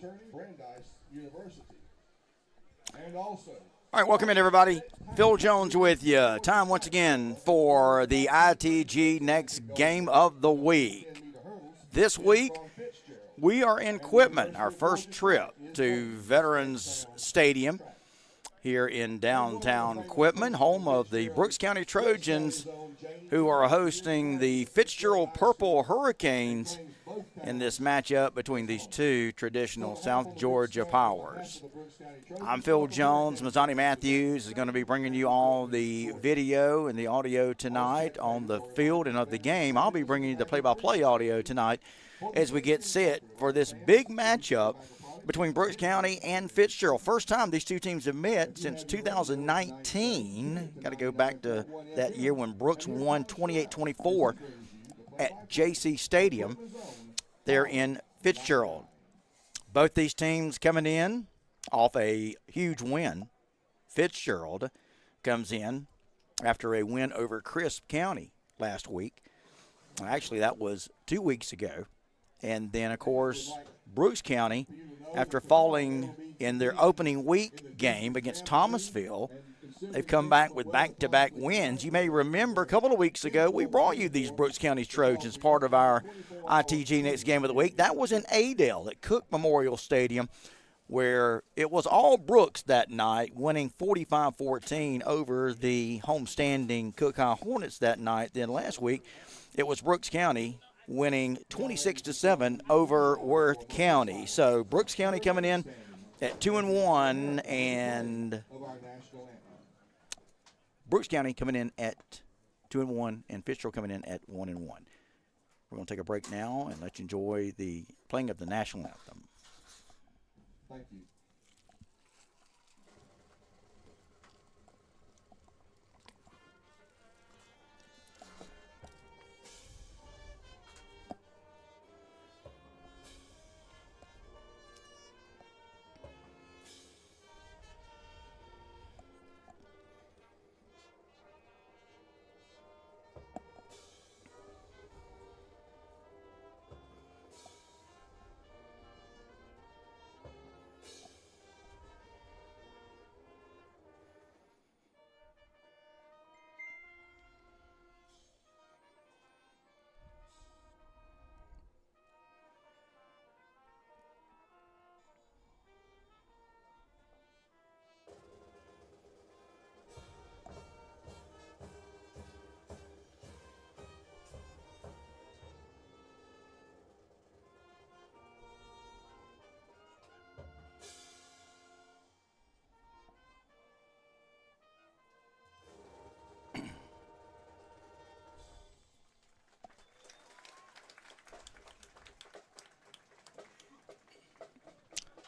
All right, welcome in, everybody. Phil Jones with you. Time once again for the ITG Next Game of the Week. This week, we are in Quitman, our first trip to Veterans Stadium here in downtown Quitman, home of the Brooks County Trojans, who are hosting the Fitzgerald Purple Hurricanes in this matchup between these two traditional South Georgia powers. I'm Phil Jones. Mazzani Matthews is going to be bringing you all the video and the audio tonight on the field and of the game. I'll be bringing you the play-by-play audio tonight as we get set for this big matchup between Brooks County and Fitzgerald. First time these two teams have met since 2019. Got to go back to that year when Brooks won 28-24 at JC Stadium there in Fitzgerald. Both these teams coming in off a huge win. Fitzgerald comes in after a win over Crisp County last week. Actually, that was 2 weeks ago. And then, of course, Brooks County, after falling in their opening week game against Thomasville, they've come back with back-to-back wins. You may remember a couple of weeks ago, we brought you these Brooks County Trojans, part of our ITG Next Game of the Week. That was in Adel at Cook Memorial Stadium, where it was all Brooks that night, winning 45-14 over the homestanding Cook High Hornets that night. Then last week, it was Brooks County winning 26-7 over Worth County. So Brooks County coming in at 2-1, and Brooks County coming in at 2-1, and Fitzgerald coming in at 1-1. We're going to take a break now and let you enjoy the playing of the national anthem. Thank you.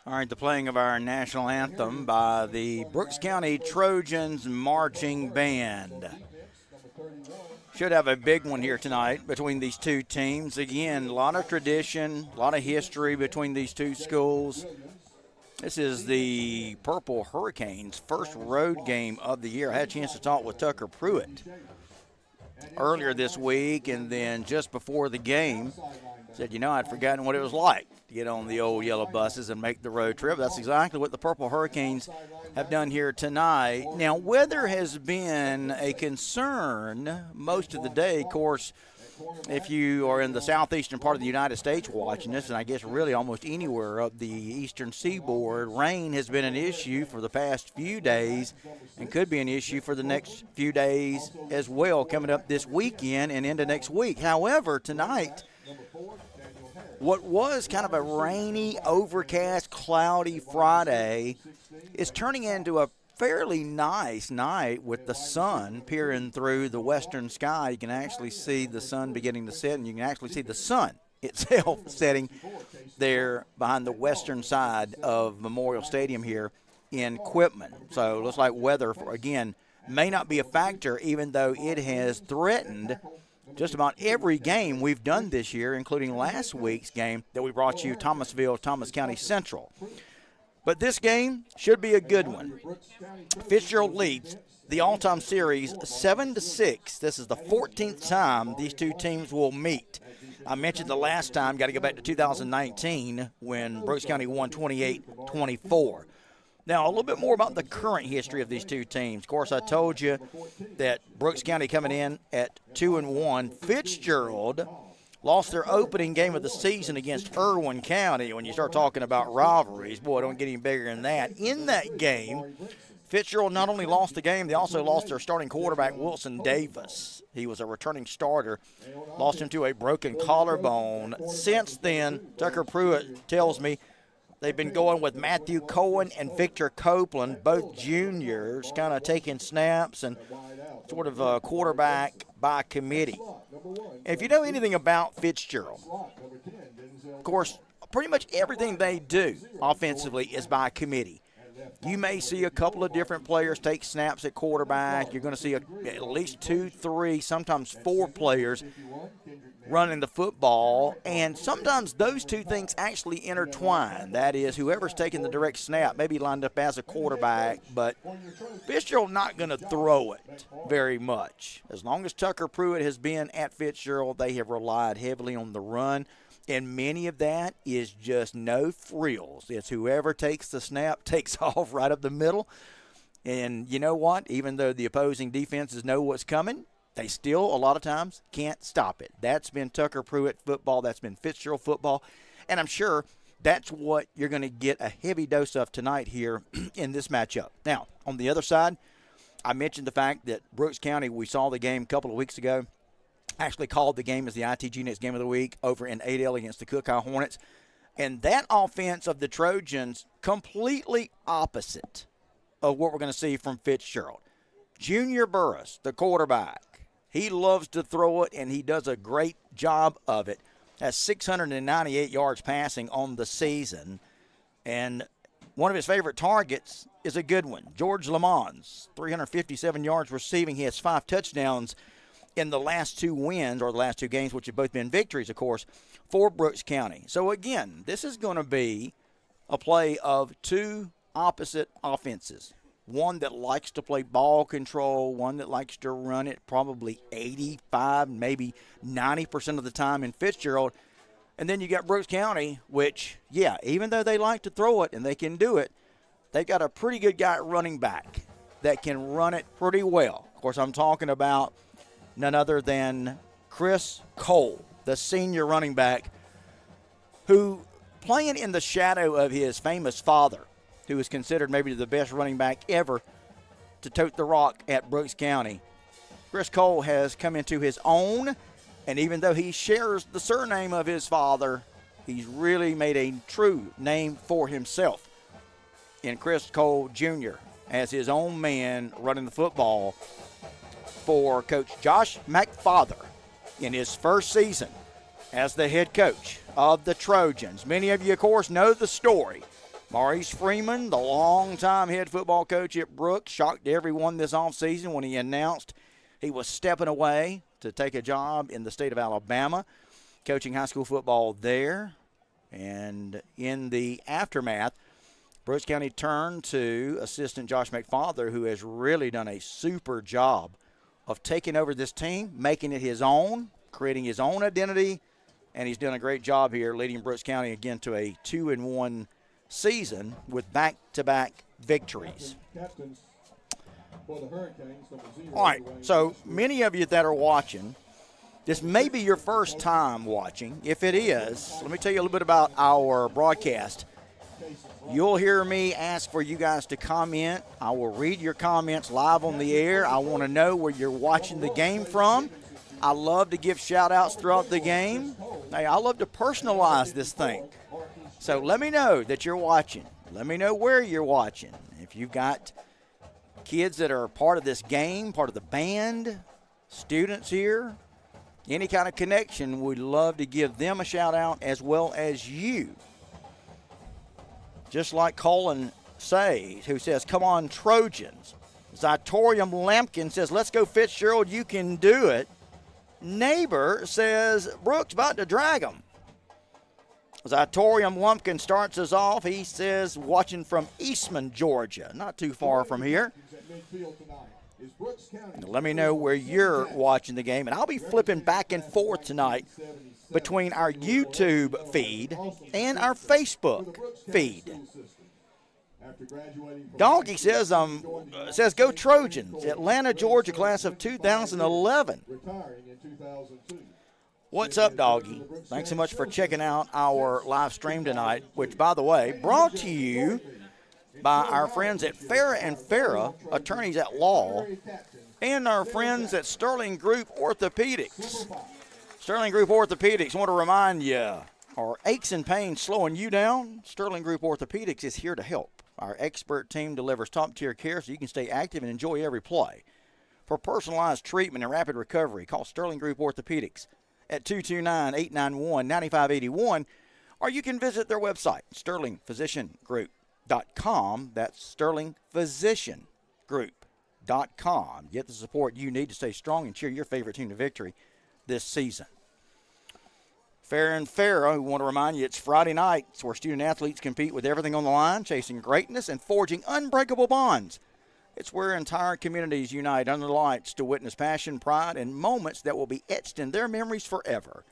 All right, the playing of our national anthem by the Brooks County Trojans Marching Band. Should have a big one here tonight between these two teams. Again, a lot of tradition, a lot of history between these two schools. This is the Purple Hurricanes' first road game of the year. I had a chance to talk with Tucker Pruitt earlier this week, and then just before the game, said, I'd forgotten what it was like to get on the old yellow buses and make the road trip. That's exactly what the Purple Hurricanes have done here tonight. Now, weather has been a concern most of the day. Of course, if you are in the southeastern part of the United States watching this, and I guess really almost anywhere up the eastern seaboard, rain has been an issue for the past few days and could be an issue for the next few days as well, coming up this weekend and into next week. However, tonight, what was kind of a rainy, overcast, cloudy Friday is turning into a fairly nice night with the sun peering through the western sky. You can actually see the sun beginning to set, and you can actually see the sun itself setting there behind the western side of Memorial Stadium here in Quitman. So it looks like weather, again, may not be a factor, even though it has threatened just about every game we've done this year, including last week's game that we brought you, Thomas County Central. But this game should be a good one. Fitzgerald leads the all-time series 7-6. This is the 14th time these two teams will meet. I mentioned the last time, got to go back to 2019 when Brooks County won 28-24. Now, a little bit more about the current history of these two teams. Of course, I told you that Brooks County coming in at 2-1. Fitzgerald lost their opening game of the season against Irwin County. When you start talking about rivalries, boy, don't get any bigger than that. In that game, Fitzgerald not only lost the game, they also lost their starting quarterback, Wilson Davis. He was a returning starter, lost him to a broken collarbone. Since then, Tucker Pruitt tells me they've been going with Matthew Cohen and Victor Copeland, both juniors, kind of taking snaps and sort of quarterback by committee. If you know anything about Fitzgerald, of course, pretty much everything they do offensively is by committee. You may see a couple of different players take snaps at quarterback. You're going to see at least 2, 3, sometimes 4 players running the football, and sometimes those two things actually intertwine. That is, whoever's taking the direct snap may be lined up as a quarterback, but Fitzgerald not going to throw it very much. As long as Tucker Pruitt has been at Fitzgerald, they have relied heavily on the run, and many of that is just no frills. It's whoever takes the snap takes off right up the middle, and you know what? Even though the opposing defenses know what's coming, they still, a lot of times, can't stop it. That's been Tucker Pruitt football. That's been Fitzgerald football. And I'm sure that's what you're going to get a heavy dose of tonight here in this matchup. Now, on the other side, I mentioned the fact that Brooks County, we saw the game a couple of weeks ago, actually called the game as the ITG Next Game of the Week over in Adel against the Cookeye Hornets. And that offense of the Trojans, completely opposite of what we're going to see from Fitzgerald. Junior Burris, the quarterback, he loves to throw it, and he does a great job of it. Has 698 yards passing on the season. And one of his favorite targets is a good one. George Lamons, 357 yards receiving. He has 5 touchdowns in the last 2 wins, or the last 2 games, which have both been victories, of course, for Brooks County. So, again, this is going to be a play of 2 opposite offenses. One that likes to play ball control, one that likes to run it probably 85, maybe 90% of the time in Fitzgerald. And then you got Brooks County, which, yeah, even though they like to throw it and they can do it, they've got a pretty good guy at running back that can run it pretty well. Of course, I'm talking about none other than Chris Cole, the senior running back, who, playing in the shadow of his famous father, who is considered maybe the best running back ever to tote the rock at Brooks County, Chris Cole has come into his own, and even though he shares the surname of his father, he's really made a true name for himself in Chris Cole Jr. as his own man running the football for Coach Josh McFather in his first season as the head coach of the Trojans. Many of you, of course, know the story. Maurice Freeman, the longtime head football coach at Brooks, shocked everyone this offseason when he announced he was stepping away to take a job in the state of Alabama, coaching high school football there. And in the aftermath, Brooks County turned to assistant Josh McFather, who has really done a super job of taking over this team, making it his own, creating his own identity, and he's done a great job here leading Brooks County again to a 2-1 season with back-to-back victories. All right, so many of you that are watching, this may be your first time watching. If it is, let me tell you a little bit about our broadcast. You'll hear me ask for you guys to comment. I will read your comments live on the air. I want to know where you're watching the game from. I love to give shout-outs throughout the game. Hey, I love to personalize this thing. So let me know that you're watching. Let me know where you're watching. If you've got kids that are part of this game, part of the band, students here, any kind of connection, we'd love to give them a shout-out as well as you. Just like Colin says, who says, come on, Trojans. Zytorium Lampkin says, let's go, Fitzgerald, you can do it. Neighbor says, Brooks about to drag them. Zatorium Lumpkin starts us off. He says, watching from Eastman, Georgia, not too far from here. Let me know where you're watching the game, and I'll be flipping back and forth tonight between our YouTube feed and our Facebook feed. Donkey says, go Trojans, Atlanta, Georgia, class of 2011. What's up, Doggy? Thanks so much for checking out our live stream tonight, which, by the way, brought to you by our friends at Farrah and Farrah, attorneys at law, and our friends at Sterling Group Orthopedics. Sterling Group Orthopedics, I want to remind you, are aches and pains slowing you down? Sterling Group Orthopedics is here to help. Our expert team delivers top-tier care so you can stay active and enjoy every play. For personalized treatment and rapid recovery, call Sterling Group Orthopedics at 229-891-9581, or you can visit their website, sterlingphysiciangroup.com. That's sterlingphysiciangroup.com. Get the support you need to stay strong and cheer your favorite team to victory this season. Farrah and Farrah, we want to remind you, it's Friday night. It's where student-athletes compete with everything on the line, chasing greatness and forging unbreakable bonds. It's where entire communities unite under the lights to witness passion, pride, and moments that will be etched in their memories forever.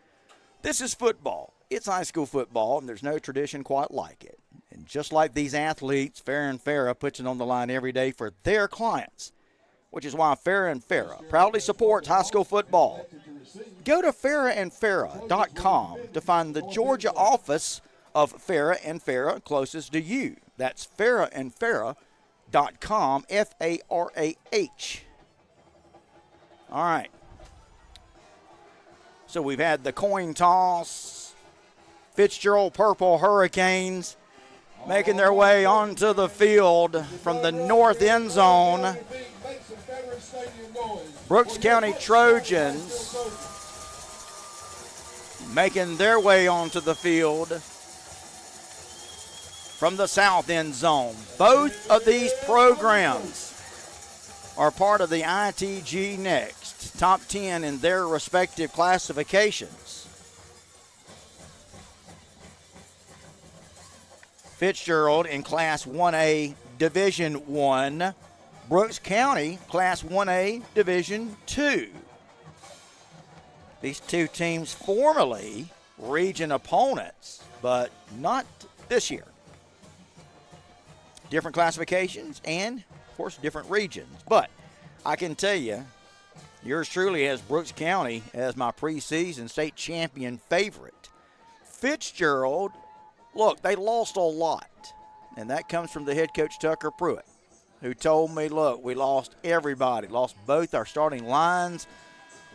This is football. It's high school football, and there's no tradition quite like it. And just like these athletes, Farrah and Farrah puts it on the line every day for their clients, which is why Farrah and Farrah proudly supports high school football. Go to farrahandfarrah.com to find the Georgia office of Farrah and Farrah closest to you. That's farrahandfarrah.com, F-A-R-A-H. All right. So we've had the coin toss. Fitzgerald Purple Hurricanes making their way onto the field from the north end zone. Brooks County Trojans making their way onto the field from the south end zone. Both of these programs are part of the ITG Next top 10 in their respective classifications. Fitzgerald in Class 1A Division 1. Brooks County Class 1A Division 2. These two teams formerly region opponents, but not this year. Different classifications and, of course, different regions. But I can tell you, yours truly has Brooks County as my preseason state champion favorite. Fitzgerald, look, they lost a lot, and that comes from the head coach, Tucker Pruitt, who told me, look, we lost everybody. Lost both our starting lines,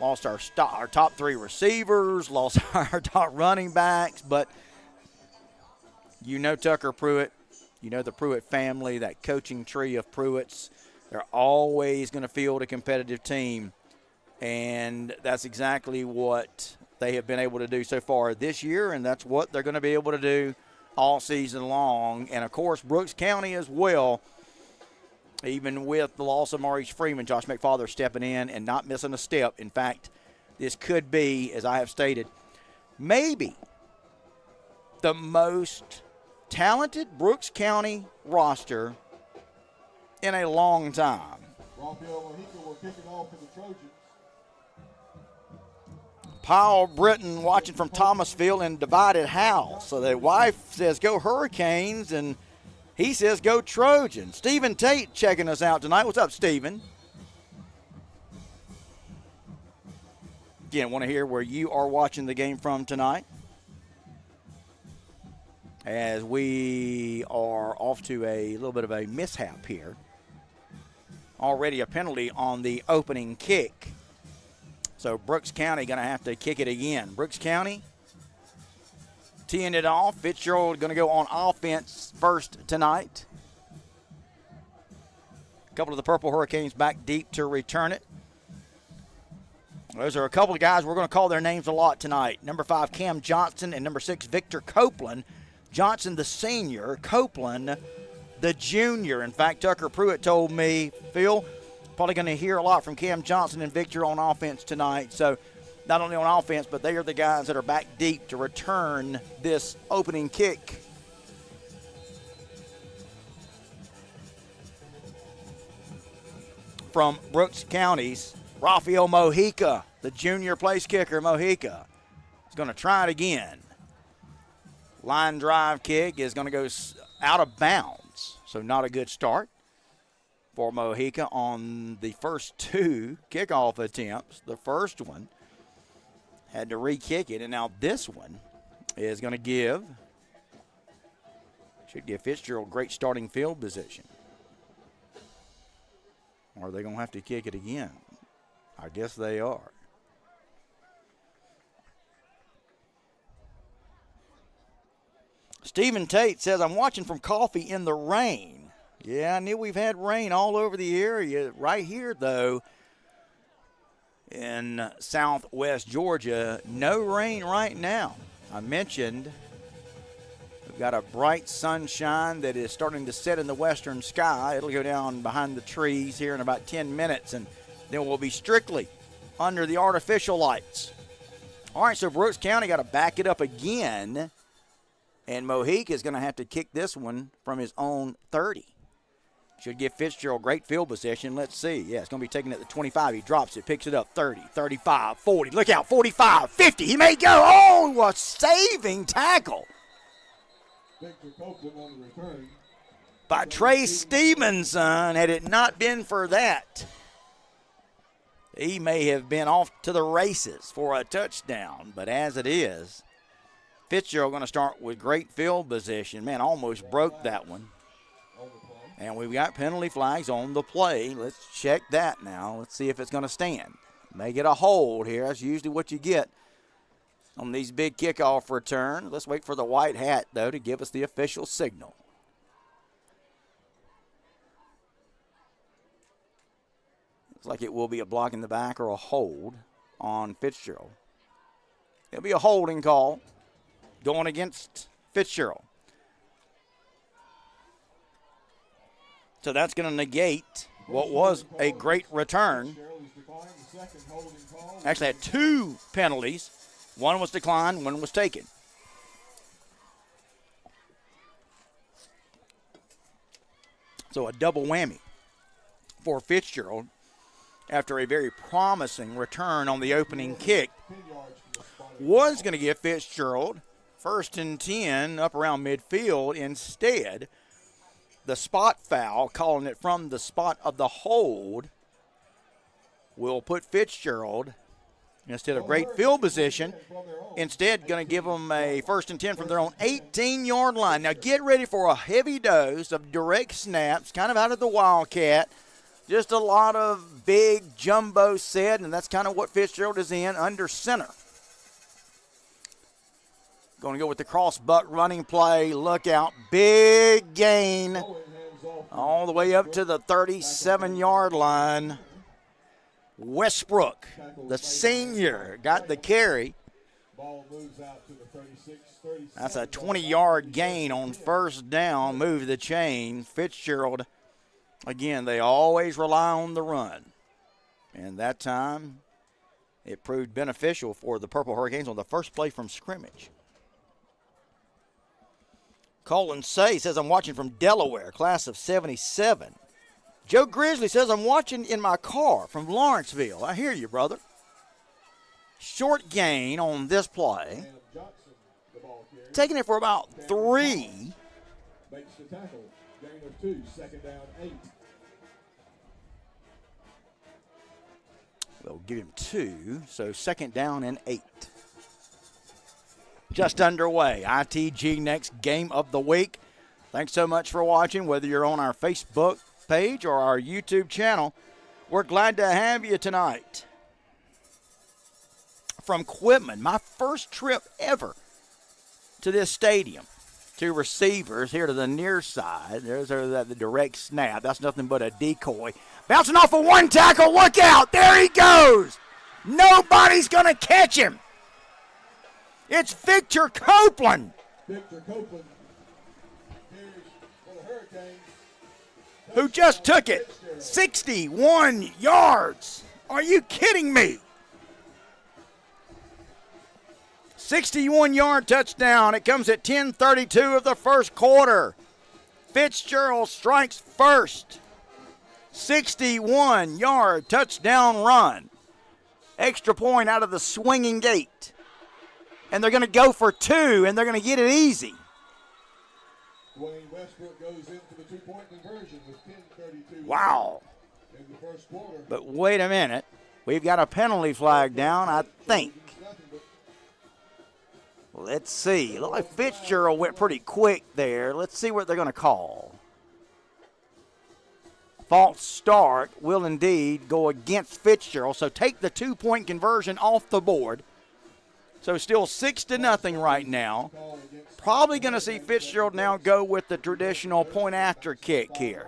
lost our top three receivers, lost our top running backs. But you know Tucker Pruitt, you know the Pruitt family, that coaching tree of Pruitts. They're always going to field a competitive team, and that's exactly what they have been able to do so far this year, and that's what they're going to be able to do all season long. And, of course, Brooks County as well, even with the loss of Maurice Freeman, Josh McFather stepping in and not missing a step. In fact, this could be, as I have stated, maybe the most talented Brooks County roster in a long time. Paul Britton watching from Thomasville in divided house. So the wife says, go Hurricanes, and he says, go Trojans. Stephen Tate checking us out tonight. What's up, Stephen? Again, want to hear where you are watching the game from tonight, as we are off to a little bit of a mishap here. Already a penalty on the opening kick. So Brooks County going to have to kick it again. Brooks County teeing it off. Fitzgerald going to go on offense first tonight. A couple of the Purple Hurricanes back deep to return it. Those are a couple of guys we're going to call their names a lot tonight. Number 5, Cam Johnson, and number 6, Victor Copeland. Johnson, the senior. Copeland, the junior. In fact, Tucker Pruitt told me, Phil, probably going to hear a lot from Cam Johnson and Victor on offense tonight. So not only on offense, but they are the guys that are back deep to return this opening kick. From Brooks County's Rafael Mojica, the junior place kicker. Mojica is going to try it again. Line drive kick is going to go out of bounds, so not a good start for Mojica on the first two kickoff attempts. The first one had to re-kick it, and now this one is going to should give Fitzgerald great starting field position. Or are they going to have to kick it again? I guess they are. Stephen Tate says, I'm watching from coffee in the rain. Yeah, I knew we've had rain all over the area. Right here, though, in southwest Georgia, no rain right now. I mentioned we've got a bright sunshine that is starting to set in the western sky. It'll go down behind the trees here in about 10 minutes, and then we'll be strictly under the artificial lights. All right, so Brooks County got to back it up again, and Mojica is going to have to kick this one from his own 30. Should give Fitzgerald great field position. Let's see. Yeah, it's going to be taken at the 25. He drops it, picks it up, 30, 35, 40. Look out, 45, 50. He may go. Oh, a saving tackle by Trey Stevenson. Had it not been for that, he may have been off to the races for a touchdown. But as it is, Fitzgerald going to start with great field position. Man, almost broke that one. And we've got penalty flags on the play. Let's check that now. Let's see if it's going to stand. May get a hold here. That's usually what you get on these big kickoff returns. Let's wait for the white hat, though, to give us the official signal. Looks like it will be a block in the back or a hold on Fitzgerald. It'll be a holding call going against Fitzgerald. So that's going to negate what was a great return. Actually had two penalties. One was declined, one was taken. So a double whammy for Fitzgerald after a very promising return on the opening kick. Was going to give Fitzgerald 1st and 10 up around midfield. Instead, the spot foul, calling it from the spot of the hold, will put Fitzgerald, instead of great field position, instead going to give them a 1st and 10 from their own 18-yard line. Now get ready for a heavy dose of direct snaps, kind of out of the Wildcat. Just a lot of big jumbo set, and that's kind of what Fitzgerald is in, under center. Going to go with the cross butt running play. Look out. Big gain all the way up to the 37-yard line. Westbrook, the senior, got the carry. That's a 20-yard gain on 1st down. Move the chain. Fitzgerald, again, they always rely on the run. And that time, it proved beneficial for the Purple Hurricanes on the first play from scrimmage. Colin Say says, I'm watching from Delaware, class of 77. Joe Grizzly says, I'm watching in my car from Lawrenceville. I hear you, brother. Short gain on this play. Taking it for about 3. Makes the tackle. Gain of 2, 2nd down, 8. They'll give him 2, so 2nd down and 8. Just underway. ITG next game of the week. Thanks so much for watching, whether you're on our Facebook page or our YouTube channel. We're glad to have you tonight. From Quitman, my first trip ever to this stadium. 2 receivers here to the near side. There's the direct snap. That's nothing but a decoy. Bouncing off of one tackle. Look out. There he goes. Nobody's going to catch him. It's Victor Copeland. Victor Copeland. Here's for the Hurricanes. Who just took it 61 yards. Are you kidding me? 61-yard touchdown. It comes at 10:32 of the first quarter. Fitzgerald strikes first. 61-yard touchdown run. Extra point out of the swinging gate. And they're going to go for two, and they're going to get it easy. Dwayne Westbrook goes in for the two-point conversion with 10:32. Wow. In the first quarter. But wait a minute. We've got a penalty flag down, I think. Let's see. Looked like Fitzgerald went pretty quick there. Let's see what they're going to call. False start will indeed go against Fitzgerald. So take the two-point conversion off the board. So still 6-0 right now. Probably going to see Fitzgerald now go with the traditional point-after kick here.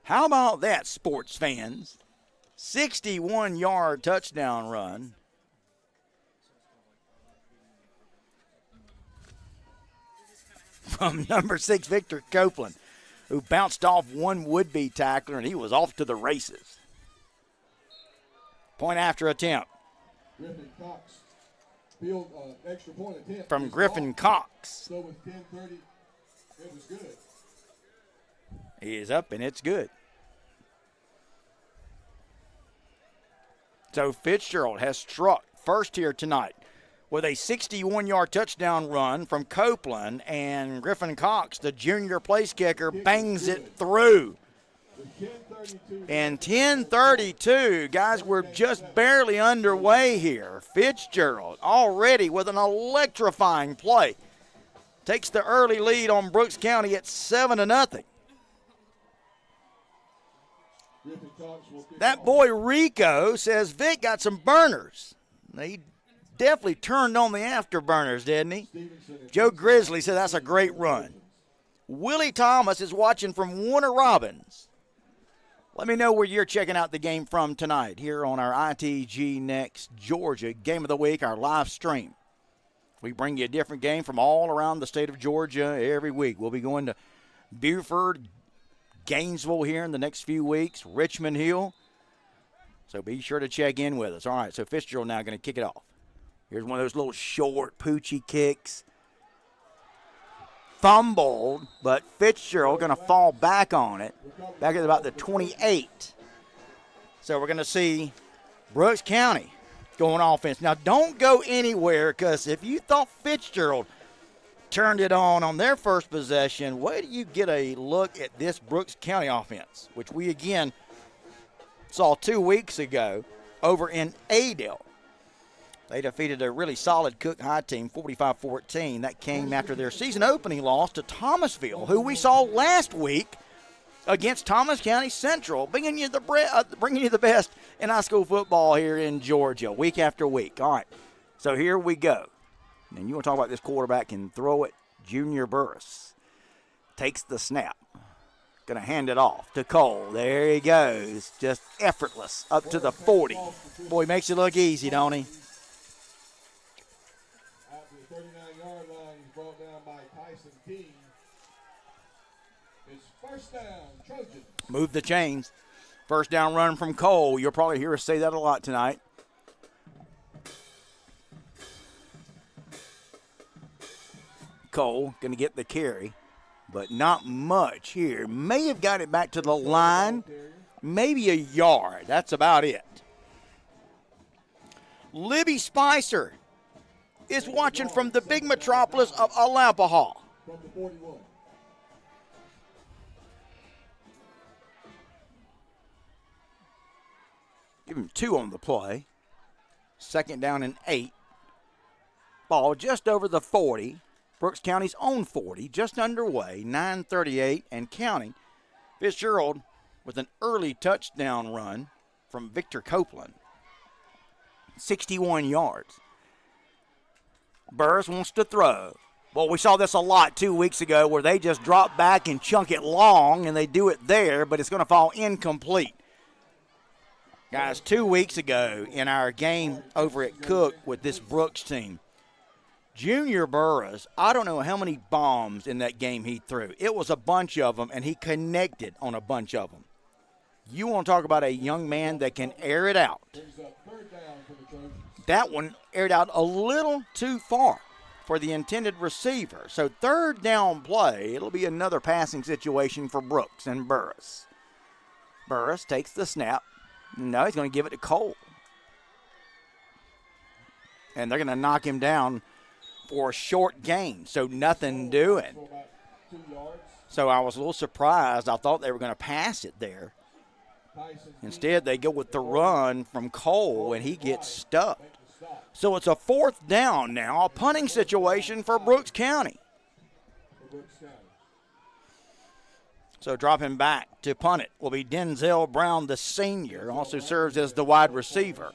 How about that, sports fans? 61-yard touchdown run. From number 6, Victor Copeland, who bounced off one would-be tackler, and he was off to the races. Point after attempt. Griffin Cox. Field extra point attempt. From Griffin Cox. So with 10:30, it was good. He is up, and it's good. So Fitzgerald has struck first here tonight with a 61-yard touchdown run from Copeland, and Griffin Cox, the junior place kicker, bangs it through. And 10:32, guys, we're just barely underway here. Fitzgerald already with an electrifying play. Takes the early lead on Brooks County at 7-0. That boy Rico says Vic got some burners. He definitely turned on the afterburners, didn't he? Joe Grizzly said that's a great run. Willie Thomas is watching from Warner Robins. Let me know where you're checking out the game from tonight here on our ITG Next Georgia Game of the Week, our live stream. We bring you a different game from all around the state of Georgia every week. We'll be going to Buford, Gainesville here in the next few weeks, Richmond Hill. So be sure to check in with us. All right, so Fitzgerald now going to kick it off. Here's one of those little short, poochy kicks. Fumbled, but Fitzgerald going to fall back on it, back at about the 28. So we're going to see Brooks County going offense. Now, don't go anywhere, because if you thought Fitzgerald turned it on their first possession, wait till you get a look at this Brooks County offense, which we, again, saw 2 weeks ago over in Adel. They defeated a really solid Cook High team, 45-14. That came after their season opening loss to Thomasville, who we saw last week against Thomas County Central, bringing you the best in high school football here in Georgia, week after week. All right, so here we go. And you want to talk about this quarterback can throw it. Junior Burris takes the snap. Going to hand it off to Cole. There he goes, just effortless up to the 40. Boy, he makes it look easy, don't he? 39-yard line is brought down by Tyson King. It's first down, Trojans. Move the chains. First down run from Cole. You'll probably hear us say that a lot tonight. Cole going to get the carry, but not much here. May have got it back to the line, maybe a yard. That's about it. Libby Spicer is watching from the big metropolis of Alapaha. From the 41. Give him 2 on the play. Second down and 8. Ball just over the 40. Brooks County's own 40, just underway, 9:38 and counting. Fitzgerald with an early touchdown run from Victor Copeland. 61 yards. Burris wants to throw. Well, we saw this a lot 2 weeks ago where they just drop back and chunk it long, and they do it there, but it's going to fall incomplete. Guys, 2 weeks ago in our game over at Cook with this Brooks team, Junior Burris, I don't know how many bombs in that game he threw. It was a bunch of them, and he connected on a bunch of them. You want to talk about a young man that can air it out. Brings up third down for the Trojans. That one aired out a little too far for the intended receiver. So third down play, it'll be another passing situation for Brooks and Burris. Burris takes the snap. No, he's going to give it to Cole. And they're going to knock him down for a short gain, so nothing doing. So I was a little surprised. I thought they were going to pass it there. Instead, they go with the run from Cole, and he gets stuck. So it's a fourth down now, a punting situation for Brooks County. So dropping back to punt it will be Denzel Brown, the senior, also serves as the wide receiver.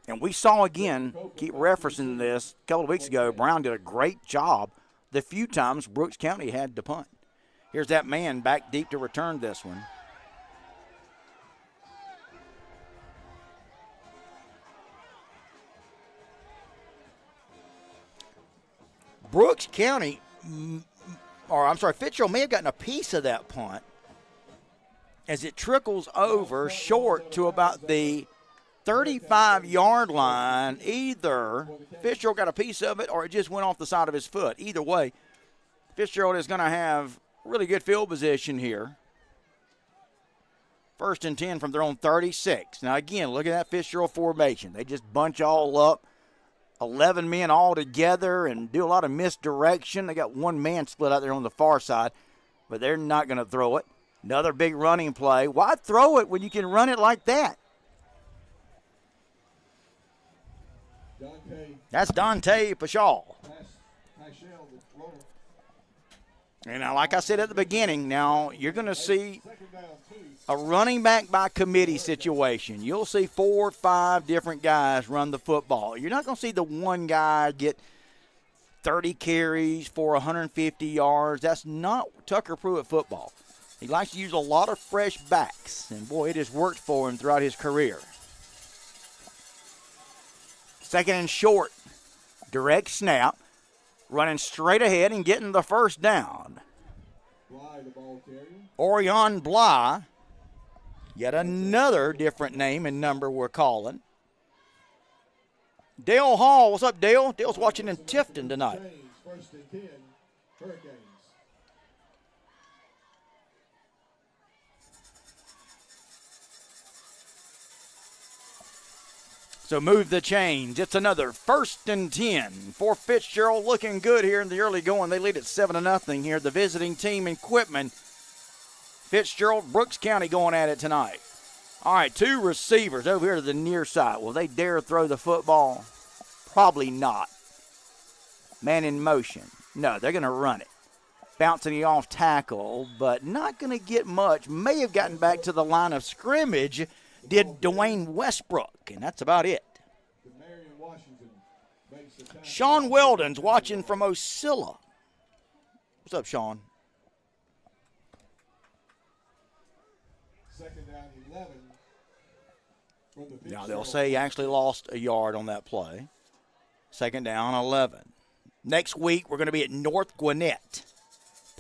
And we saw again, keep referencing this, a couple of weeks ago, Brown did a great job the few times Brooks County had to punt. Here's that man back deep to return this one. Brooks County, Fitzgerald may have gotten a piece of that punt as it trickles over short to about the 35-yard line. Either Fitzgerald got a piece of it or it just went off the side of his foot. Either way, Fitzgerald is going to have really good field position here. 1st and 10 from their own 36. Now, again, look at that Fitzgerald formation. They just bunch all up, 11 men all together, and do a lot of misdirection. They got one man split out there on the far side, but they're not going to throw it. Another big running play. Why throw it when you can run it like that? That's Dante Pashal. And now, like I said at the beginning, now you're going to see a running back by committee situation. You'll see 4 or 5 different guys run the football. You're not going to see the one guy get 30 carries for 150 yards. That's not Tucker Pruitt football. He likes to use a lot of fresh backs, and boy, it has worked for him throughout his career. 2nd and short, direct snap, running straight ahead and getting the first down. Orion Bly, yet another different name and number we're calling. Dale Hall, what's up, Dale? Dale's watching in Tifton tonight. 1st and 10, Hurricanes. So move the chains. It's another 1st and 10 for Fitzgerald. Looking good here in the early going. They lead at 7-0 here. The visiting team in Quitman. Fitzgerald, Brooks County going at it tonight. All right, 2 receivers over here to the near side. Will they dare throw the football? Probably not. Man in motion. No, they're going to run it. Bouncing it off tackle, but not going to get much. May have gotten back to the line of scrimmage. Did Dwayne Westbrook, and that's about it. Sean Weldon's watching from Osceola. What's up, Sean? 2nd down, 11. Now, they'll say he actually lost a yard on that play. 2nd down, 11. Next week, we're going to be at North Gwinnett.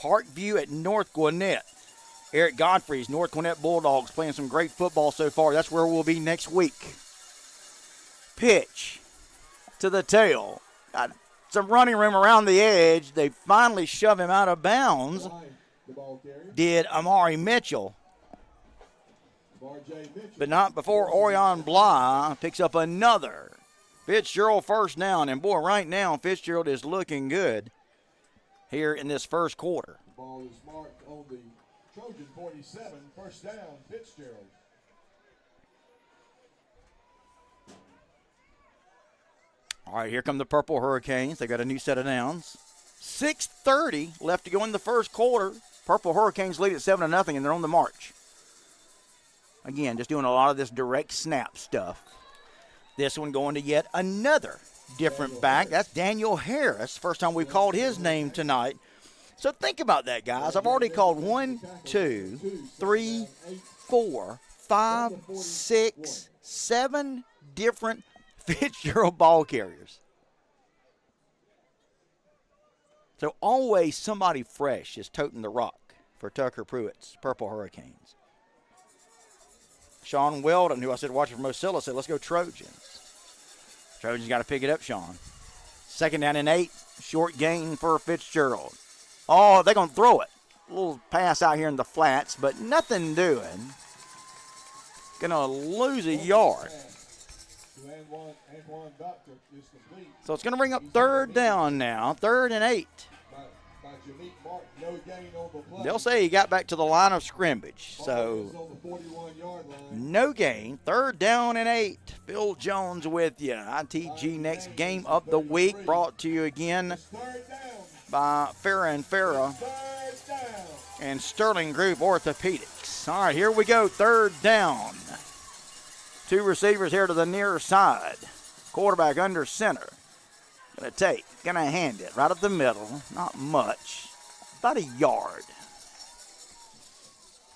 Parkview at North Gwinnett. Eric Godfrey's North Gwinnett Bulldogs playing some great football so far. That's where we'll be next week. Pitch to the tail. Got some running room around the edge. They finally shove him out of bounds. Did Amari Mitchell. But not before Orion Bly picks up another. Fitzgerald first down. And, boy, right now Fitzgerald is looking good here in this first quarter. The ball is marked on the Trojan 47, 1st down, Fitzgerald. All right, here come the Purple Hurricanes. They got a new set of downs. 6:30 left to go in the first quarter. Purple Hurricanes lead at 7-0, and they're on the march. Again, just doing a lot of this direct snap stuff. This one going to yet another different back. That's Daniel Harris. First time we've called his name tonight. So think about that, guys. I've already called 1, 2, 3, 4, 5, 6, 7 different Fitzgerald ball carriers. So always somebody fresh is toting the rock for Tucker Pruitt's Purple Hurricanes. Sean Weldon, who I said watching from Ocilla, said, let's go Trojans. Trojans got to pick it up, Sean. 2nd down and 8. Short gain for Fitzgerald. Oh, they're going to throw it. A little pass out here in the flats, but nothing doing. Going to lose a yard. So it's going to bring up 3rd down now. 3rd and 8. They'll say he got back to the line of scrimmage. So no gain. 3rd down and 8. Phil Jones with you. ITG next game of the week brought to you again by Farrah & Farrah and Sterling Group Orthopedics. All right, here we go. 3rd down. 2 receivers here to the near side. Quarterback under center. Gonna hand it right up the middle. Not much. About a yard.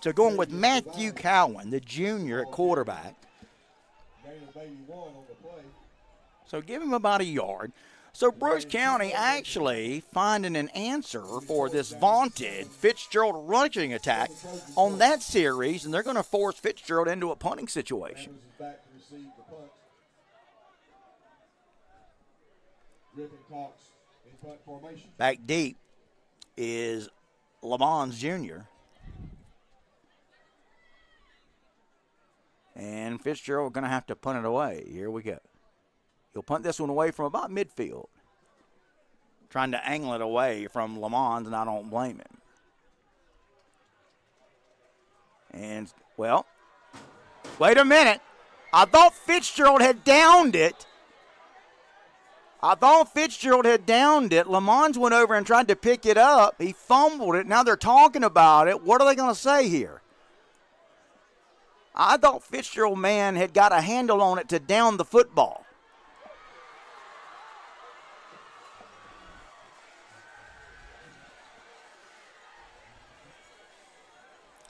So going with Matthew Cowan, the junior at quarterback. So give him about a yard. So Brooks County actually finding an answer for this vaunted Fitzgerald rushing attack on that series, and they're going to force Fitzgerald into a punting situation. Back deep is Lamons Jr. And Fitzgerald going to have to punt it away. Here we go. He'll punt this one away from about midfield. Trying to angle it away from Lamons, and I don't blame him. And, well, wait a minute. I thought Fitzgerald had downed it. Lamons went over and tried to pick it up. He fumbled it. Now they're talking about it. What are they going to say here? I thought Fitzgerald man had got a handle on it to down the football.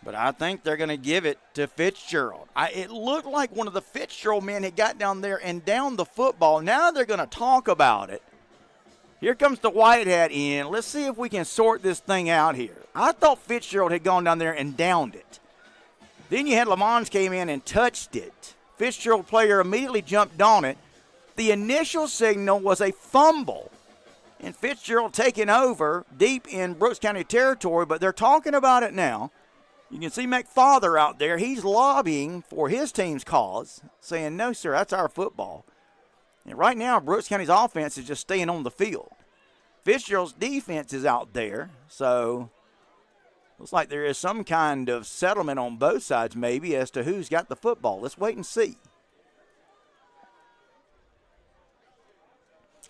But I think they're going to give it to Fitzgerald. It looked like one of the Fitzgerald men had got down there and downed the football. Now they're going to talk about it. Here comes the white hat in. Let's see if we can sort this thing out here. I thought Fitzgerald had gone down there and downed it. Then you had Lamons came in and touched it. Fitzgerald player immediately jumped on it. The initial signal was a fumble. And Fitzgerald taking over deep in Brooks County territory, but they're talking about it now. You can see McFather out there. He's lobbying for his team's cause, saying, no, sir, that's our football. And right now, Brooks County's offense is just staying on the field. Fitzgerald's defense is out there, so looks like there is some kind of settlement on both sides maybe as to who's got the football. Let's wait and see.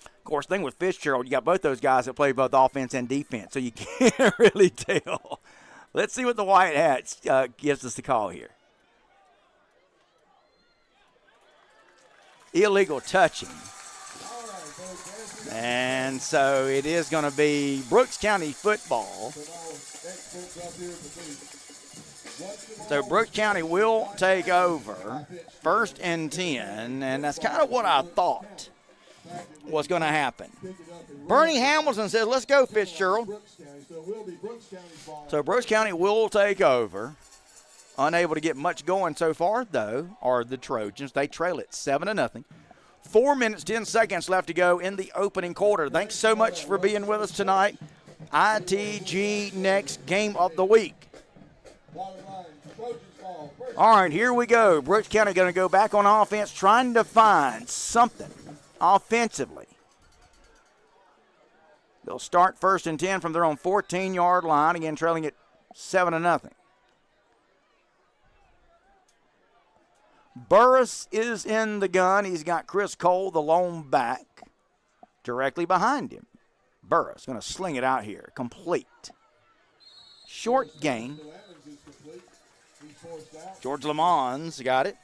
Of course, thing with Fitzgerald, you got both those guys that play both offense and defense, so you can't really tell. Let's see what the white hat gives us the call here. Illegal touching. And so it is going to be Brooks County football. So Brooks County will take over 1st and 10, and that's kind of what I thought was going to happen. Bernie Hamilton says, let's go, Fitzgerald. So Brooks County will take over. Unable to get much going so far, though, are the Trojans. They trail it 7-0. 4 minutes, 10 seconds left to go in the opening quarter. Thanks so much for being with us tonight. ITG next game of the week. All right, here we go. Brooks County going to go back on offense, trying to find something offensively. They'll start 1st and 10 from their own 14-yard line, again trailing it 7-0. Burris is in the gun. He's got Chris Cole, the lone back, directly behind him. Burris going to sling it out here. Complete. Short gain. George Lamons got it.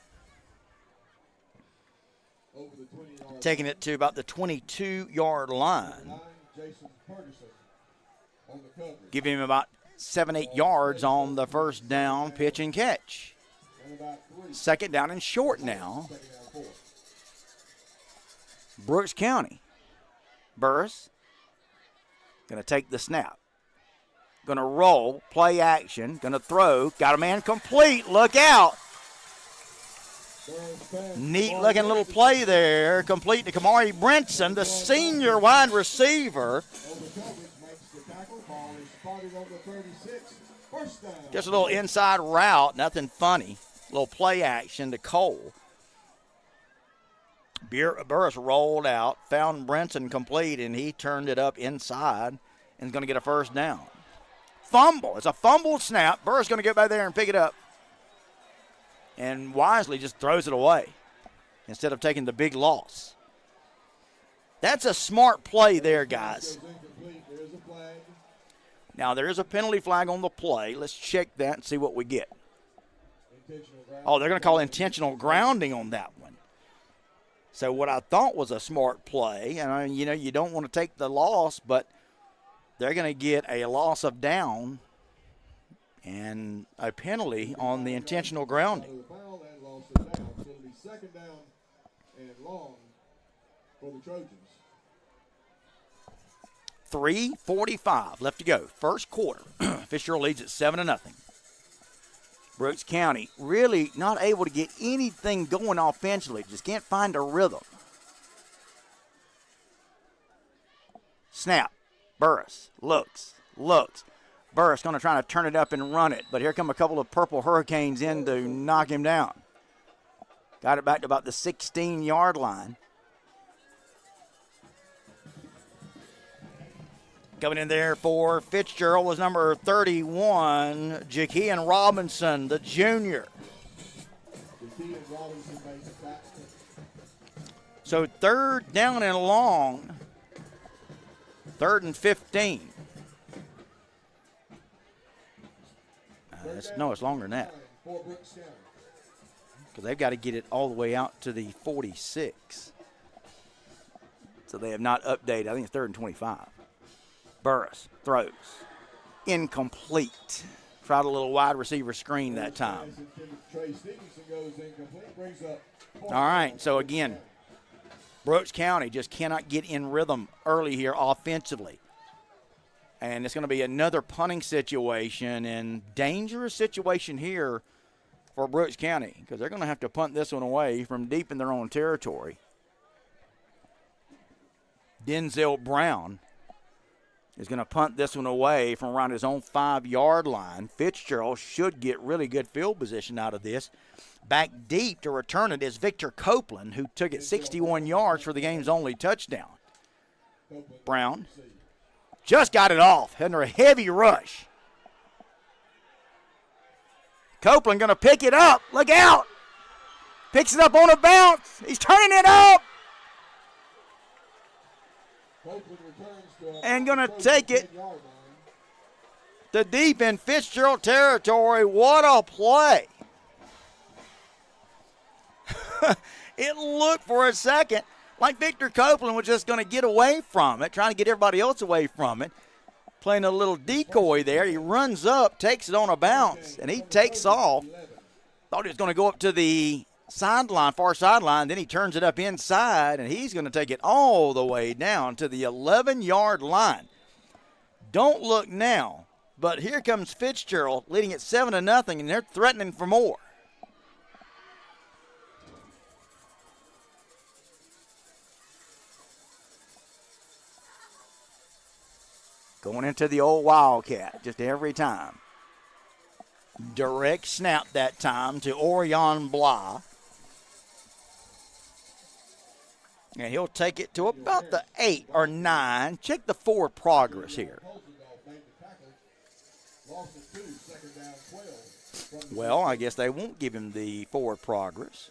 Taking it to about the 22-yard line. Giving him about 7-8 yards on the first down pitch and catch. 2nd down and short now. Brooks County. Burris going to take the snap. Going to roll, play action, going to throw. Got a man complete. Look out. Neat-looking little play there, complete to Kamari Brinson, the senior wide receiver. Just a little inside route, nothing funny. A little play action to Cole. Burris rolled out, found Brinson complete, and he turned it up inside and is going to get a first down. Fumble. It's a fumbled snap. Burris going to get back there and pick it up. And wisely just throws it away instead of taking the big loss. That's a smart play there, guys. Now, there is a penalty flag on the play. Let's check that and see what we get. Oh, they're going to call intentional grounding on that one. So what I thought was a smart play, and you don't want to take the loss, but they're going to get a loss of down and a penalty on the intentional grounding. Second down and long for the Trojans. 3:45 left to go. First quarter. Fitzgerald leads at 7-0. Brooks County really not able to get anything going offensively. Just can't find a rhythm. Snap. Burris looks. Burris going to try to turn it up and run it, but here come a couple of Purple Hurricanes in to knock him down. Got it back to about the 16-yard line. Coming in there for Fitzgerald was number 31, Jakean Robinson, the junior. So third down and long, 3rd and 15. It's longer than that. Because they've got to get it all the way out to the 46. So they have not updated. I think it's 3rd and 25. Burris throws. Incomplete. Tried a little wide receiver screen that time. All right, so again, Brooks County just cannot get in rhythm early here offensively. And it's going to be another punting situation and dangerous situation here for Brooks County because they're going to have to punt this one away from deep in their own territory. Denzel Brown is going to punt this one away from around his own 5-yard line. Fitzgerald should get really good field position out of this. Back deep to return it is Victor Copeland, who took it 61 yards for the game's only touchdown. Brown just got it off under a heavy rush. Copeland going to pick it up. Look out. Picks it up on a bounce. He's turning it up. And going to take it to deep in Fitzgerald territory. What a play. It looked for a second like Victor Copeland was just going to get away from it, trying to get everybody else away from it. Playing a little decoy there. He runs up, takes it on a bounce, and he takes off. Thought he was going to go up to the sideline, far sideline. Then he turns it up inside, and he's going to take it all the way down to the 11-yard line. Don't look now, but here comes Fitzgerald leading at 7-0, and they're threatening for more. Going into the old Wildcat just every time. Direct snap that time to Orion Blah. And he'll take it to about the 8 or 9. Check the forward progress here. Well, I guess they won't give him the forward progress.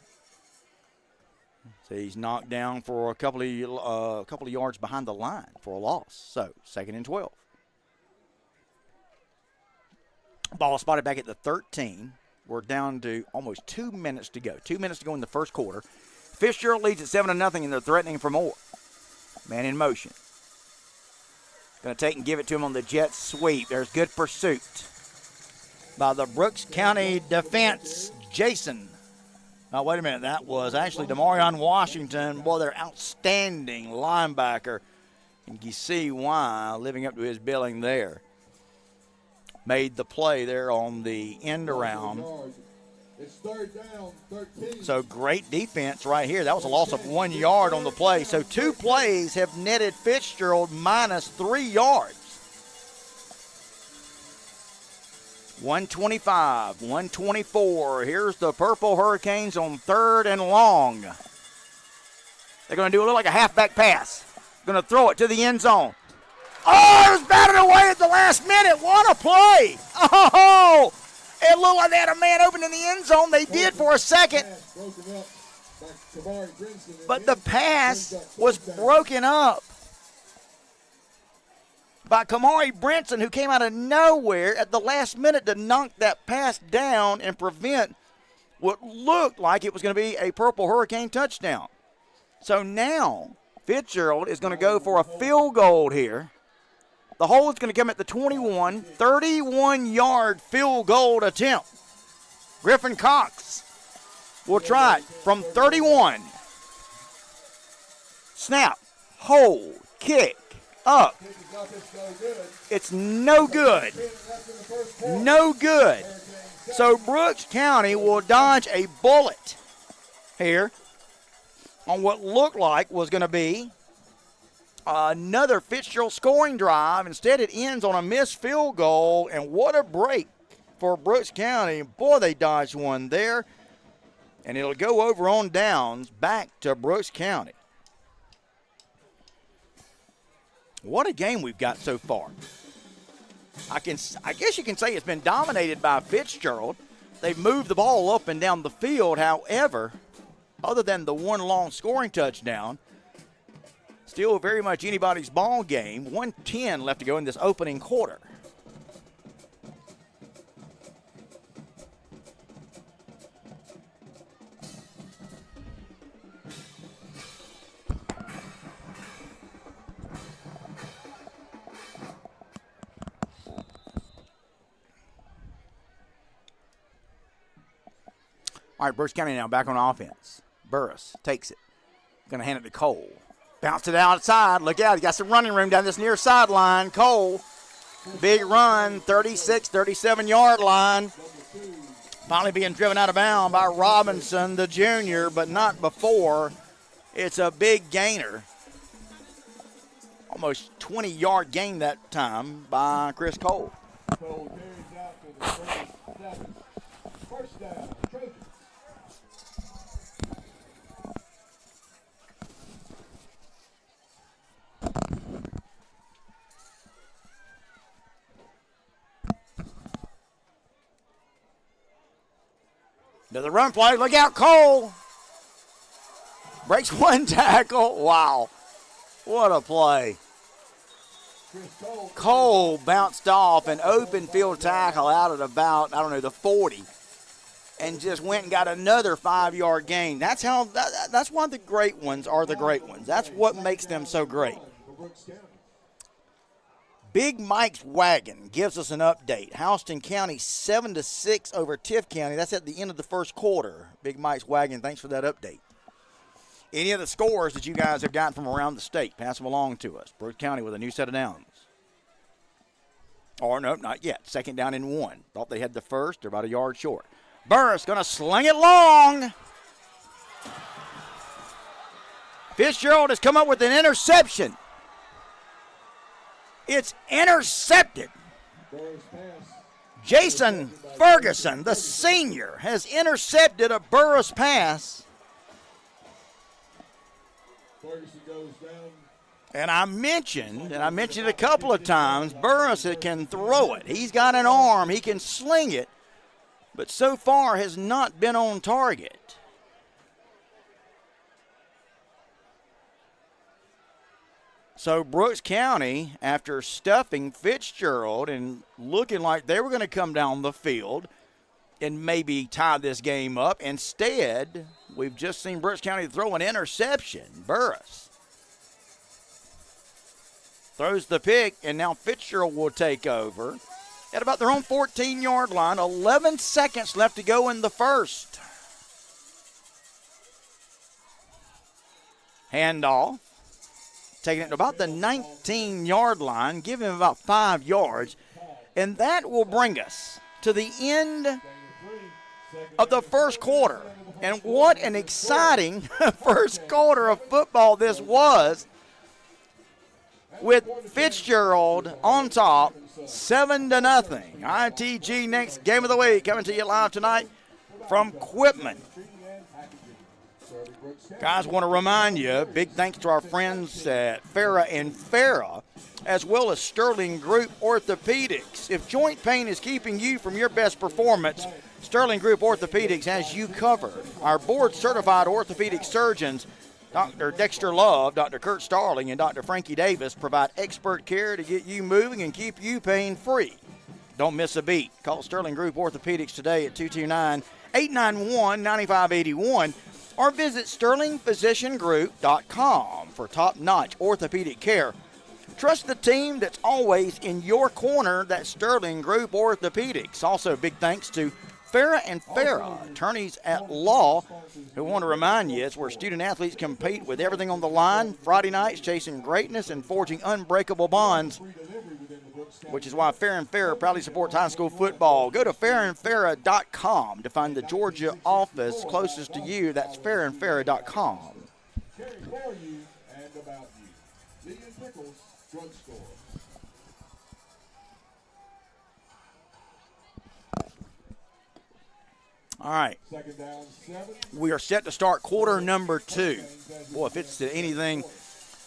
So he's knocked down for a couple of yards behind the line for a loss. So 2nd and 12. Ball spotted back at the 13. We're down to almost 2 minutes to go. 2 minutes to go in the first quarter. Fitzgerald leads at 7-0, and they're threatening for more. Man in motion. Going to take and give it to him on the jet sweep. There's good pursuit by the Brooks County defense. Jason. Oh, wait a minute. That was actually Demarion Washington. Boy, they're outstanding linebacker. And you see why, living up to his billing there. Made the play there on the end around It's third down, 13. So great defense right here. That was a loss of 1 yard on the play. So 2 plays have netted Fitzgerald minus 3 yards. 125, 124. Here's the Purple Hurricanes on 3rd and long. They're going to do a little like a halfback pass. Going to throw it to the end zone. Oh, it was batted away at the last minute. What a play. Oh, it looked like they had a man open in the end zone. They did for a second. But the pass was broken up by Kamari Brinson, who came out of nowhere at the last minute to knock that pass down and prevent what looked like it was going to be a Purple Hurricane touchdown. So now Fitzgerald is going to go for a field goal here. The hold is going to come at the 21, 31-yard field goal attempt. Griffin Cox will try it from 31. Snap, hold, kick, up. It's no good. No good. So Brooks County will dodge a bullet here on what looked like was going to be another Fitzgerald scoring drive. Instead, it ends on a missed field goal, and what a break for Brooks County. Boy, they dodged one there, and it'll go over on downs back to Brooks County. What a game we've got so far. I guess you can say it's been dominated by Fitzgerald. They've moved the ball up and down the field. However, other than the one long scoring touchdown, still very much anybody's ball game. 1:10 left to go in this opening quarter. All right, Brooks County now back on offense. Burris takes it. Going to hand it to Cole. Bounce it outside. Look out. He got some running room down this near sideline. Cole, big run, 36, 37-yard line. Finally being driven out of bounds by Robinson, the junior, but not before. It's a big gainer. Almost 20-yard gain that time by Chris Cole. Cole carries out for the first down, Trojans. Another run play. Look out, Cole. Breaks one tackle. Wow. What a play. Cole bounced off an open field tackle out at about, the 40. And just went and got another 5-yard gain. That's why the great ones are the great ones. That's what makes them so great. Big Mike's Wagon gives us an update. Houston County 7-6 over Tiff County. That's at the end of the first quarter. Big Mike's Wagon, thanks for that update. Any of the scores that you guys have gotten from around the state, pass them along to us. Brooks County with a new set of downs. Or no, not yet. 2nd down and 1. Thought they had the first. They're about a yard short. Burris going to sling it long. Fitzgerald has come up with an interception. It's intercepted. Jason Ferguson, the senior, has intercepted a Burris pass. Ferguson goes down. And I mentioned it a couple of times, Burris can throw it. He's got an arm. He can sling it. But so far has not been on target. So Brooks County, after stuffing Fitzgerald and looking like they were going to come down the field and maybe tie this game up, instead, we've just seen Brooks County throw an interception. Burris throws the pick, and now Fitzgerald will take over at about their own 14-yard line. 11 seconds left to go in the first. Handoff. Taking it to about the 19-yard line, giving him about 5 yards. And that will bring us to the end of the first quarter. And what an exciting first quarter of football this was, with Fitzgerald on top, 7-0. ITG next game of the week coming to you live tonight from Quitman. Guys, want to remind you, big thanks to our friends at Farrah and Farrah, as well as Sterling Group Orthopedics. If joint pain is keeping you from your best performance, Sterling Group Orthopedics has you covered. Our board-certified orthopedic surgeons, Dr. Dexter Love, Dr. Kurt Starling, and Dr. Frankie Davis, provide expert care to get you moving and keep you pain-free. Don't miss a beat. Call Sterling Group Orthopedics today at 229-891-9581 or visit sterlingphysiciangroup.com for top-notch orthopedic care. Trust the team that's always in your corner. That's Sterling Group Orthopedics. Also, big thanks to Farrah and Farrah, attorneys at law, who want to remind you it's where student-athletes compete with everything on the line. Friday nights, chasing greatness and forging unbreakable bonds, which is why Farrah and Farrah proudly supports high school football. Go to farrandfarrah.com to find the Georgia office closest to you. That's farrandfarrah.com. Caring for you and about you. Lee and Pickles Drugstore. All right. Second down, 7. We are set to start quarter number 2. Boy, if it's anything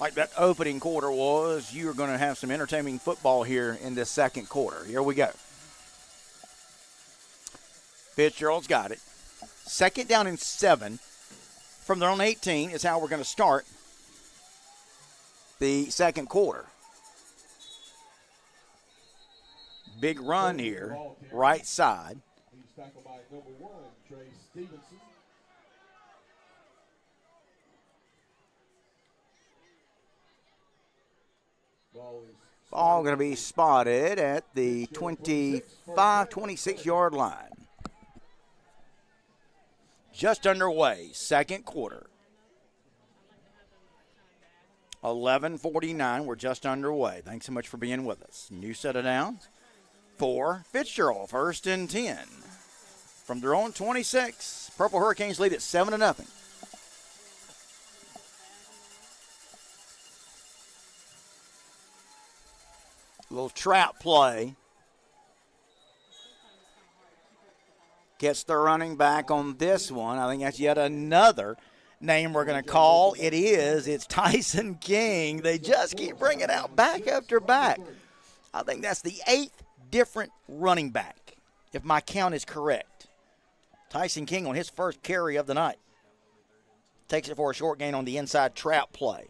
like that opening quarter was, you are going to have some entertaining football here in this second quarter. Here we go. Fitzgerald's got it. Second down and 7 from their own 18 is how we're going to start the second quarter. Big run here, right side. He's tackled by number 1, Trey Stevenson. Ball going to be spotted at the 26-yard line. Just underway, second quarter. 11:49, we're just underway. Thanks so much for being with us. New set of downs for Fitzgerald, 1st and 10. From their own 26, Purple Hurricanes lead at 7-0. Little trap play. Gets the running back on this one. I think that's yet another name we're going to call. It's Tyson King. They just keep bringing out back after back. I think that's the 8th different running back, if my count is correct. Tyson King on his first carry of the night. Takes it for a short gain on the inside trap play.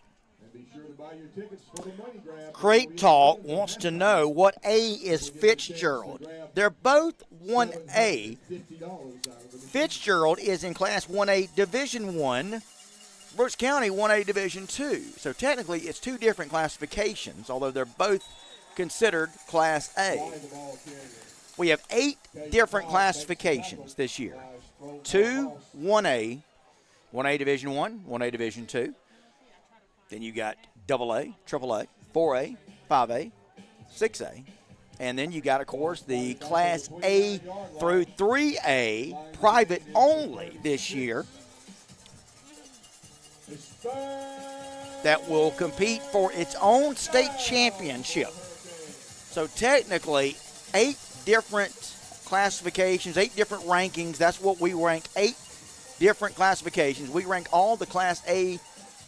Crate Talk wants to know what A is Fitzgerald. They're both 1A. Fitzgerald is in Class 1A Division 1. Brooks County 1A Division 2. So technically it's 2 different classifications, although they're both considered Class A. We have 8 different classifications this year. 2 1A, 1A Division 1, 1A Division 2. Then you got AA, AAA, 4A, 5A, 6A. And then you got, of course, the Class A through 3A, private only this year, that will compete for its own state championship. So technically, 8 different classifications, 8 different rankings. That's what we rank, 8 different classifications. We rank all the Class A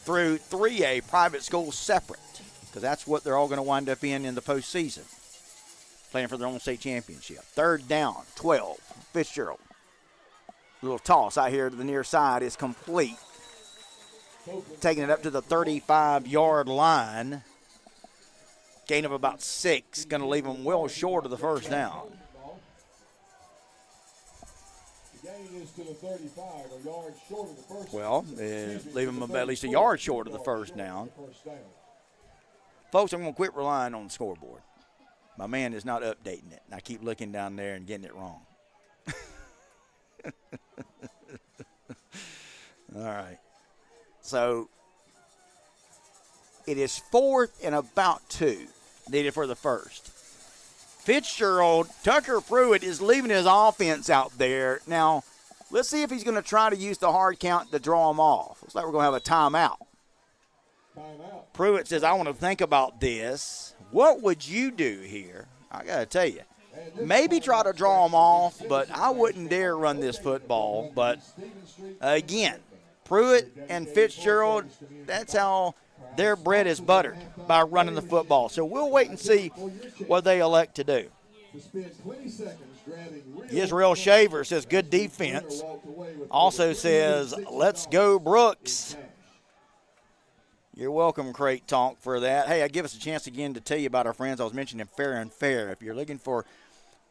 through 3A private schools separate, because that's what they're all going to wind up in the postseason, playing for their own state championship. 3rd down, 12, Fitzgerald. Little toss out here to the near side is complete. Taking it up to the 35-yard line. Gain of about 6, going to leave them well short of the first down. Well, leave them at least a yard short of the first down. Folks, I'm going to quit relying on the scoreboard. My man is not updating it. I keep looking down there and getting it wrong. All right. So it is 4th and about 2 needed for the first. Fitzgerald, Tucker Pruitt is leaving his offense out there. Now, Let's see if he's going to try to use the hard count to draw him off. Looks like we're going to have a timeout. Pruitt says, I want to think about this. What would you do here? I got to tell you. Maybe try to draw him off, but I wouldn't dare run this football. But, again, Pruitt and Fitzgerald, that's how their bread is buttered, by running the football. So we'll wait and see what they elect to do. Israel Shaver says, good defense. Also says, let's go Brooks. You're welcome, Crate Talk, for that. Hey, I give us a chance again to tell you about our friends I was mentioning, Fair and Fair. If you're looking for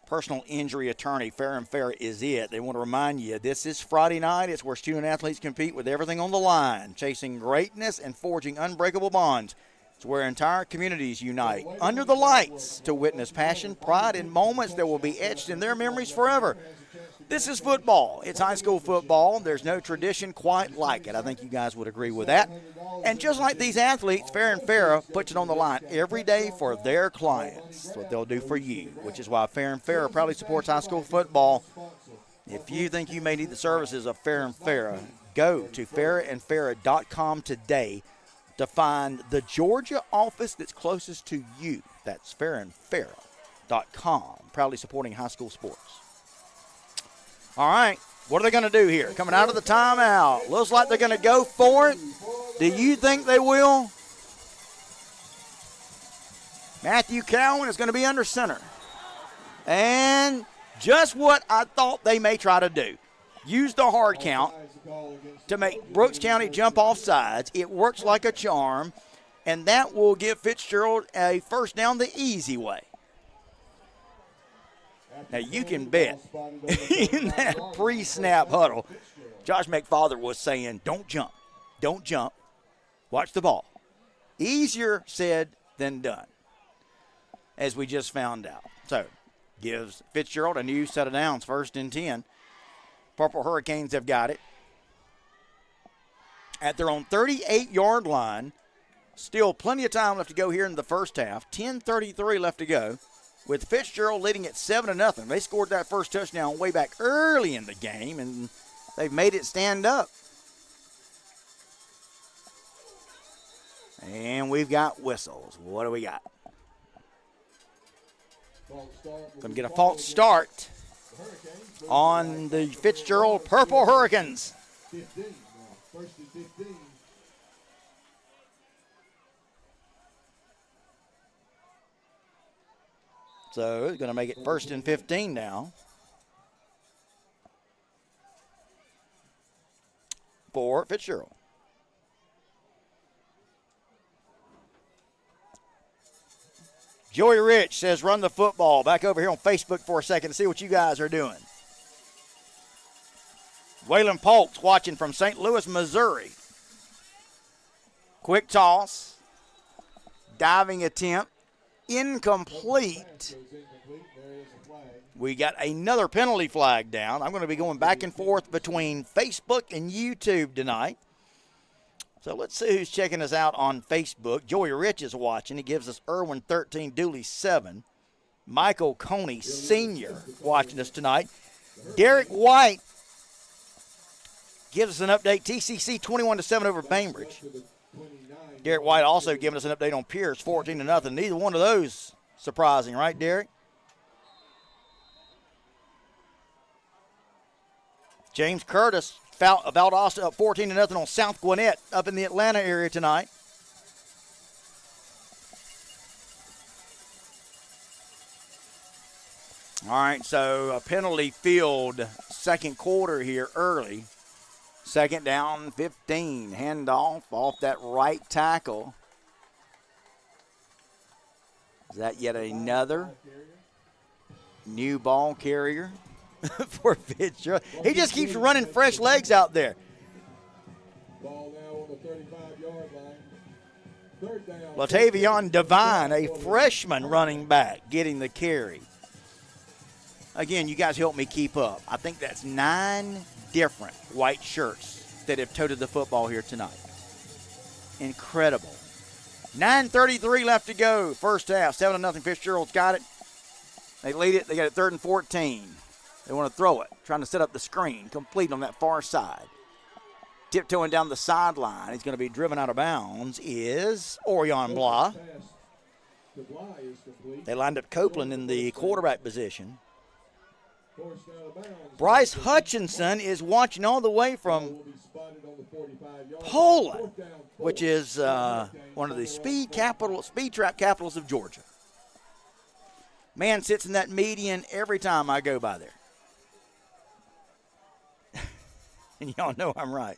personal injury attorney, Fair and Fair is it. They want to remind you, this is Friday night. It's where student athletes compete with everything on the line, chasing greatness and forging unbreakable bonds. It's where entire communities unite under the lights to witness passion, pride, and moments that will be etched in their memories forever. This is football. It's high school football. There's no tradition quite like it. I think you guys would agree with that. And just like these athletes, Fair and Fair puts it on the line every day for their clients. That's what they'll do for you, which is why Fair and Fair proudly supports high school football. If you think you may need the services of Fair and Fair, go to fairandfair.com today to find the Georgia office that's closest to you. That's fairandfair.com, proudly supporting high school sports. All right, what are they going to do here? Coming out of the timeout. Looks like they're going to go for it. Do you think they will? Matthew Cowan is going to be under center. And just what I thought they may try to do. Use the hard count to make Brooks County jump off sides. It works like a charm, and that will give Fitzgerald a first down the easy way. Now, you can bet in that pre-snap huddle, Josh McFather was saying, don't jump, don't jump, watch the ball. Easier said than done, as we just found out. So, gives Fitzgerald a new set of downs, 1st and 10. Purple Hurricanes have got it at their own 38-yard line. Still plenty of time left to go here in the first half. 10:33 left to go, with Fitzgerald leading at 7-0. They scored that first touchdown way back early in the game, and they've made it stand up. And we've got whistles. What do we got? Going to get a false start on the Fitzgerald Purple Hurricanes. 15 now, 1st and 15. So it's going to make it 1st and 15 now for Fitzgerald. Joey Rich says, run the football. Back over here on Facebook for a second to see what you guys are doing. Waylon Polk's watching from St. Louis, Missouri. Quick toss. Diving attempt. Incomplete. We got another penalty flag down. I'm going to be going back and forth between Facebook and YouTube tonight. So let's see who's checking us out on Facebook. Joey Rich is watching. He gives us Irwin 13, Dooley 7. Michael Coney Sr. watching us tonight. Derek White gives us an update. TCC 21-7 over Bainbridge. Derek White also giving us an update on Pierce, 14-0. Neither one of those surprising, right, Derek? James Curtis, Valdosta up 14-0 on South Gwinnett up in the Atlanta area tonight. All right, so a penalty field second quarter here early. 2nd down, 15. Handoff off that right tackle. Is that yet another new ball carrier for Fitzgerald? He just keeps running fresh legs out there. Ball now on the 35-yard line. 3rd down. Latavion Devine, a freshman running back, getting the carry. Again, you guys help me keep up. I think that's 9 different white shirts that have toted the football here tonight. Incredible. 9:33 left to go. First half, 7-0. Fitzgerald's got it. They lead it. They got it 3rd and 14. They want to throw it, trying to set up the screen, complete on that far side. Tiptoeing down the sideline. He's going to be driven out of bounds is Orion Blah. They lined up Copeland in the quarterback position. Bryce Hutchinson is watching all the way from Poland, which is one of the speed trap capitals of Georgia. Man sits in that median every time I go by there. And y'all know I'm right.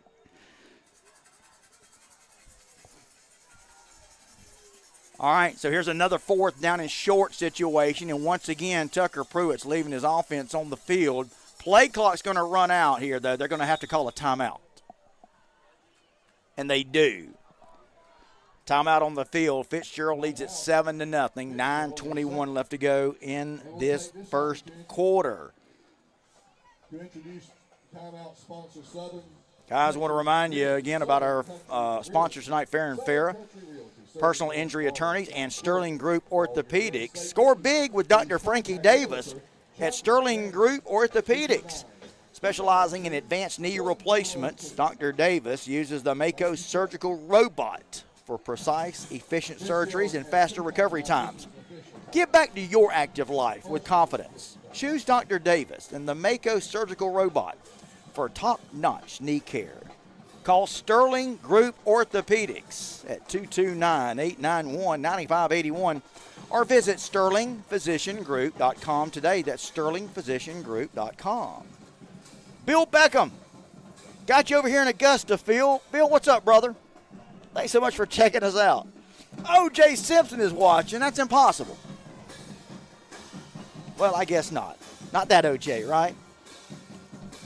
All right, so here's another 4th down and short situation. And once again, Tucker Pruitt's leaving his offense on the field. Play clock's going to run out here, though. They're going to have to call a timeout. And they do. Timeout on the field. Fitzgerald leads at 7-0. 9:21 left to go in this first quarter. To introduce timeout sponsor Southern. Guys, I want to remind you again about our sponsors tonight, Fair and Farrah, personal injury attorneys, and Sterling Group Orthopedics. Score big with Dr. Frankie Davis at Sterling Group Orthopedics. Specializing in advanced knee replacements, Dr. Davis uses the Mako surgical robot for precise, efficient surgeries and faster recovery times. Get back to your active life with confidence. Choose Dr. Davis and the Mako surgical robot for top-notch knee care. Call Sterling Group Orthopedics at 229-891-9581 or visit sterlingphysiciangroup.com today. That's sterlingphysiciangroup.com. Bill Beckham, got you over here in Augusta, Phil. Bill, what's up, brother? Thanks so much for checking us out. O.J. Simpson is watching. That's impossible. Well, I guess not. Not that O.J., right?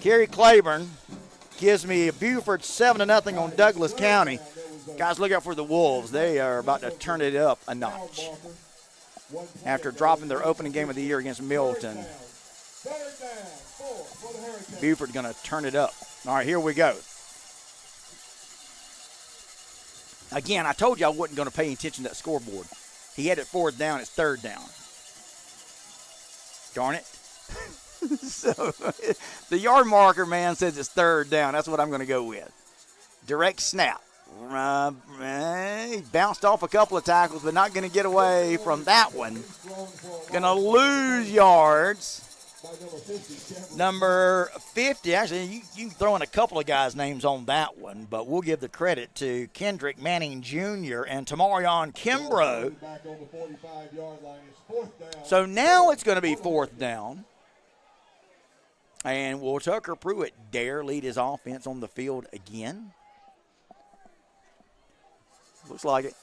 Kerry Claiborne gives me a Buford 7-0 on Douglas County. Guys, look out for the Wolves. They are about to turn it up a notch after dropping their opening game of the year against Milton. Buford going to turn it up. All right, here we go. Again, I told you I wasn't going to pay attention to that scoreboard. He had it 4th down. It's 3rd down. Darn it. So the yard marker man says it's 3rd down. That's what I'm going to go with. Direct snap. He bounced off a couple of tackles, but not going to get away from that one. Going to lose yards. Number 50, actually, you can throw in a couple of guys' names on that one, but we'll give the credit to Kendrick Manning Jr. and Tamarion Kimbrough. So now it's going to be 4th down. And will Tucker Pruitt dare lead his offense on the field again? Looks like it.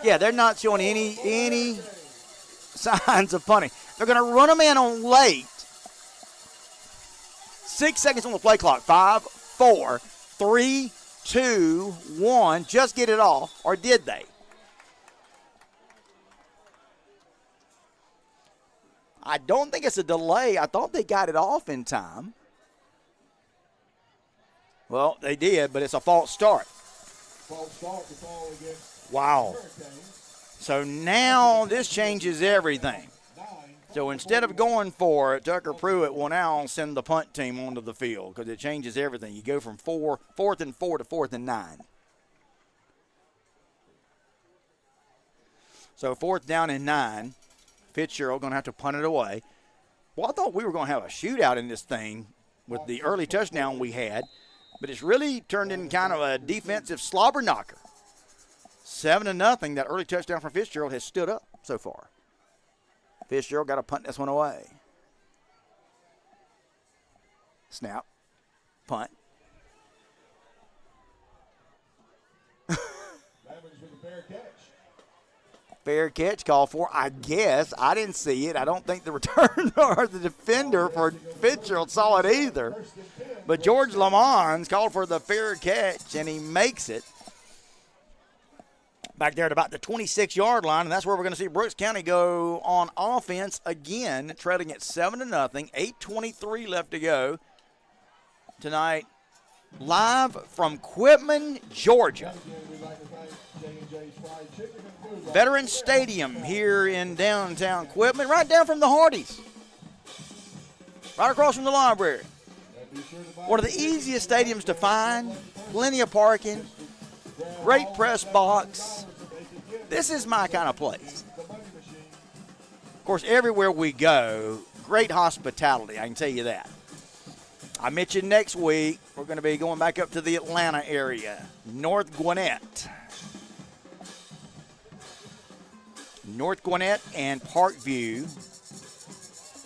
Yeah, they're not showing any signs of punting. They're going to run them in on late. 6 seconds on the play clock. 5, 4, 3, 2, 1. Just get it off, or did they? I don't think it's a delay. I thought they got it off in time. Well, they did, but it's a false start. Wow. So now this changes everything. So instead of going for it, Tucker Pruitt will now send the punt team onto the field because it changes everything. You go from 4th and 4 to 4th and 9. So 4th down and 9. Fitzgerald going to have to punt it away. Well, I thought we were going to have a shootout in this thing with the early touchdown we had, but it's really turned into kind of a defensive slobber knocker. 7-0. That early touchdown from Fitzgerald has stood up so far. Fitzgerald got to punt this one away. Snap. Punt. Fair catch called for, I guess. I didn't see it. I don't think the return or the defender for Fitzgerald saw it either. But George Lamons called for the fair catch, and he makes it. Back there at about the 26-yard line, and that's where we're going to see Brooks County go on offense again, trailing at 7-0. 8:23 left to go tonight. Live from Quitman, Georgia. Veterans Stadium here in downtown Quitman, right down from the Hardys. right across from the library. One of the easiest stadiums to find, plenty of parking, great press box. This is my kind of place. Of course, everywhere we go, great hospitality, I can tell you that. I mentioned next week, we're going to be going back up to the Atlanta area, North Gwinnett. North Gwinnett and Parkview.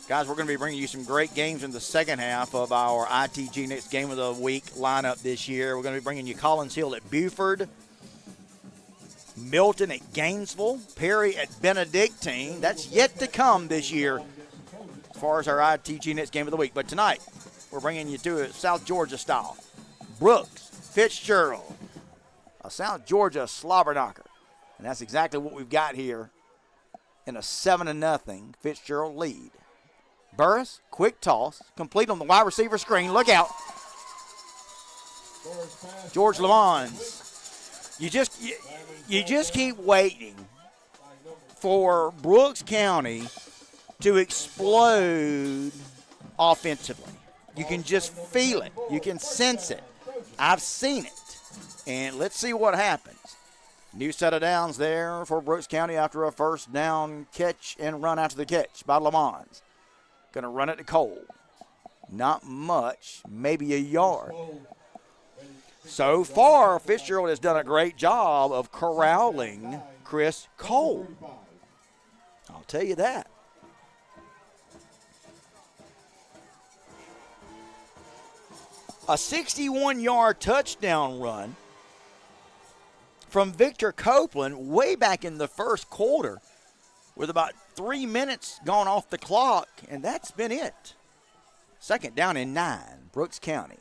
Guys, we're going to be bringing you some great games in the second half of our ITG Next Game of the Week lineup this year. We're going to be bringing you Collins Hill at Buford, Milton at Gainesville, Perry at Benedictine. That's yet to come this year as far as our ITG Next Game of the Week. But tonight, we're bringing you to a South Georgia style. Brooks, Fitzgerald, a South Georgia slobber knocker. And that's exactly what we've got here in a 7-0 Fitzgerald lead. Burris, quick toss, complete on the wide receiver screen. Look out. George Lamons. You just keep waiting for Brooks County to explode offensively. You can just feel it. You can sense it. I've seen it. And let's see what happens. New set of downs there for Brooks County after a first down catch and run after the catch by Lamons. Going to run it to Cole. Not much, maybe a yard. So far, Fitzgerald has done a great job of corralling Chris Cole. I'll tell you that. A 61-yard touchdown run from Victor Copeland way back in the first quarter with about 3 minutes gone off the clock, and that's been it. Second down and 9, Brooks County.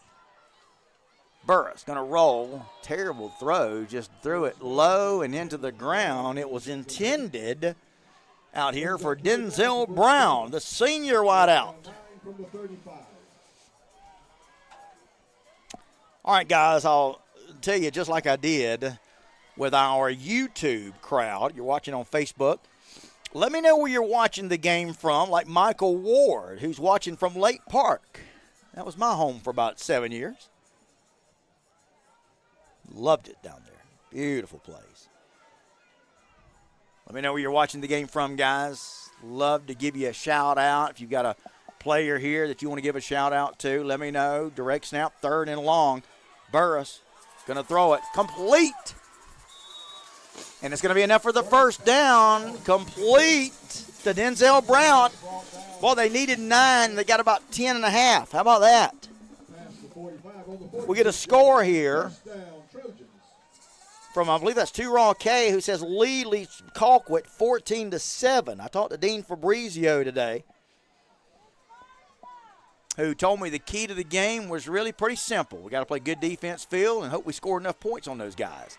Burris going to roll. Terrible throw. Just threw it low and into the ground. It was intended out here for Denzel Brown, the senior wideout. All right, guys, I'll tell you just like I did with our YouTube crowd. You're watching on Facebook. Let me know where you're watching the game from, like Michael Ward, who's watching from Lake Park. That was my home for about 7 years. Loved it down there. Beautiful place. Let me know where you're watching the game from, guys. Love to give you a shout out. If you've got a player here that you want to give a shout out to, let me know. Direct snap, third and long. Burris going to throw it. Complete. And it's going to be enough for the first down. Complete to Denzel Brown. Well, they needed 9. They got about 10 and a half. How about that? We get a score here from, I believe that's 2 Raw K, who says Lee leads Colquitt 14-7. I talked to Dean Fabrizio today, who told me the key to the game was really pretty simple. We got to play good defense, Phil, and hope we score enough points on those guys.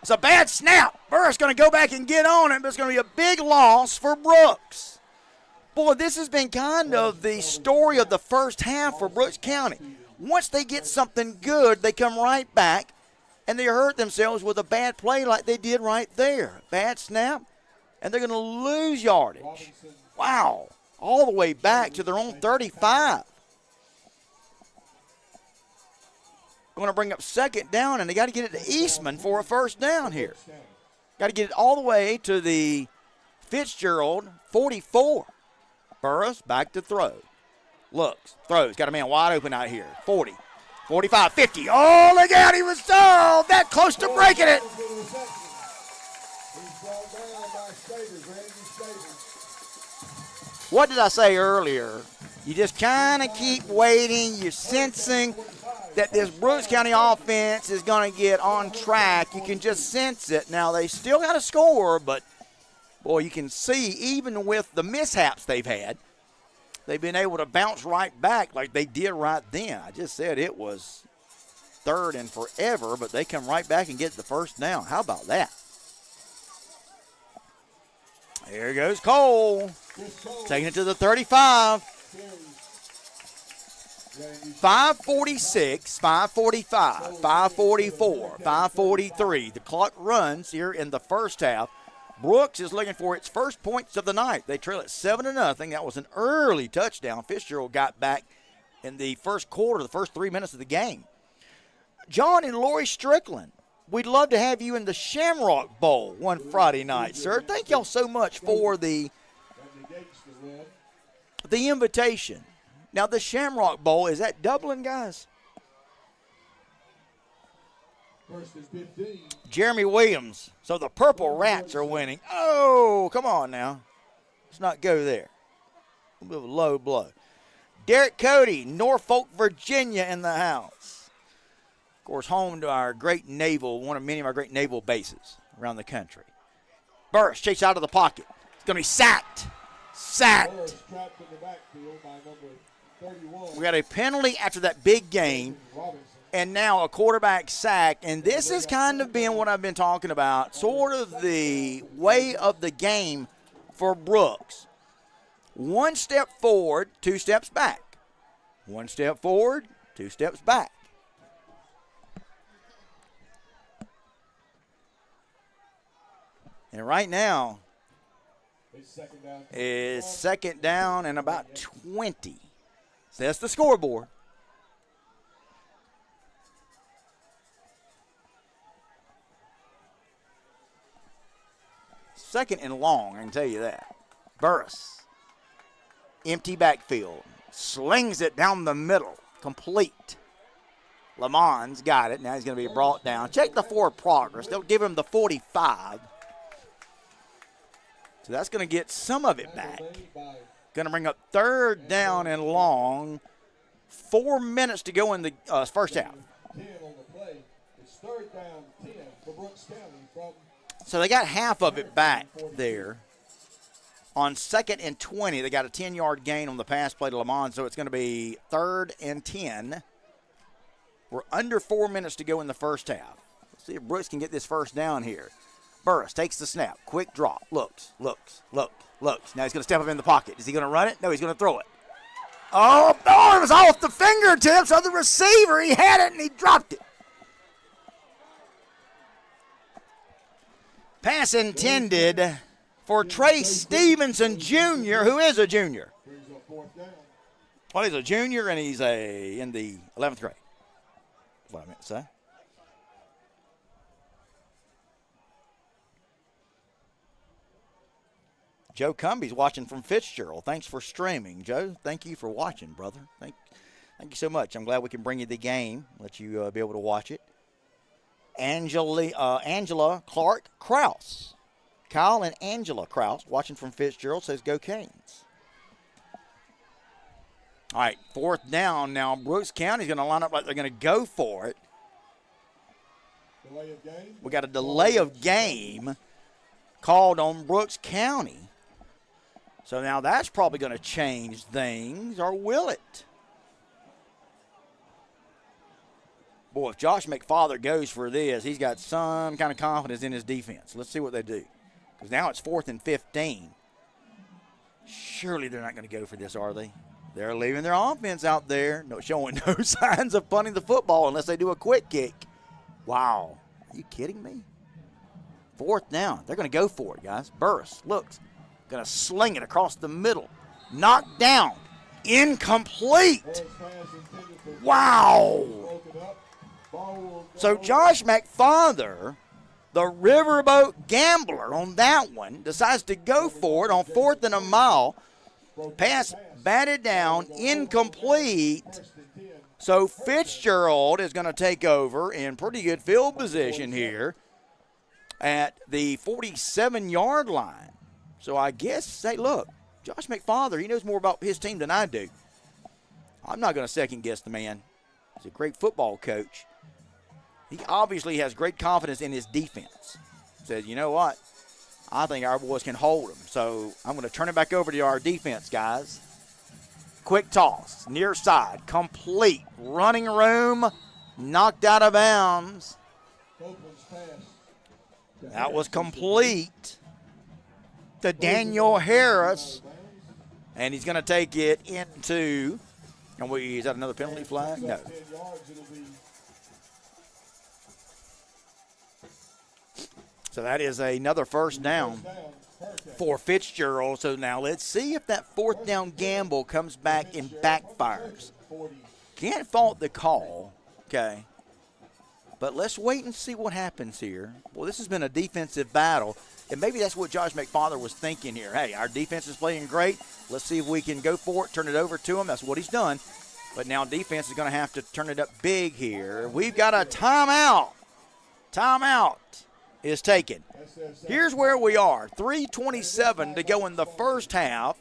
It's a bad snap. Burris going to go back and get on it, but it's going to be a big loss for Brooks. Boy, this has been kind of the story of the first half for Brooks County. Once they get something good, they come right back, and they hurt themselves with a bad play like they did right there. Bad snap, and they're going to lose yardage. Wow, all the way back to their own 35. Going to bring up second down, and they got to get it to Eastman for a first down here. Got to get it all the way to the Fitzgerald 44. Burris back to throw. Looks, throws, got a man wide open out here. 40, 45, 50. Oh, look out, he was so that close to breaking it. What did I say earlier? You just kind of keep waiting. You're sensing that this Brooks County offense is going to get on track. You can just sense it. Now, they still got to score, but, boy, you can see even with the mishaps they've had, they've been able to bounce right back like they did right then. I just said it was third and forever, but they come right back and get the first down. How about that? There goes Cole, taking it to the 35. 5:46, 5:45, 5:44, 5:43. The clock runs here in the first half Brooks is looking for its first points of the night. They trail at 7-0. That was an early touchdown. Fitzgerald got back in the first quarter, the first 3 minutes of the game. John and Lori Strickland, we'd love to have you in the Shamrock Bowl one Friday night, sir. Thank y'all so much for the invitation. Now, the Shamrock Bowl, is that Dublin, guys? First and 15. Jeremy Williams. So the Purple Rats are winning. Oh, come on now. Let's not go there. A little bit of a low blow. Derek Cody, Norfolk, Virginia in the house. Of course, home to our great naval, one of many of our great naval bases around the country. Burris chased out of the pocket. It's going to be sacked. Burris trapped in the backfield by number 31. We got a penalty after that big game. And now a quarterback sack, and this has kind of been what I've been talking about, sort of the way of the game for Brooks. 1 step forward, 2 steps back. 1 step forward, 2 steps back. And right now is second down and about 20. So that's the scoreboard. Second and long, I can tell you that. Burris, empty backfield, slings it down the middle, complete. Lamont's got it. Now he's going to be brought down. Check the forward progress. They'll give him the 45. So that's going to get some of it back. Going to bring up third down and long. 4 minutes to go in the first half. 10 on the play. It's third down 10 for Brooks County from. So they got half of it back there. On 2nd and 20, they got a 10-yard gain on the pass play to Lamont, so it's going to be 3rd and 10. We're under 4 minutes to go in the first half. Let's see if Brooks can get this first down here. Burris takes the snap. Quick drop. Looks. Now he's going to step up in the pocket. Is he going to run it? No, he's going to throw it. Oh, it was off the fingertips of the receiver. He had it, and he dropped it. Pass intended for Trace Stevenson Jr., who is a junior. Well, he's a junior, and he's in the 11th grade. That's what I meant to say. Joe Cumby's watching from Fitzgerald. Thanks for streaming, Joe. Thank you for watching, brother. Thank you so much. I'm glad we can bring you the game, let you be able to watch it. Angela Clark Krause. Kyle and Angela Krause watching from Fitzgerald says go Canes. All right, 4th down now. Brooks County's going to line up like they're going to go for it. Delay of game. We got a delay of game called on Brooks County. So now that's probably going to change things, or will it? Boy, if Josh McFather goes for this, he's got some kind of confidence in his defense. Let's see what they do. Because now it's 4th and 15. Surely they're not going to go for this, are they? They're leaving their offense out there, showing no signs of punting the football unless they do a quick kick. Wow. Are you kidding me? 4th down. They're going to go for it, guys. Burris looks. Going to sling it across the middle. Knocked down. Incomplete. Wow. So Josh McFather, the Riverboat Gambler on that one, decides to go for it on 4th and a mile. Pass batted down, incomplete. So Fitzgerald is going to take over in pretty good field position here at the 47-yard line. So I guess, hey, look, Josh McFather, he knows more about his team than I do. I'm not going to second-guess the man. He's a great football coach. He obviously has great confidence in his defense. Says, you know what? I think our boys can hold them. So I'm going to turn it back over to our defense, guys. Quick toss, near side, complete. Running room, knocked out of bounds. That was complete to Daniel Harris. And he's going to take it into, is that another penalty flag? No. So that is another first down for Fitzgerald. So now let's see if that fourth down gamble comes back and backfires. Can't fault the call, okay? But let's wait and see what happens here. Well, this has been a defensive battle, and maybe that's what Josh McFarland was thinking here. Hey, our defense is playing great. Let's see if we can go for it, turn it over to him. That's what he's done. But now defense is going to have to turn it up big here. We've got a timeout. Timeout is taken. Here's where we are. 3:27 to go in the first half.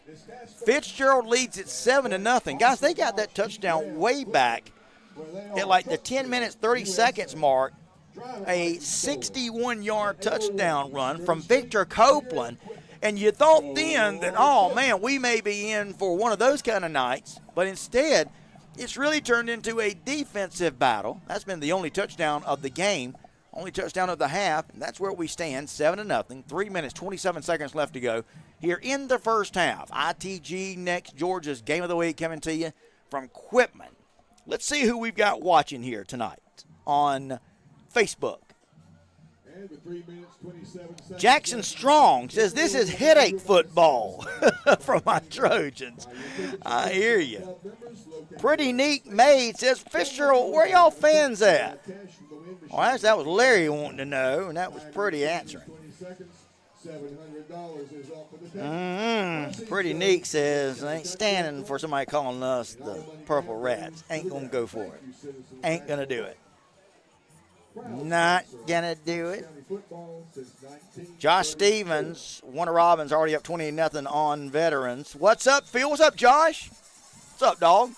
Fitzgerald leads it 7-0. Guys, they got that touchdown way back at like the 10 minutes, 30 seconds mark. A 61-yard touchdown run from Victor Copeland. And you thought then that, oh, man, we may be in for one of those kind of nights. But instead, it's really turned into a defensive battle. That's been the only touchdown of the game. Only touchdown of the half, and that's where we stand, 7-0. 3 minutes, 27 seconds left to go here in the first half. ITG Next, Georgia's Game of the Week coming to you from Quitman. Let's see who we've got watching here tonight on Facebook. And with 3 minutes, 27 seconds. Jackson Strong says this is headache football from my Trojans. I hear you. Pretty Neat Maid says, Fitzgerald, where y'all fans at? Well, that was Larry wanting to know, and that was Pretty answering. Pretty Neat says, I ain't standing for somebody calling us the Purple Rats. Ain't going to go for it. Ain't going to do it. Not going to do it. Josh Stevens, Warner Robbins already up 20-0 on veterans. What's up, Phil? What's up, Josh? What's up, dog?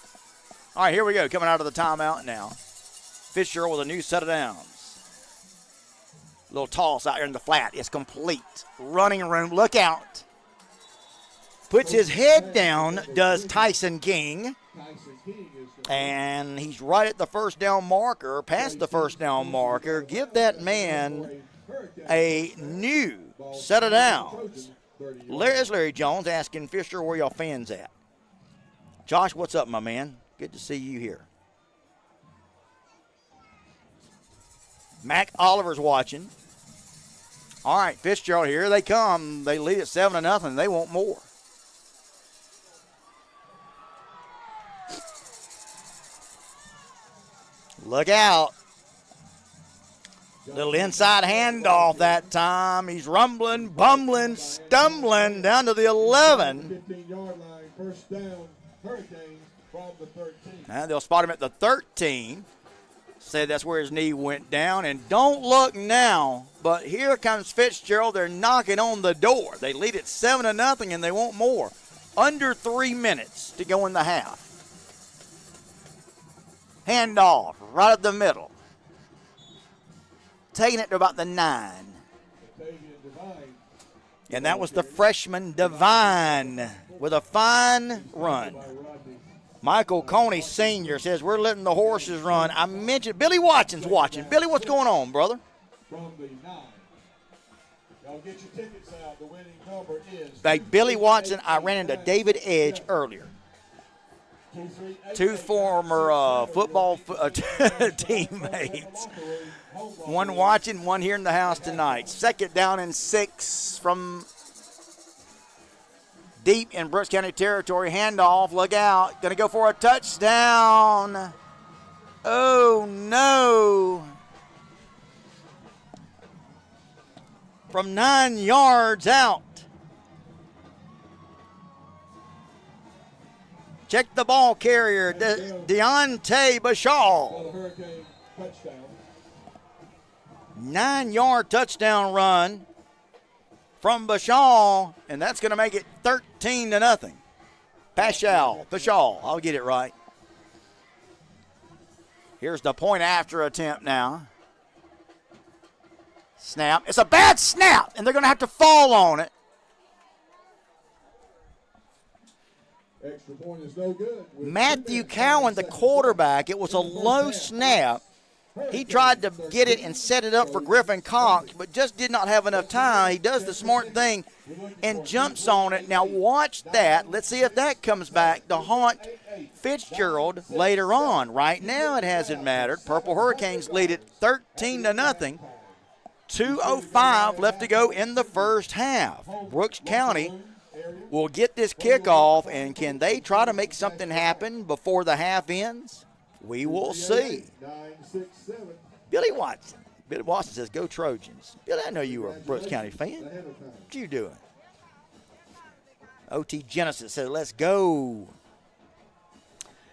All right, here we go. Coming out of the timeout now. Fitzgerald with a new set of downs. Little toss out here in the flat. It's complete. Running room. Look out. Puts his head down, does Tyson King. And he's right at the first down marker, past the first down marker. Give that man a new set of downs. Larry Jones asking Fisher, where y'all fans at? Josh, what's up, my man? Good to see you here. Mac Oliver's watching. All right, Fitzgerald, here they come. They lead at 7-0. They want more. Look out. Little inside handoff that time. He's rumbling, bumbling, stumbling down to the 11. 15-yard line, first down, Hurricanes from the 13. And they'll spot him at the 13. Said that's where his knee went down. And don't look now, but here comes Fitzgerald. They're knocking on the door. They lead at 7-0, and they want more. Under 3 minutes to go in the half. Handoff right up the middle. Taking it to about the 9. And that was the freshman Devine with a fine run. Michael Coney Sr. says, we're letting the horses run. I mentioned Billy Watson's watching. Billy, what's going on, brother? From the 9. Y'all get your tickets out. The winning number is... Like Billy Watson, I ran into David Edge earlier. Two former football teammates. One watching, one here in the house tonight. 2nd down and 6 from deep in Brooks County territory. Handoff, look out. Going to go for a touchdown. Oh, no. From 9 yards out. Check the ball carrier, Deontay Bashal. 9-yard touchdown run from Bashal, and that's going to make it 13-0. Bashal, I'll get it right. Here's the point after attempt now. Snap. It's a bad snap, and they're going to have to fall on it. Extra point is no good. Matthew Cowan, the quarterback, it was a low snap. He tried to get it and set it up for Griffin Cox, but just did not have enough time. He does the smart thing and jumps on it. Now watch that. Let's see if that comes back to haunt Fitzgerald later on. Right now it hasn't mattered. Purple Hurricanes lead it 13-0. 2:05 left to go in the first half. Brooks County will get this kickoff, and can they try to make something happen before the half ends? We will see. Billy Watson. Billy Watson says, go Trojans. Billy, I know you were a Brooks County fan. What you doing? OT Genesis says, let's go.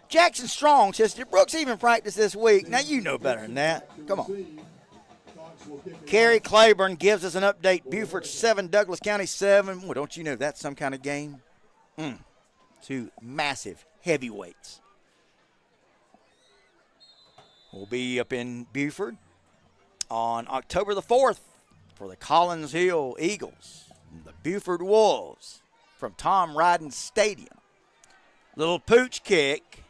Jackson Strong says, did Brooks even practice this week? Now, you know better than that. Come on. Kerry Claiborne gives us an update. Beaufort 7, Douglas County 7. Well, don't you know that's some kind of game? Two massive heavyweights. We'll be up in Beaufort on October the 4th for the Collins Hill Eagles, the Beaufort Wolves from Tom Ryden Stadium. Little pooch kick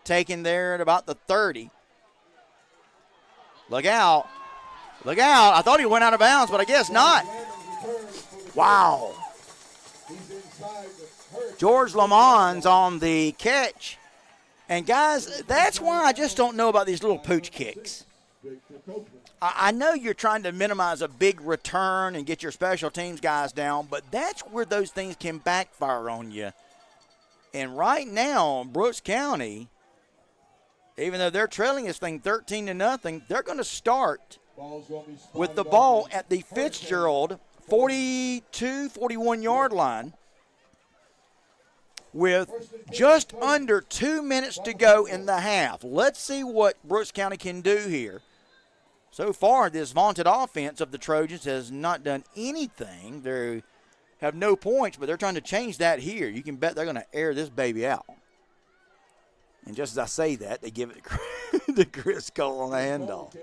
taken there at about the 30. Look out. Look out. I thought he went out of bounds, but I guess not. Wow. George Lamons on the catch. And, guys, that's why I just don't know about these little pooch kicks. I know you're trying to minimize a big return and get your special teams guys down, but that's where those things can backfire on you. And right now, Brooks County, even though they're trailing this thing 13-0, they're going to start with the ball at the Fitzgerald 42, 41-yard line with just under 2 minutes to go in the half. Let's see what Brooks County can do here. So far, this vaunted offense of the Trojans has not done anything. They have no points, but they're trying to change that here. You can bet they're going to air this baby out. And just as I say that, they give it to Chris Cole on the handoff.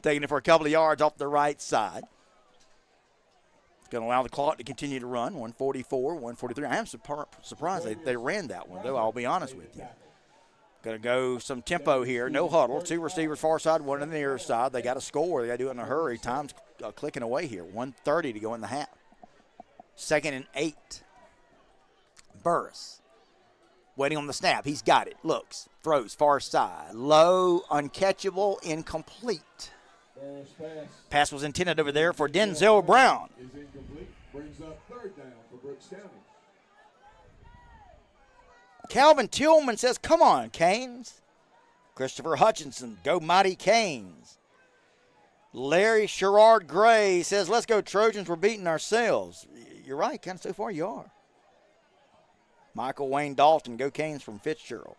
Taking it for a couple of yards off the right side. It's going to allow the clock to continue to run, 144, 143. I am surprised they ran that one, though, I'll be honest with you. Going to go some tempo here. No huddle. Two receivers far side, one on the near side. They got to score. They got to do it in a hurry. Time's clicking away here. 1:30 to go in the half. 2nd and 8. Burris waiting on the snap. He's got it. Looks. Throws far side. Low, uncatchable, incomplete. Pass was intended over there for Denzel Brown. Is incomplete. Brings up 3rd down for Brooks County. Calvin Tillman says, come on, Canes. Christopher Hutchinson, go mighty Canes. Larry Sherrard Gray says, let's go Trojans, we're beating ourselves. You're right, kind of so far you are. Michael Wayne Dalton, go Canes from Fitzgerald.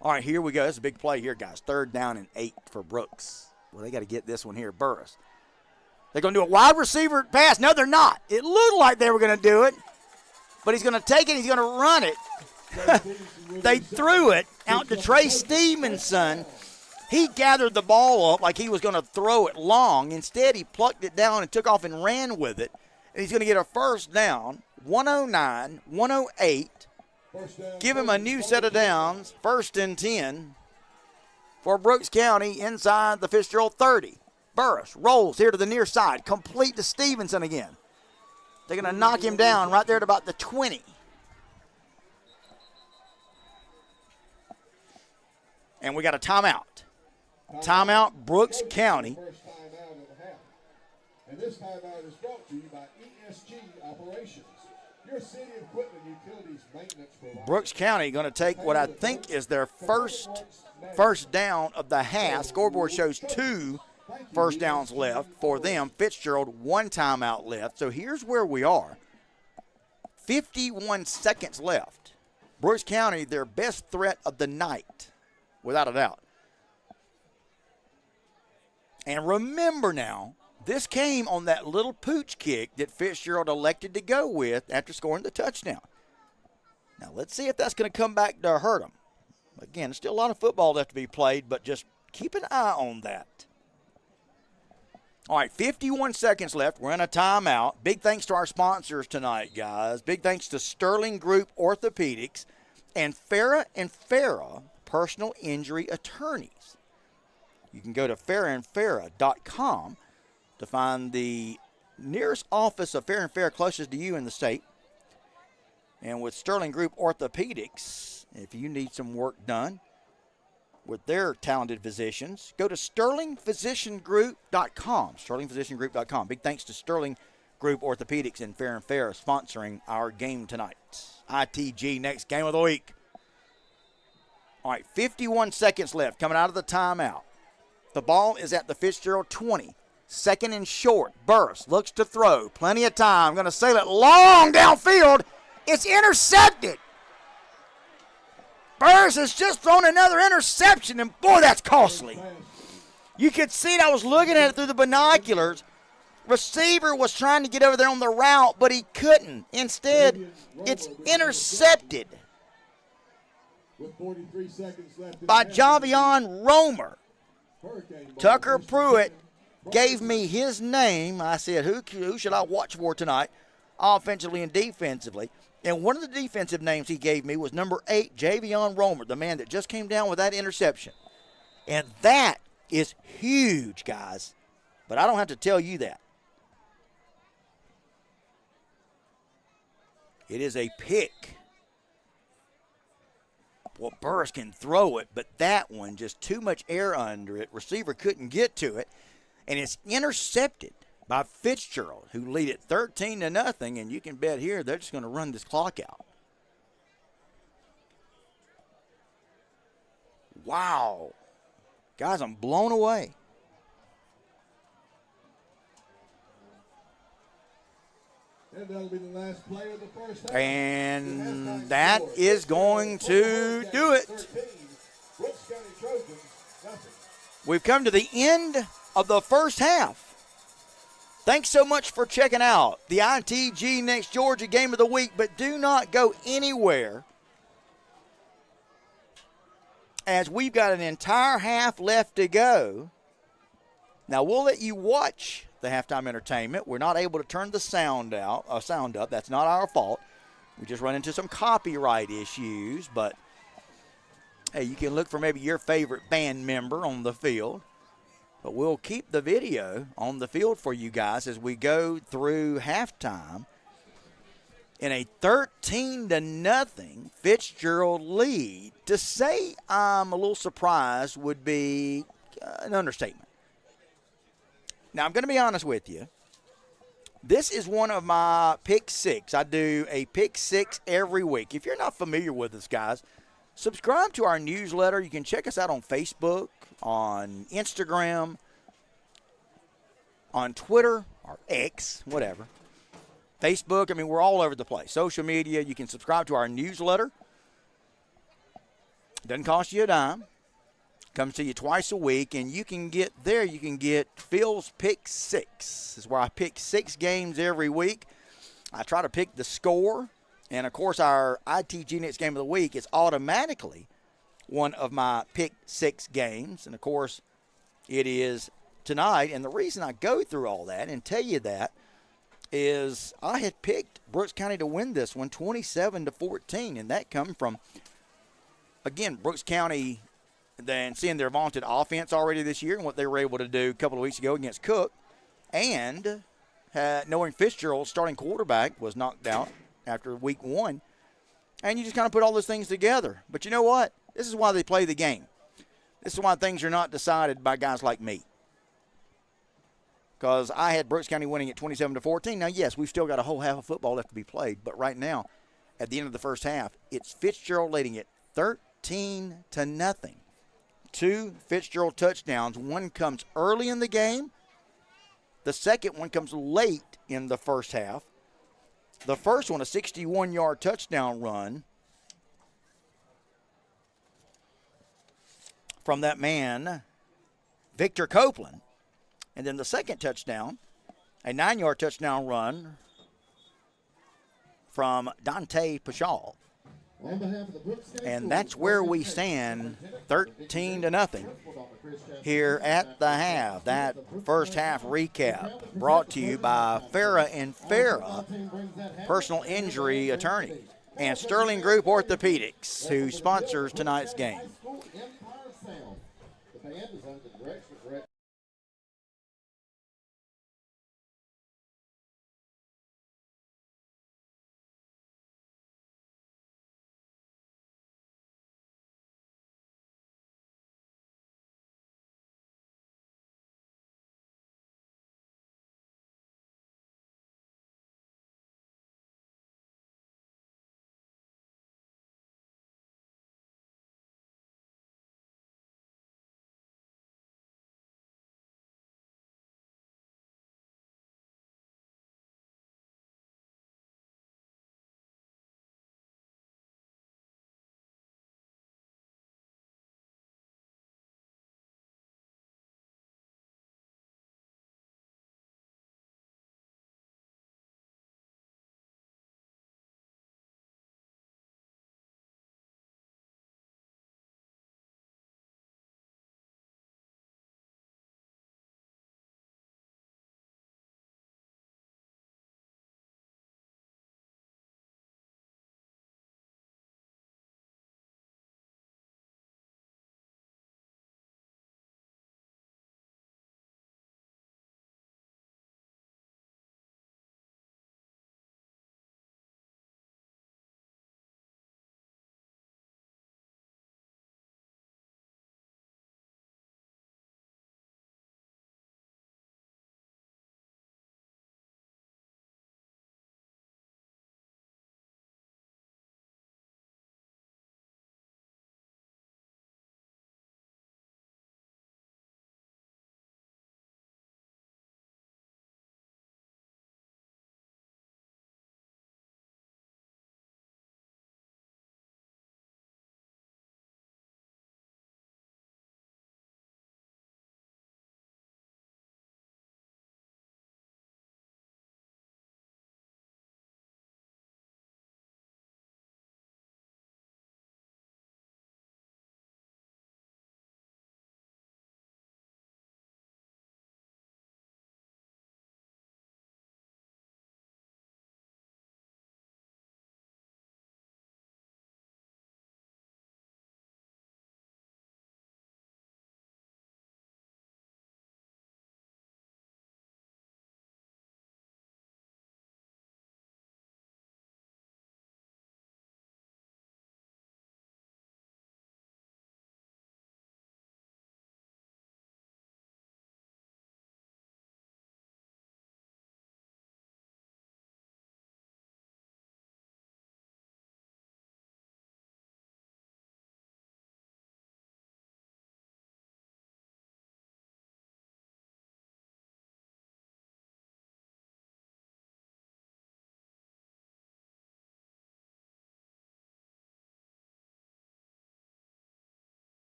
All right, here we go. This is a big play here, guys. 3rd down and 8 for Brooks. Well, they got to get this one here. Burris. They're going to do a wide receiver pass. No, they're not. It looked like they were going to do it, but he's going to take it. He's going to run it. They threw it out to Trey Stevenson. He gathered the ball up like he was going to throw it long. Instead, he plucked it down and took off and ran with it. And he's going to get a 1st down, 109, 108. Give him a new set of downs, 1st and 10 for Brooks County inside the Fitzgerald 30. Burris rolls here to the near side, complete to Stevenson again. They're going to knock him down right there at about the 20. And we got a timeout. Timeout, Brooks County. First timeout of the half. And this timeout is brought to you by ESG Operations. Your city equipment utilities maintenance provider. Brooks County going to take what I think is their first down of the half. Scoreboard shows 2 first downs left for them. Fitzgerald, 1 timeout left. So here's where we are. 51 seconds left. Brooks County, their best threat of the night, without a doubt. And remember now, this came on that little pooch kick that Fitzgerald elected to go with after scoring the touchdown. Now, let's see if that's going to come back to hurt them. Again, there's still a lot of football left to be played, but just keep an eye on that. All right, 51 seconds left. We're in a timeout. Big thanks to our sponsors tonight, guys. Big thanks to Sterling Group Orthopedics and Farah Personal Injury Attorneys. You can go to farahandfarah.com to find the nearest office of Farah and Farah closest to you in the state. And with Sterling Group Orthopedics, if you need some work done with their talented physicians. Go to sterlingphysiciangroup.com. sterlingphysiciangroup.com. Big thanks to Sterling Group Orthopedics and Fair and Fair sponsoring our game tonight. ITG next game of the week. All right, 51 seconds left coming out of the timeout. The ball is at the Fitzgerald 20. Second and short. Burris looks to throw. Plenty of time. Going to sail it long downfield. It's intercepted. Burris has just thrown another interception, and boy, that's costly. You could see it. I was looking at it through the binoculars. Receiver was trying to get over there on the route, but he couldn't. Instead, it's intercepted by Javion Romer. Tucker Pruitt gave me his name. I said, who should I watch for tonight, offensively and defensively? And one of the defensive names he gave me was number 8, Javion Romer, the man that just came down with that interception. And that is huge, guys. But I don't have to tell you that. It is a pick. Well, Burris can throw it, but that one, just too much air under it. Receiver couldn't get to it. And it's intercepted by Fitzgerald, who lead it 13-0, and you can bet here they're just going to run this clock out. Wow. Guys, I'm blown away. And that'll be the last play of the first half. And that is going to do it. We've come to the end of the first half. Thanks so much for checking out the ITG Next Georgia Game of the Week, but do not go anywhere, as we've got an entire half left to go. Now, we'll let you watch the halftime entertainment. We're not able to turn the sound up. That's not our fault. We just run into some copyright issues, but hey, you can look for maybe your favorite band member on the field. But we'll keep the video on the field for you guys as we go through halftime. In a 13-0 Fitzgerald lead. To say I'm a little surprised would be an understatement. Now, I'm going to be honest with you. This is one of my pick six. I do a pick six every week. If you're not familiar with us, guys, subscribe to our newsletter. You can check us out on Facebook, on Instagram, on Twitter, or X, whatever. Facebook, we're all over the place. Social media, you can subscribe to our newsletter. Doesn't cost you a dime. Comes to you twice a week, and you can get Phil's Pick Six. This is where I pick 6 games every week. I try to pick the score. And, of course, our ITG Next Game of the Week is automatically one of my pick 6 games. And, of course, it is tonight. And the reason I go through all that and tell you that is I had picked Brooks County to win this one 27-14. And that come from, again, Brooks County then seeing their vaunted offense already this year and what they were able to do a couple of weeks ago against Cook. And knowing Fitzgerald's starting quarterback was knocked out after week 1. And you just kind of put all those things together. But you know what? This is why they play the game. This is why things are not decided by guys like me. Because I had Brooks County winning at 27-14. Now, yes, we've still got a whole half of football left to be played. But right now, at the end of the first half, it's Fitzgerald leading it 13-0. 2 Fitzgerald touchdowns. One comes early in the game. The second one comes late in the first half. The first one, a 61-yard touchdown run from that man, Victor Copeland. And then the second touchdown, a 9-yard touchdown run from Dante Pashal. And that's where we stand, 13-0 here at the half. That first half recap brought to you by Farah and Farah, personal injury attorney, and Sterling Group Orthopedics, who sponsors tonight's game.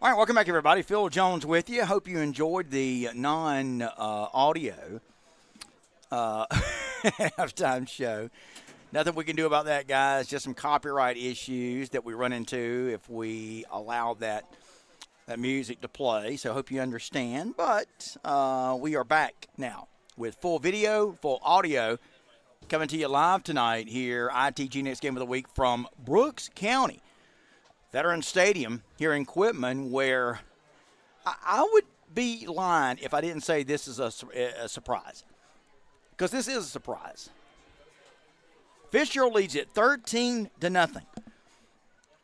All right, welcome back, everybody. Phil Jones with you. Hope you enjoyed the non-audio halftime show. Nothing we can do about that, guys. Just some copyright issues that we run into if we allow that music to play. So I hope you understand. But we are back now with full video, full audio, coming to you live tonight here, ITG Next Game of the Week from Brooks County Veterans Stadium here in Quitman, where I would be lying if I didn't say this is a surprise, because this is a surprise. Fitzgerald leads it 13-0.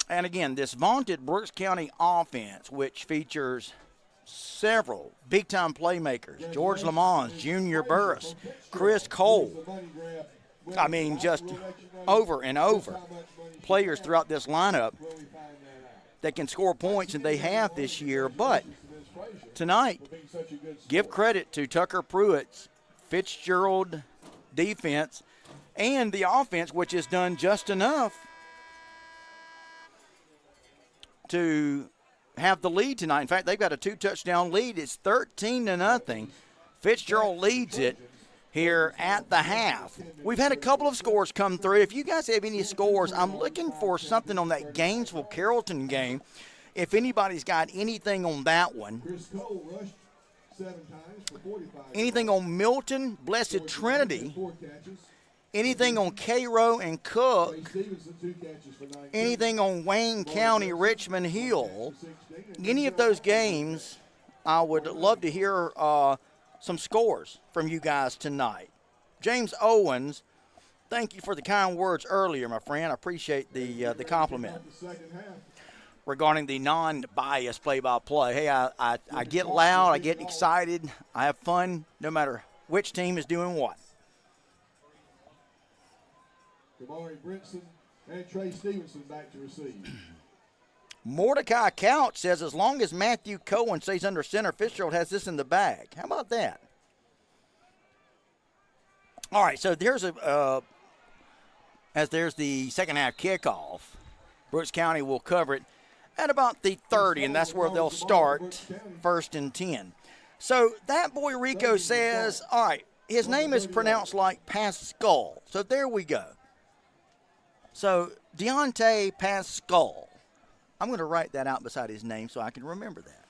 And again, this vaunted Brooks County offense, which features several big-time playmakers, George Lamont, Junior Burris, Chris Cole. I mean, just over and over players throughout this lineup that can score points, and they have this year. But tonight, give credit to Tucker Pruitt's Fitzgerald defense and the offense, which has done just enough to have the lead tonight. In fact, they've got a 2-touchdown lead. It's 13-0. Fitzgerald leads it here at the half. We've had a couple of scores come through. If you guys have any scores, I'm looking for something on that Gainesville-Carrollton game. If anybody's got anything on that one. Anything on Milton, Blessed Trinity. Anything on Cairo and Cook. Anything on Wayne County, Richmond Hill. Any of those games, I would love to hear some scores from you guys tonight. James Owens, thank you for the kind words earlier, my friend. I appreciate the compliment regarding the non-biased play-by-play. Hey, I get loud, I get excited, I have fun no matter which team is doing what. Kamari Brinson and Trey Stevenson back to receive. Mordecai Couch says, as long as Matthew Cohen stays under center, Fitzgerald has this in the bag. How about that? All right, so there's there's the second half kickoff. Brooks County will cover it at about the 30, and that's where they'll start, 1st and 10. So that boy Rico says, all right, his name is pronounced like Pascal. So there we go. So Deontay Pascal. I'm going to write that out beside his name so I can remember that.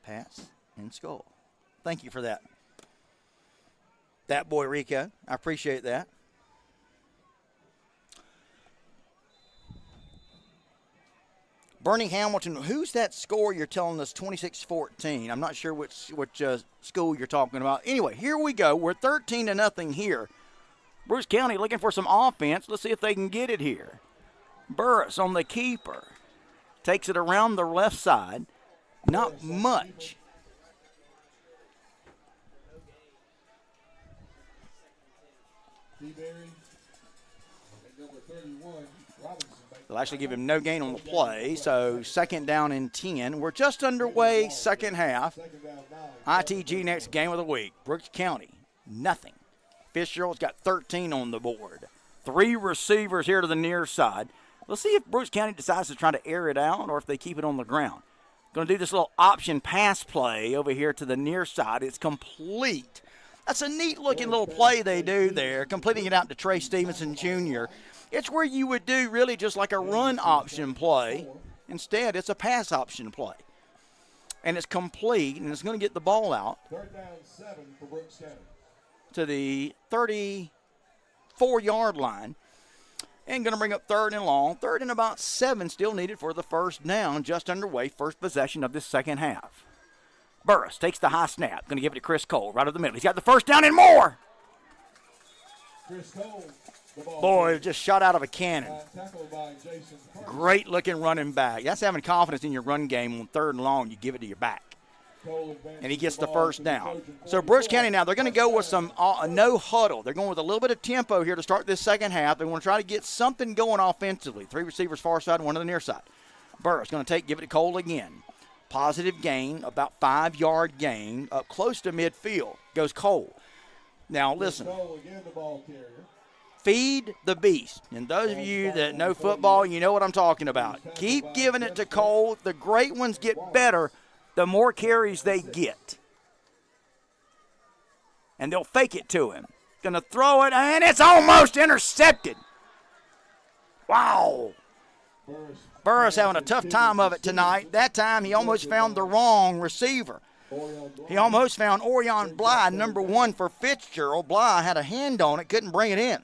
Pass and Skull. Thank you for that. That boy Rico. I appreciate that. Bernie Hamilton, who's that score you're telling us, 26-14? I'm not sure which school you're talking about. Anyway, here we go. We're 13-0 here. Brooks County looking for some offense. Let's see if they can get it here. Burris on the keeper. Takes it around the left side. Not much. They'll actually give him no gain on the play, so 2nd down and 10. We're just underway, second half. ITG Next Game of the Week. Brooks County, nothing. Fitzgerald's got 13 on the board. 3 receivers here to the near side. Let's see if Brooks County decides to try to air it out or if they keep it on the ground. Going to do this little option pass play over here to the near side. It's complete. That's a neat-looking little play they do there, completing it out to Trey Stevenson Jr. It's where you would do really just like a run option play. Instead, it's a pass option play. And it's complete, and it's going to get the ball out 3rd down 7 for Brooks County. To the 34-yard line. And going to bring up 3rd and long. 3rd and about 7 still needed for the 1st down. Just underway. First possession of this second half. Burris takes the high snap. Going to give it to Chris Cole right over the middle. He's got the 1st down and more. Chris Cole, the ball. Boy, just shot out of a cannon. Tackled by Jason Carter. Great looking running back. That's having confidence in your run game on 3rd and long. You give it to your back. And he gets the 1st down. So Brooks County now, they're going to go with some no huddle. They're going with a little bit of tempo here to start this second half. They want to try to get something going offensively. 3 receivers far side, 1 to the near side. Burris going to give it to Cole again. Positive gain, about 5-yard gain, up close to midfield. Goes Cole. Now listen. Cole again, the ball carrier. Feed the beast. And those of you that know football, you know what I'm talking about. Keep giving it to Cole. The great ones get better the more carries they get. And they'll fake it to him. Going to throw it, and it's almost intercepted. Wow. Burris having a tough time of it tonight. That time he almost found the wrong receiver. He almost found Orion Bly, number 1 for Fitzgerald. Bly had a hand on it, couldn't bring it in.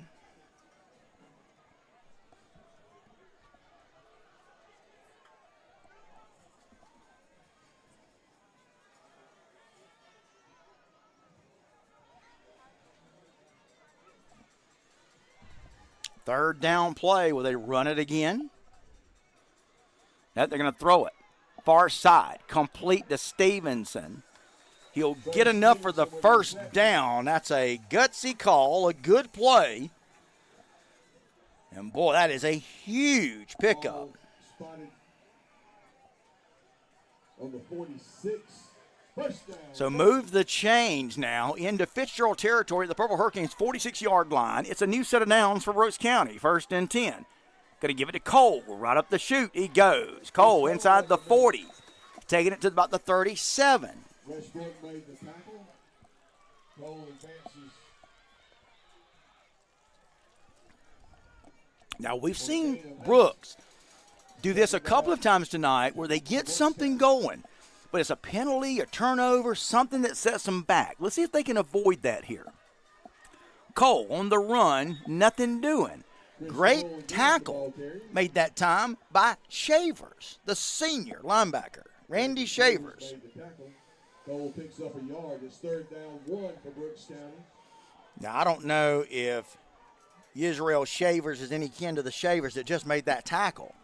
Third down play. Will they run it again? That they're going to throw it. Far side. Complete to Stevenson. He'll get enough for the first down. That's a gutsy call. A good play. And, boy, that is a huge pickup. On the 46. So move the change now into Fitzgerald territory at the Purple Hurricanes' 46-yard line. It's a new set of downs for Brooks County. 1st and 10. Going to give it to Cole. Right up the chute he goes. Cole inside the 40. Taking it to about the 37. Westbrook made the tackle. Cole advances. Now we've seen Brooks do this a couple of times tonight where they get something going. But it's a penalty, a turnover, something that sets them back. Let's see if they can avoid that here. Cole on the run, nothing doing. Great tackle made that time by Shavers, the senior linebacker, Randy Shavers. Cole picks up a yard. It's 3rd down 1 for Brooks County. Now, I don't know if Israel Shavers is any kin to the Shavers that just made that tackle.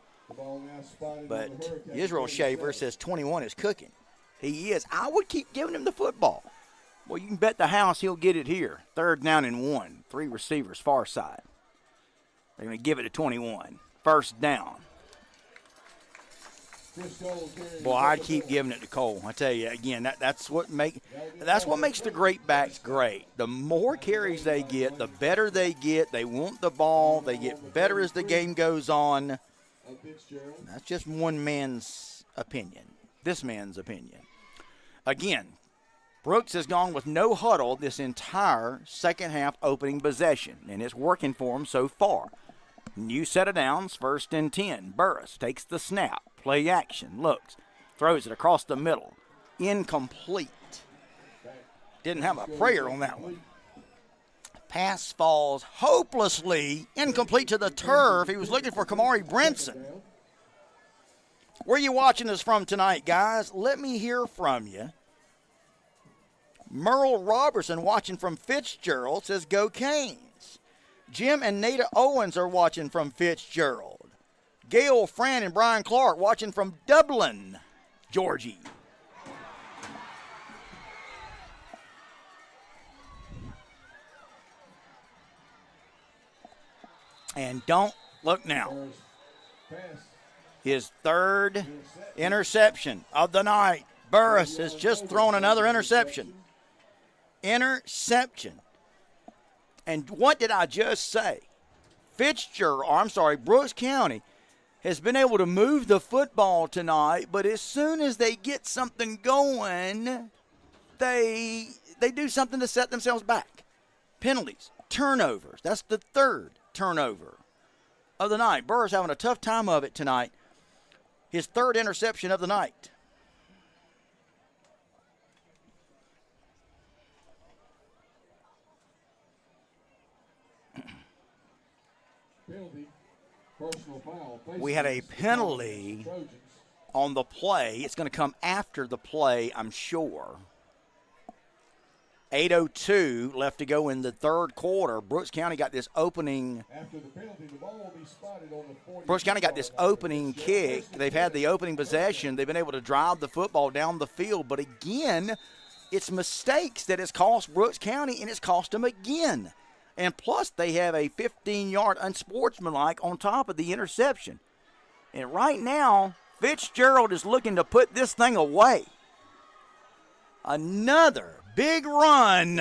But Israel Shaver says 21 is cooking. He is. I would keep giving him the football. Well, you can bet the house he'll get it here. 3rd down and 1. 3 receivers, far side. They're going to give it to 21. 1st down. Boy, I'd keep giving it to Cole. I tell you, again, that's what makes the great backs great. The more carries they get, the better they get. They want the ball. They get better as the game goes on. That's just one man's opinion. This man's opinion. Again, Brooks has gone with no huddle this entire second half opening possession, and it's working for him so far. New set of downs, 1st and 10. Burris takes the snap. Play action. Looks. Throws it across the middle. Incomplete. Didn't have a prayer on that one. Pass falls hopelessly incomplete to the turf. He was looking for Kamari Brinson. Where are you watching us from tonight, guys? Let me hear from you. Merle Robertson watching from Fitzgerald says go Canes. Jim and Nada Owens are watching from Fitzgerald. Gail, Fran, and Brian Clark watching from Dublin, Georgie. And don't look now. His 3rd interception of the night. Burris has just thrown another interception. Interception. And what did I just say? Brooks County has been able to move the football tonight, but as soon as they get something going, they do something to set themselves back. Penalties, turnovers. That's the 3rd turnover of the night. Burris having a tough time of it tonight. His 3rd interception of the night. We had a penalty on the play. It's going to come after the play, I'm sure. 8:02 left to go in the 3rd quarter. Brooks County got this opening. Brooks County got this opening kick. They've had the opening possession. They've been able to drive the football down the field. But again, it's mistakes that has cost Brooks County, and it's cost them again. And plus, they have a 15-yard unsportsmanlike on top of the interception. And right now, Fitzgerald is looking to put this thing away. Another big run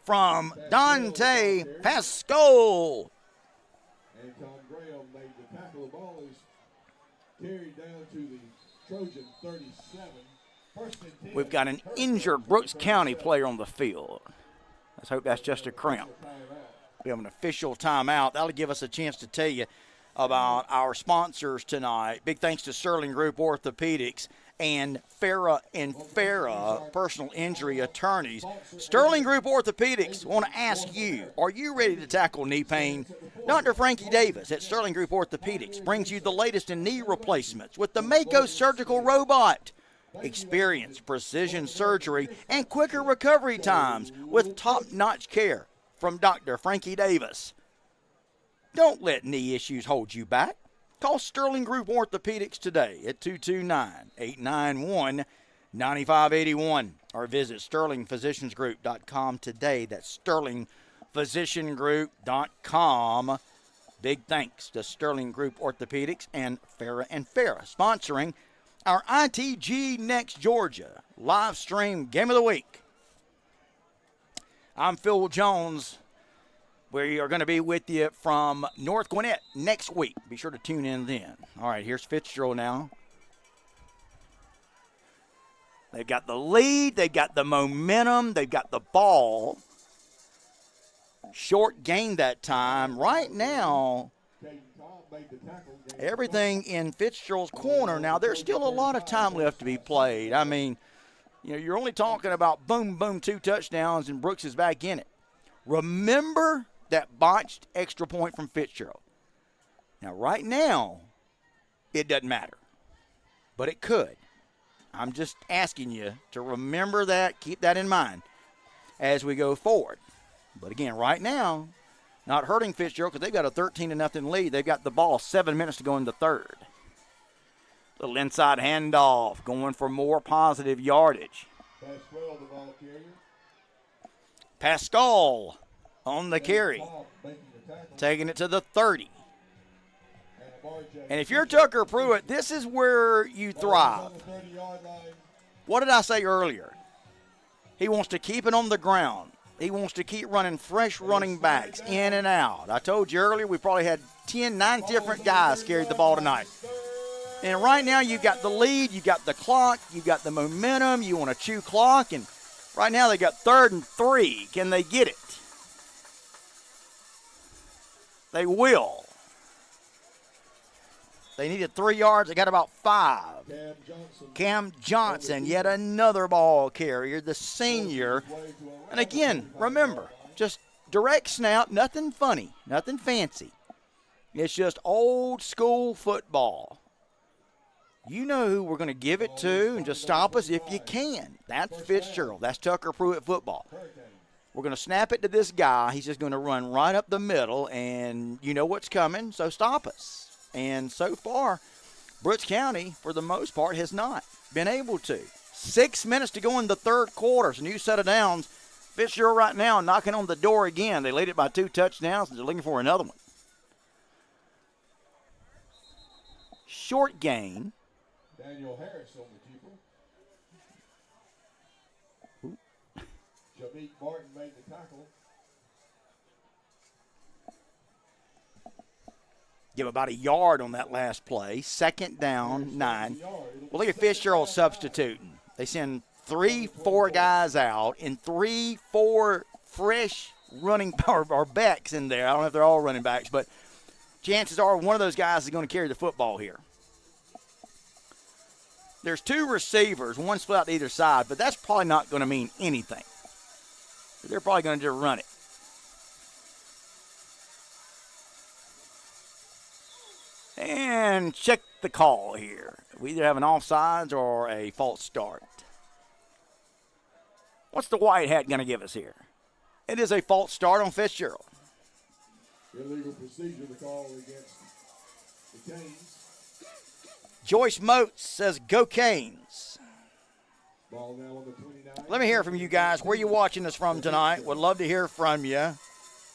from Dante Pascal. Anton Graham made the tackle. The ball is carried down to the Trojan 37. First and 10. We've got an injured Brooks County player on the field. Let's hope that's just a cramp. We have an official timeout. That'll give us a chance to tell you about our sponsors tonight. Big thanks to Sterling Group Orthopedics and Farah and Farah Personal Injury Attorneys. Sterling Group Orthopedics want to ask you, are you ready to tackle knee pain? Dr. Frankie Davis at Sterling Group Orthopedics brings you the latest in knee replacements with the Mako surgical robot. Experience precision surgery and quicker recovery times with top-notch care from Dr. Frankie Davis. Don't let knee issues hold you back. Call Sterling Group Orthopedics today at 229-891-9581 or visit sterlingphysiciansgroup.com today. That's sterlingphysiciangroup.com. Big thanks to Sterling Group Orthopedics and Farah sponsoring our ITG Next Georgia live stream game of the week. I'm Phil Jones. We are going to be with you from North Gwinnett next week. Be sure to tune in then. All right, here's Fitzgerald now. They've got the lead. They've got the momentum. They've got the ball. Short gain that time. Right now, everything in Fitzgerald's corner. Now, there's still a lot of time left to be played. I mean, you know, you're only talking about boom, boom, 2 touchdowns, and Brooks is back in it. Remember that botched extra point from Fitzgerald. Now, right now, it doesn't matter, but it could. I'm just asking you to remember that, keep that in mind as we go forward. But again, right now, not hurting Fitzgerald because they've got a 13-0 lead. They've got the ball, 7 minutes to go in the third. Little inside handoff, going for more positive yardage. Pascal on the carry, taking it to the 30. And if you're Tucker Pruitt, this is where you thrive. What did I say earlier? He wants to keep it on the ground. He wants to keep running fresh running backs in and out. I told you earlier we probably had 9 different guys carried the ball tonight. And right now you've got the lead, you've got the clock, you've got the momentum, you want to chew clock, and right now they got 3rd and 3. Can they get it? They will. They needed 3 yards. They got about 5. Cam Johnson, yet another ball carrier, the senior. And again, remember, just direct snap, nothing funny, nothing fancy. It's just old school football. You know who we're going to give it to and just stop us if you can. That's Fitzgerald. That's Tucker Pruitt football. We're going to snap it to this guy. He's just going to run right up the middle, and you know what's coming, so stop us. And so far, Brooks County, for the most part, has not been able to. 6 minutes to go in the third quarter. It's a new set of downs. Fitzgerald right now knocking on the door again. They lead it by 2 touchdowns, and they're looking for another one. Short gain. Daniel Harris on the keeper. Jameek Martin made the tackle. Give about a yard on that last play. 2nd down, 9. Well, look at Fitzgerald substituting. They send 3-4 guys out and 3-4 fresh running or backs in there. I don't know if they're all running backs, but chances are one of those guys is going to carry the football here. There's 2 receivers, one split out to either side, but that's probably not going to mean anything. They're probably going to just run it. And check the call here. We either have an offsides or a false start. What's the white hat going to give us here? It is a false start on Fitzgerald. Illegal procedure to call against the Canes. Joyce Motes says, go Canes. Ball now on the 29. Let me hear from you guys. Where are you watching us from tonight? Would love to hear from you.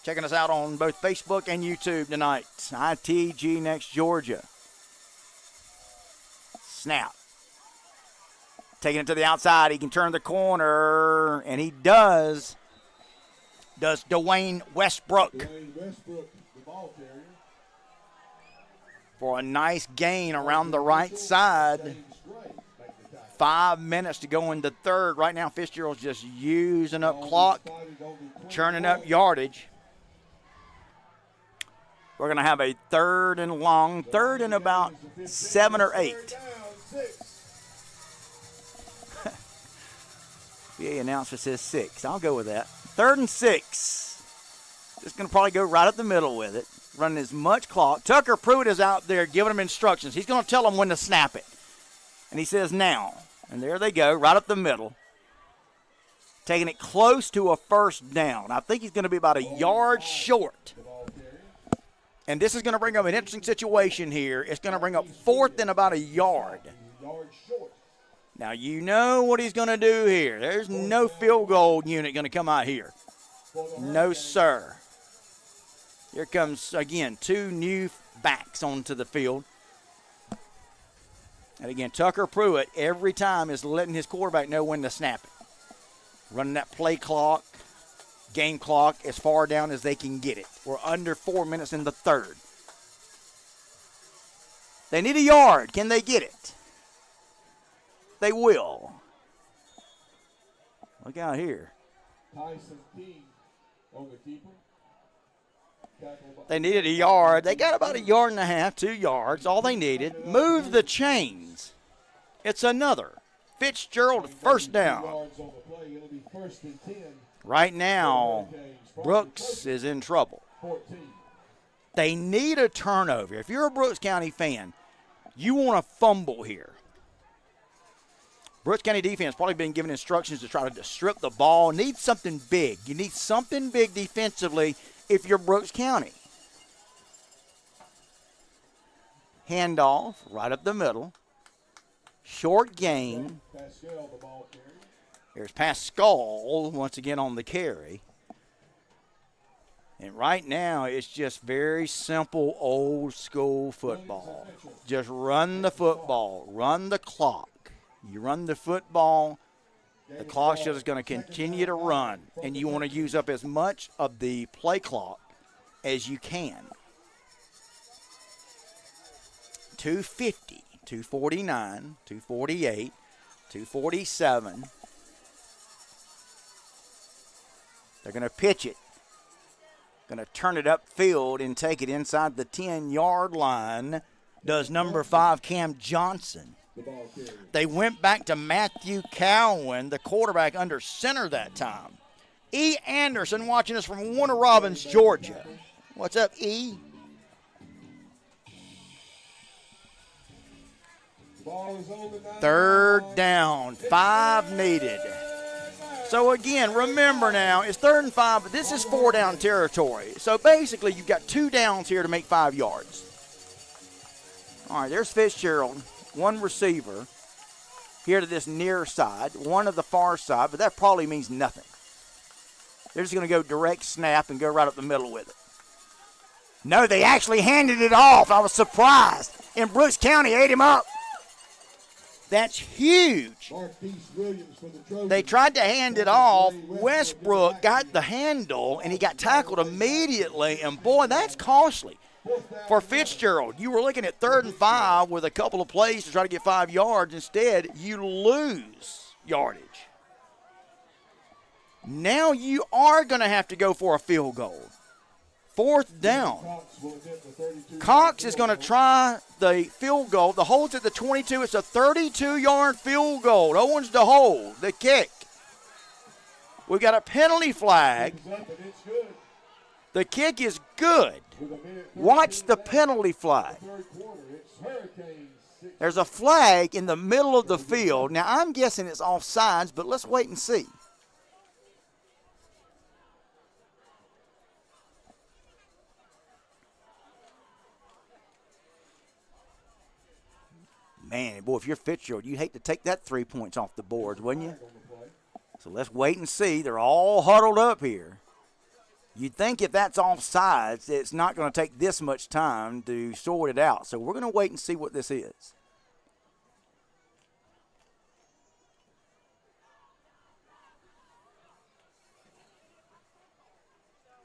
Checking us out on both Facebook and YouTube tonight. ITG Next Georgia. Snap. Taking it to the outside. He can turn the corner, and he does. Does Dwayne Westbrook. Dwayne Westbrook, the ball carrier. for a nice gain around the right side. 5 minutes to go in the third. Right now, Fitzgerald's just using up clock, churning up yardage. We're going to have a third and long, third and about 7 or 8. PA announcer says 6. I'll go with that. 3rd and 6. Just going to probably go right up the middle with it, running as much clock. Tucker Pruitt is out there giving them instructions. He's going to tell them when to snap it. And he says now. And there they go, right up the middle. Taking it close to a first down. I think he's going to be about a yard short. And this is going to bring up an interesting situation here. It's going to bring up 4th and about a yard. Now, you know what he's going to do here. There's no field goal unit going to come out here. No, sir. Here comes, again, 2 new backs onto the field. And, again, Tucker Pruitt every time is letting his quarterback know when to snap it. Running that play clock, game clock as far down as they can get it. We're under 4 minutes in the third. They need a yard. Can they get it? They will. Look out here. They needed a yard. They got about a yard and a half, 2 yards, all they needed. Move the chains. It's another Fitzgerald first down. Right now, Brooks is in trouble. They need a turnover. If you're a Brooks County fan, you want to fumble here. Brooks County defense probably been given instructions to try to strip the ball. Need something big. You need something big defensively if you're Brooks County. Handoff right up the middle. Short gain. There's Pascal once again on the carry. And right now it's just very simple old school football. Just run the football. Run the clock. You run the football, the clock's just going to continue to run, and you want to use up as much of the play clock as you can. 250, 249, 248, 247. They're going to pitch it. Going to turn it upfield and take it inside the 10-yard line. Does number 5, Cam Johnson. They went back to Matthew Cowan, the quarterback under center that time. E. Anderson watching us from Warner Robins, Georgia. What's up, E? Third down, 5 needed. So, again, remember now, it's 3rd and 5, but this is 4-down territory. So, basically, you've got 2 downs here to make 5 yards. All right, there's Fitzgerald. 1 receiver here to this near side, 1 to the far side, but that probably means nothing. They're just going to go direct snap and go right up the middle with it. No, they actually handed it off. I was surprised. And Brooks County ate him up. That's huge. They tried to hand it off. Westbrook got the handle, and he got tackled immediately, and boy, that's costly. For Fitzgerald, you were looking at 3rd and 5 with a couple of plays to try to get 5 yards. Instead, you lose yardage. Now you are going to have to go for a field goal. 4th down. Cox is going to try the field goal. The hold's at the 22. It's a 32-yard field goal. No one's to hold. The kick. We've got a penalty flag. The kick is good. Watch the penalty flag. There's a flag in the middle of the field. Now, I'm guessing it's offsides, but let's wait and see. Man, boy, if you're Fitzgerald, you'd hate to take that 3 points off the board, wouldn't you? So let's wait and see. They're all huddled up here. You'd think if that's offsides, it's not going to take this much time to sort it out. So we're going to wait and see what this is.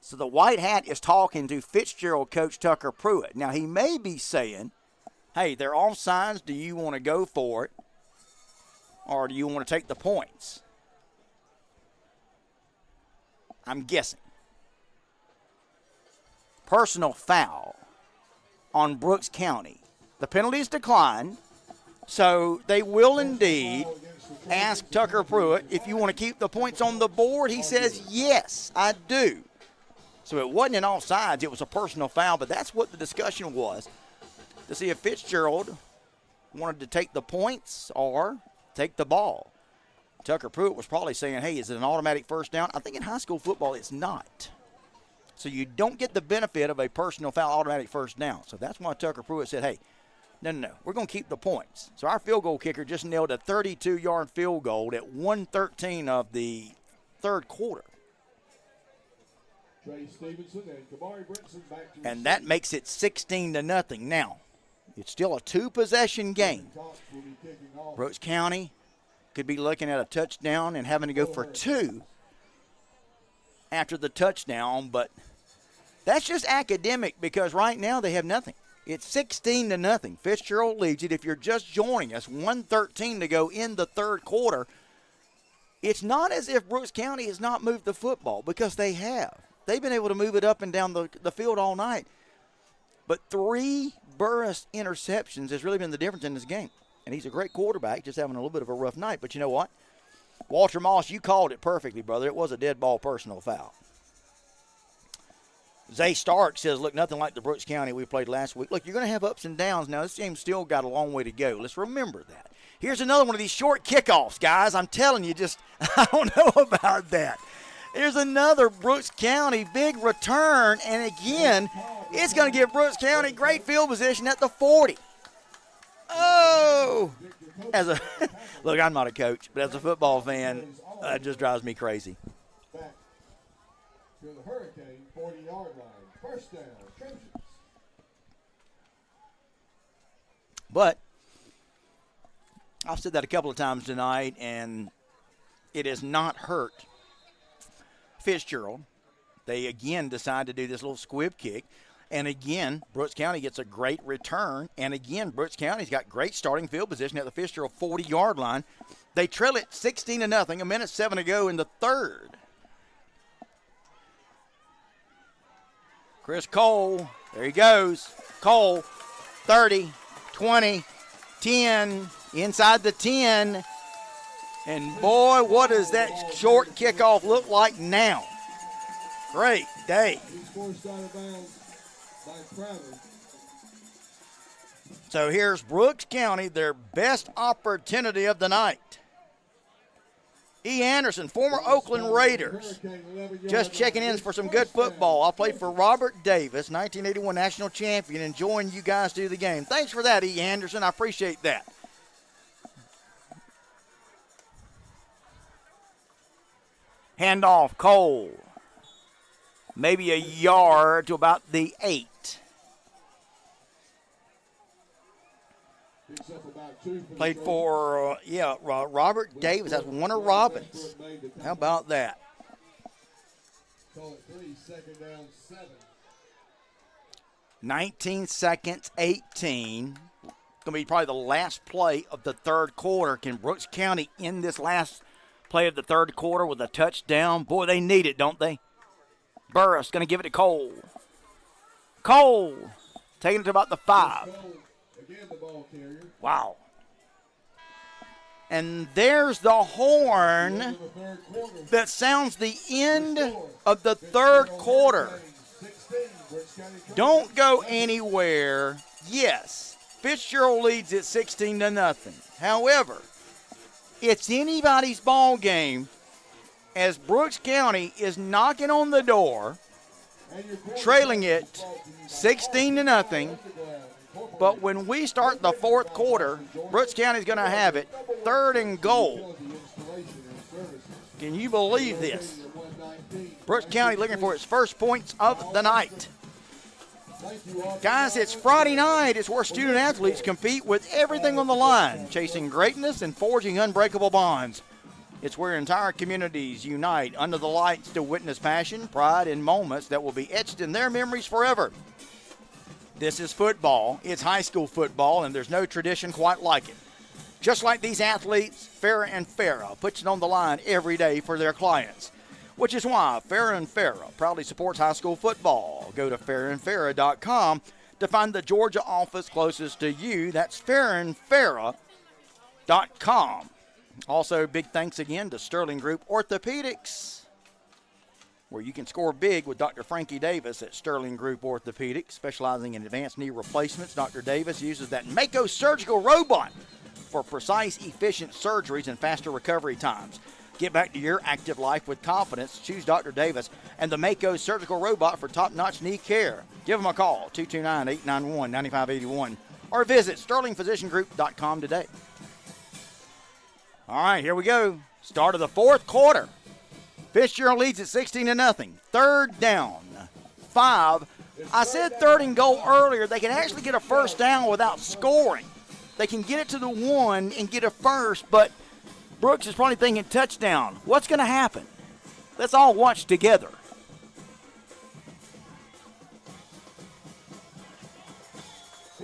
So the white hat is talking to Fitzgerald coach Tucker Pruitt. Now, he may be saying hey, they're offsides. Do you want to go for it, or do you want to take the points? I'm guessing. Personal foul on Brooks County. The penalty is declined, so they will indeed ask Tucker Pruitt if you want to keep the points on the board. He says, yes, I do. So it wasn't an offsides, it was a personal foul, but that's what the discussion was, to see if Fitzgerald wanted to take the points or take the ball. Tucker Pruitt was probably saying, hey, is it an automatic first down? I think in high school football it's not. So you don't get the benefit of a personal foul automatic first down. So that's why Tucker Pruitt said, hey, no, we're going to keep the points. So our field goal kicker just nailed a 32-yard field goal at 1:13 of the third quarter. Trey Stevenson and Kamari Brinson back to And that makes it 16-0. Now, it's still a two-possession game. Brooks County could be looking at a touchdown and having to go for two after the touchdown, but that's just academic because right now they have nothing. It's 16-0. Fitzgerald leads it. If you're just joining us, 1:13 to go in the third quarter. It's not as if Brooks County has not moved the football, because they have. They've been able to move it up and down the field all night. But 3 Burris interceptions has really been the difference in this game. And he's a great quarterback, just having a little bit of a rough night. But you know what? Walter Moss, you called it perfectly, brother. It was a dead ball personal foul. Zay Stark says, look, nothing like the Brooks County we played last week. Look, you're going to have ups and downs. Now, this game's still got a long way to go. Let's remember that. Here's another one of these short kickoffs, guys. I'm telling you, I don't know about that. Here's another Brooks County big return, and again, it's going to give Brooks County great field position at the 40. Oh! Look, I'm not a coach, but as a football fan, it just drives me crazy. back to the Hurricane 40-yard line. First down, Trojans. But I've said that a couple of times tonight, and it has not hurt Fitzgerald. They again decide to do this little squib kick. And again, Brooks County gets a great return. And again, Brooks County's got great starting field position at the Fitzgerald 40-yard line. They trail it 16-0, 1:07 to go in the third. Chris Cole, there he goes. Cole, 30, 20, 10, inside the 10. And boy, what does that short kickoff look like now? Great day. He's forced out of bounds by Crowder. So here's Brooks County, their best opportunity of the night. E. Anderson, former Oakland Raiders, just checking in for some good football. I played for Robert Davis, 1981 national champion, enjoying you guys do the game. Thanks for that, E. Anderson. I appreciate that. Handoff, Cole. Maybe a yard to about the 8. Played for, Robert Davis. That's Warner Robbins. How about that? Call it 3, second down, 7. 19 seconds, 18. Going to be probably the last play of the third quarter. Can Brooks County end this last play of the third quarter with a touchdown? Boy, they need it, don't they? Burris going to give it to Cole. Cole taking it to about the 5. Again, the ball carrier. Wow. And there's the horn that sounds the end of the third quarter. Don't go anywhere. Yes, Fitzgerald leads at 16-0. However, it's anybody's ball game as Brooks County is knocking on the door, trailing it 16-0. But when we start the fourth quarter, Brooks County's going to have it 3rd and goal. Can you believe this? Brooks County looking for its first points of the night. Guys, it's Friday night. It's where student athletes compete with everything on the line, chasing greatness and forging unbreakable bonds. It's where entire communities unite under the lights to witness passion, pride, and moments that will be etched in their memories forever. This is football. It's high school football, and there's no tradition quite like it. Just like these athletes, Farrah and Farrah puts it on the line every day for their clients, which is why Farrah and Farrah proudly supports high school football. Go to farrahandfarrah.com to find the Georgia office closest to you. That's farrahandfarrah.com. Also, big thanks again to Sterling Group Orthopedics, where you can score big with Dr. Frankie Davis at Sterling Group Orthopedics, specializing in advanced knee replacements. Dr. Davis uses that Mako surgical robot for precise, efficient surgeries and faster recovery times. Get back to your active life with confidence. Choose Dr. Davis and the Mako surgical robot for top-notch knee care. Give them a call, 229-891-9581, or visit sterlingphysiciangroup.com today. All right, here we go. Start of the fourth quarter. Fitzgerald leads at 16-0. Third down, 5. I said third and goal earlier. They can actually get a first down without scoring. They can get it to the 1 and get a first, but Brooks is probably thinking touchdown. What's going to happen? Let's all watch together.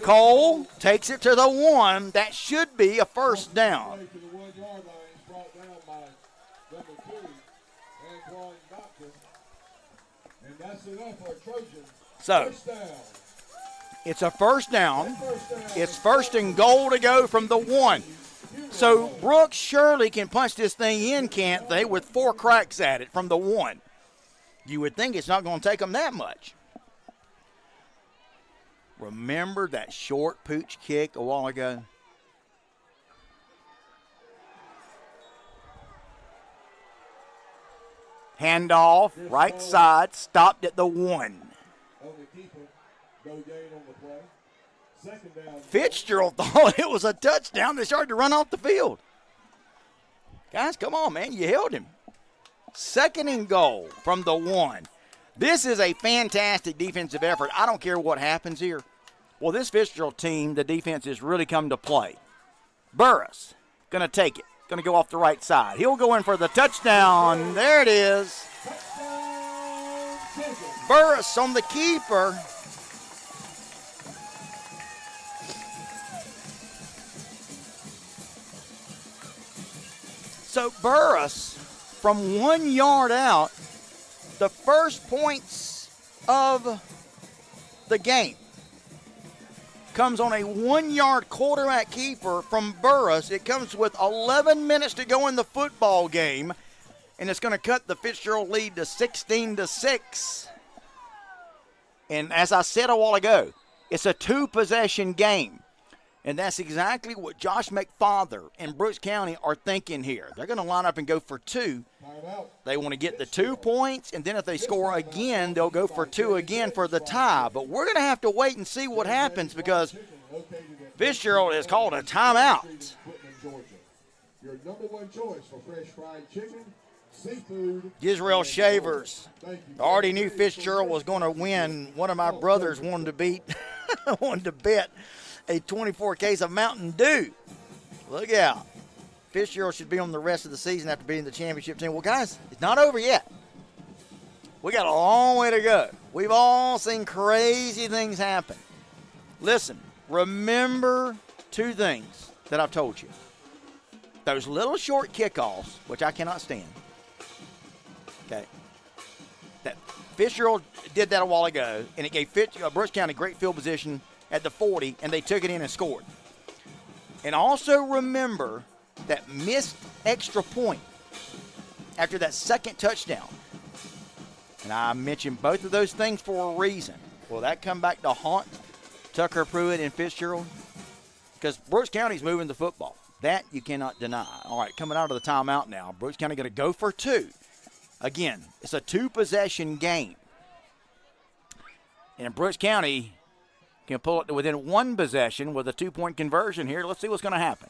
Cole takes it to the 1. That should be a first down. So, it's a first down. It's first and goal to go from the 1. So, Brooks surely can punch this thing in, can't they, with 4 cracks at it from the 1. You would think it's not going to take them that much. Remember that short pooch kick a while ago? Handoff, right side, stopped at the 1. Fitzgerald thought it was a touchdown. They started to run off the field. Guys, come on, man. You held him. Second and goal from the 1. This is a fantastic defensive effort. I don't care what happens here. Well, this Fitzgerald team, the defense has really come to play. Burris going to take it. Going to go off the right side. He'll go in for the touchdown. There it is. Burris on the keeper. So Burris, from 1 yard out, the first points of the game comes on a 1 yard quarterback keeper from Burris. It comes with 11 minutes to go in the football game, and it's going to cut the Fitzgerald lead to 16-6. And as I said a while ago, it's a 2-possession game. And that's exactly what Josh McFather and Brooks County are thinking here. They're going to line up and go for 2. They want to get the 2 points, and then if they score again, they'll go for 2 again for the tie. But we're going to have to wait and see what happens because Fitzgerald has called a timeout. Your number 1 choice for fresh fried chicken, seafood. Israel Shavers already knew Fitzgerald was going to win. One of my brothers wanted to bet a 24 case of Mountain Dew. Look out. Fitzgerald should be on the rest of the season after beating the championship team. Well, guys, it's not over yet. We got a long way to go. We've all seen crazy things happen. Listen, remember 2 things that I've told you. Those little short kickoffs, which I cannot stand. Okay. That Fitzgerald did that a while ago, and it gave Brooks County great field position at the 40, and they took it in and scored. And also remember that missed extra point after that second touchdown. And I mentioned both of those things for a reason. Will that come back to haunt Tucker Pruitt and Fitzgerald? Because Brooks County's moving the football. That you cannot deny. All right, coming out of the timeout now. Brooks County going to go for 2. Again, it's a 2-possession game. And Brooks County can pull it to within 1 possession with a 2-point conversion here. Let's see what's going to happen.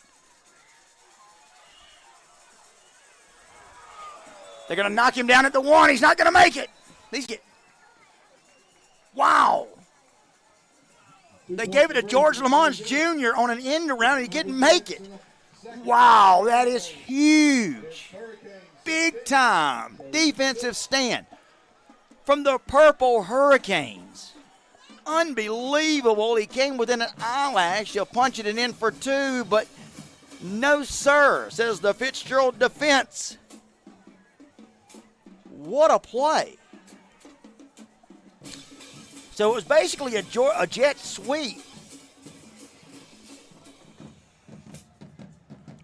They're going to knock him down at the 1. He's not going to make it. Wow. They gave it to George Lamont Jr. on an end around, and he couldn't make it. Wow, that is huge. Big time defensive stand from the Purple Hurricanes. unbelievable. He came within an eyelash of punching it in for 2, but no, sir, says the Fitzgerald defense. What a play. So it was basically a jet sweep.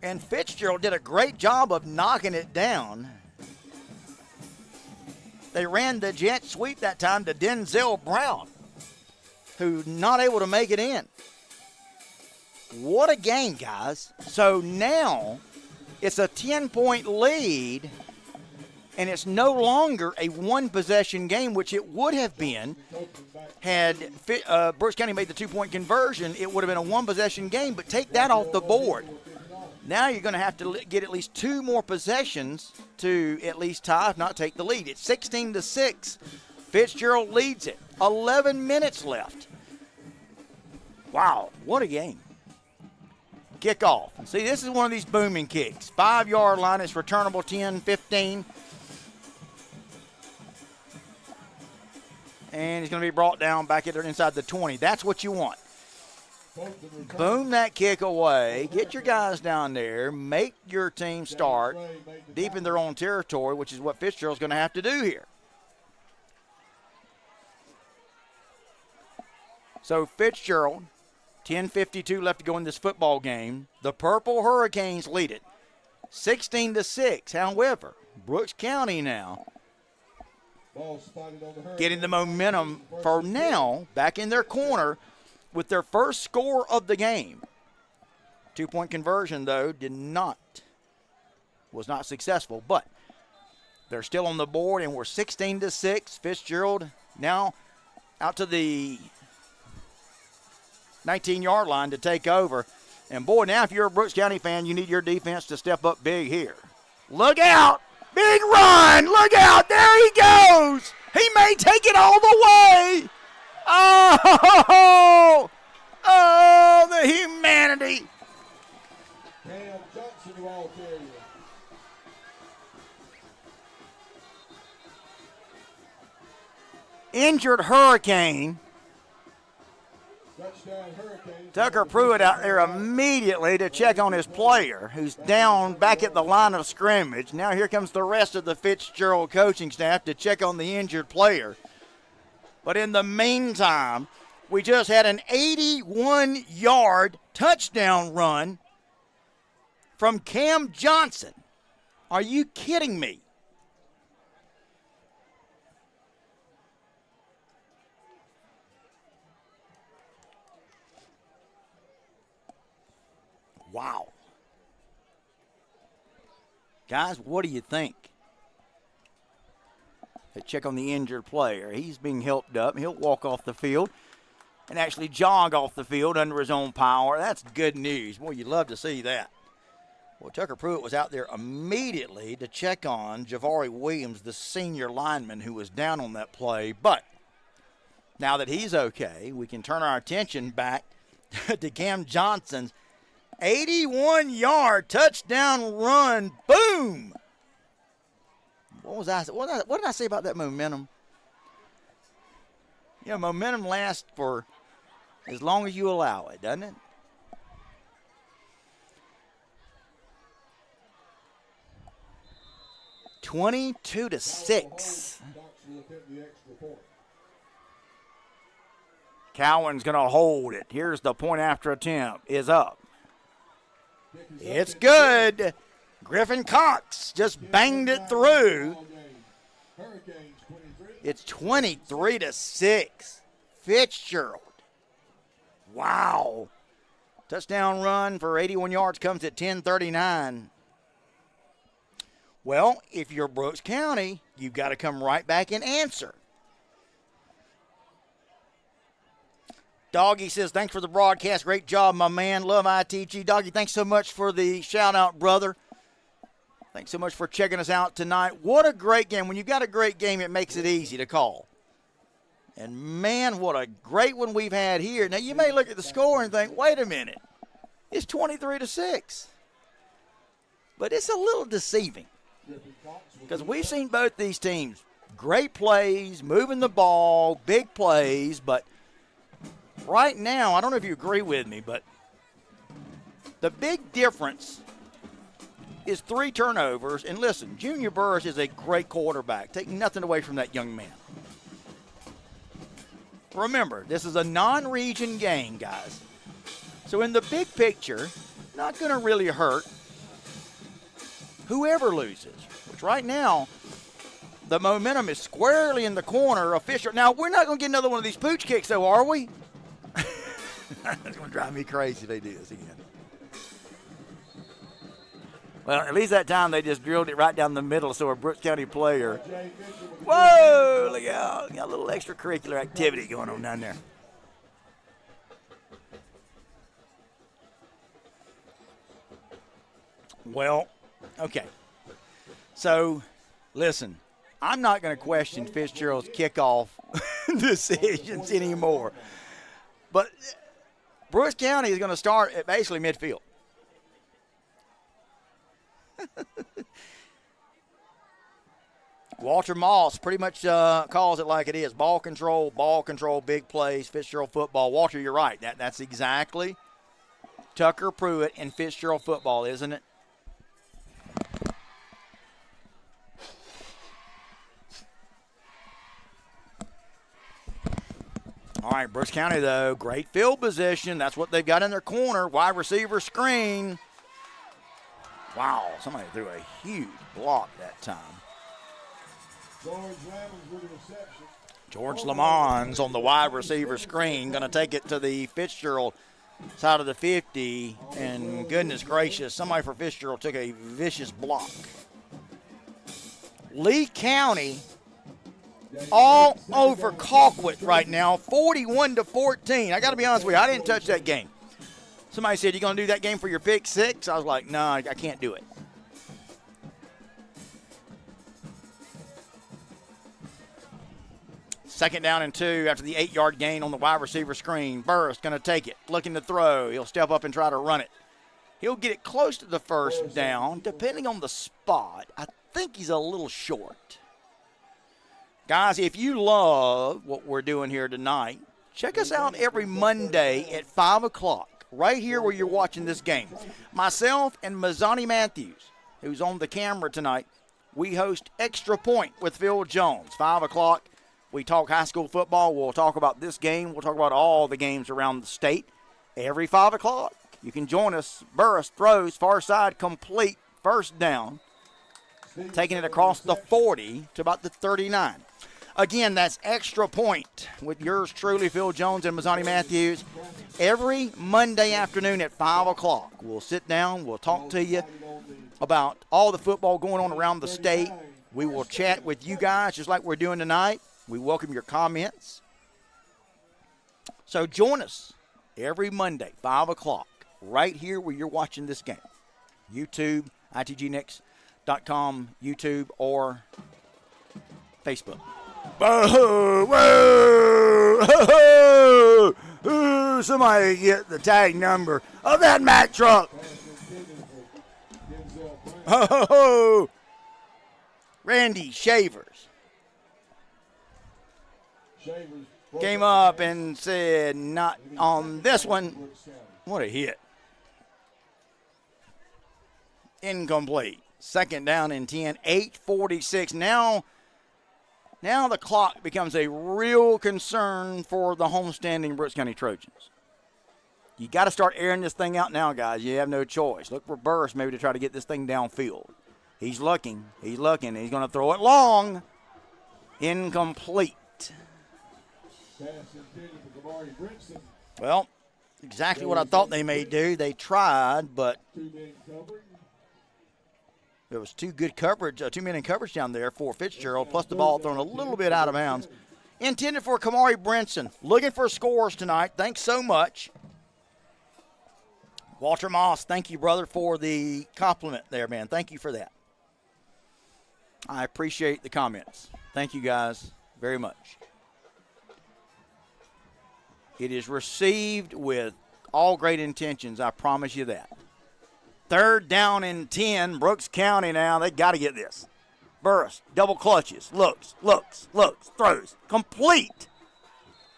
And Fitzgerald did a great job of knocking it down. They ran the jet sweep that time to Denzel Brown, who not able to make it in. What a game, guys. So now it's a 10-point lead, and it's no longer a one-possession game, which it would have been had Brooks County made the 2-point conversion. It would have been a one-possession game, but take that off the board. Now you're going to have to get at least 2 more possessions to at least tie, if not take the lead. It's 16-6. Fitzgerald leads it. 11 minutes left. Wow, what a game. Kickoff. See, this is one of these booming kicks. 5-yard line. It's returnable 10, 15. And he's going to be brought down back inside the 20. That's what you want. Boom that kick away. Get your guys down there. Make your team start deep in their own territory, which is what Fitzgerald's going to have to do here. So Fitzgerald, 10:52 left to go in this football game. The Purple Hurricanes lead it, 16-6. However, Brooks County now getting the momentum for now back in their corner with their first score of the game. 2-point conversion, though, was not successful, but they're still on the board, and we're 16-6. Fitzgerald now out to the 19-yard line to take over. And, boy, now if you're a Brooks County fan, you need your defense to step up big here. Look out. Big run. Look out. There he goes. He may take it all the way. Oh, the humanity. Cam Johnson, the ball carrier. Injured Hurricane. Touchdown Hurricane. Tucker Pruitt out there immediately to check on his player, who's down back at the line of scrimmage. Now here comes the rest of the Fitzgerald coaching staff to check on the injured player. But in the meantime, we just had an 81-yard touchdown run from Cam Johnson. Are you kidding me? Wow. Guys, what do you think? They check on the injured player. He's being helped up. He'll walk off the field and actually jog off the field under his own power. That's good news. Boy, you'd love to see that. Well, Tucker Pruitt was out there immediately to check on Javari Williams, the senior lineman who was down on that play. But now that he's okay, we can turn our attention back to Cam Johnson's 81-yard touchdown run. Boom! What did I say about that momentum? You know, momentum lasts for as long as you allow it, doesn't it? (22-6). Cowan's going to hold it. Here's the point after attempt. Is up. It's good. Griffin Cox just banged it through. It's 23-6. Fitzgerald. Wow. Touchdown run for 81 yards comes at 10:39. Well, if you're Brooks County, you've got to come right back and answer. Doggy says, thanks for the broadcast. Great job, my man. Love ITG. Doggy, thanks so much for the shout-out, brother. Thanks so much for checking us out tonight. What a great game. When you've got a great game, it makes it easy to call. And, man, what a great one we've had here. Now, you may look at the score and think, wait a minute. It's 23-6. But it's a little deceiving. Because we've seen both these teams. Great plays, moving the ball, big plays, but right now, I don't know if you agree with me, but the big difference is 3 turnovers. And listen, Junior Burris is a great quarterback. Take nothing away from that young man. Remember, this is a non-region game, guys. So in the big picture, not going to really hurt whoever loses, which right now, the momentum is squarely in the corner of Fitzgerald. Now, we're not going to get another one of these pooch kicks, though, are we? It's going to drive me crazy if they do this again. Well, at least that time they just drilled it right down the middle so a Brooks County player. Whoa, look out. Got a little extracurricular activity going on down there. Well, okay. So, listen, I'm not going to question Fitzgerald's kickoff decisions anymore. But Brooks County is going to start at basically midfield. Walter Moss pretty much calls it like it is. Ball control, big plays, Fitzgerald football. Walter, you're right. That's exactly Tucker Pruitt and Fitzgerald football, isn't it? All right, Brooks County, though, great field position. That's what they've got in their corner. Wide receiver screen. Wow, somebody threw a huge block that time. George Lamons on the wide receiver screen, going to take it to the Fitzgerald side of the 50. And goodness gracious, somebody for Fitzgerald took a vicious block. Lee County all over Colquitt right now, 41-14. I got to be honest with you, I didn't touch that game. Somebody said, you going to do that game for your pick six? I was like, no, I can't do it. Second down and 2 after the 8-yard gain on the wide receiver screen. Burris going to take it, looking to throw. He'll step up and try to run it. He'll get it close to the first down, depending on the spot. I think he's a little short. Guys, if you love what we're doing here tonight, check us out every Monday at 5 o'clock. Right here where you're watching this game. Myself and Mazzani Matthews, who's on the camera tonight, we host Extra Point with Phil Jones. 5 o'clock, we talk high school football. We'll talk about this game. We'll talk about all the games around the state. Every 5 o'clock, you can join us. Burris throws, far side complete, first down. Taking it across the 40 to about the 39. Again, that's Extra Point with yours truly, Phil Jones and Mazzani Matthews. Every Monday afternoon at 5 o'clock, we'll sit down, we'll talk to you about all the football going on around the state. We will chat with you guys just like we're doing tonight. We welcome your comments. So join us every Monday, 5 o'clock, right here where you're watching this game. YouTube, itgnext.com, YouTube, or Facebook. Whoa, whoa, whoa, whoa. Somebody get the tag number of that Mack truck. Oh, Randy Shavers came up and said, not on this one. What a hit. Incomplete. Second down and 10, 8:46. Now the clock becomes a real concern for the homestanding Brooks County Trojans. You got to start airing this thing out now, guys. You have no choice. Look for Burris maybe to try to get this thing downfield. He's looking. He's going to throw it long. Incomplete. Well, exactly what I thought they may do. They tried, but there was two men in coverage down there for Fitzgerald, plus the ball thrown a little bit out of bounds. Intended for Kamari Brinson. Looking for scores tonight. Thanks so much. Walter Moss, thank you, brother, for the compliment there, man. Thank you for that. I appreciate the comments. Thank you, guys, very much. It is received with all great intentions, I promise you that. Third down and 10, Brooks County now. They got to get this. Burris, double clutches, looks, throws, complete.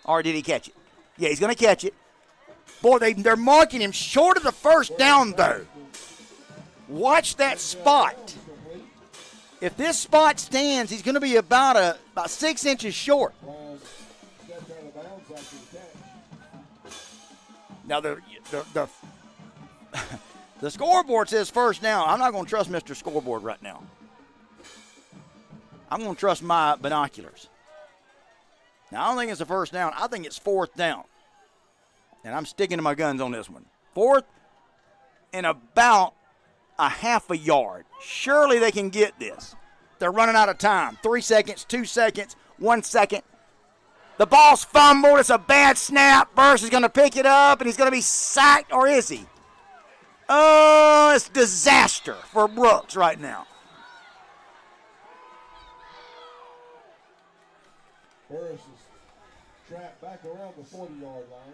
Or did he catch it? Yeah, he's going to catch it. Boy, they're marking him short of the first down, though. Watch that spot. If this spot stands, he's going to be about 6 inches short. Now, the the scoreboard says first down. I'm not going to trust Mr. Scoreboard right now. I'm going to trust my binoculars. Now, I don't think it's a first down. I think it's fourth down. And I'm sticking to my guns on this one. Fourth and about a half a yard. Surely they can get this. They're running out of time. 3 seconds, 2 seconds, 1 second. The ball's fumbled. It's a bad snap. Burris is going to pick it up, and he's going to be sacked, or is he? Oh, it's disaster for Brooks right now. Burris is trapped back around the 40-yard line.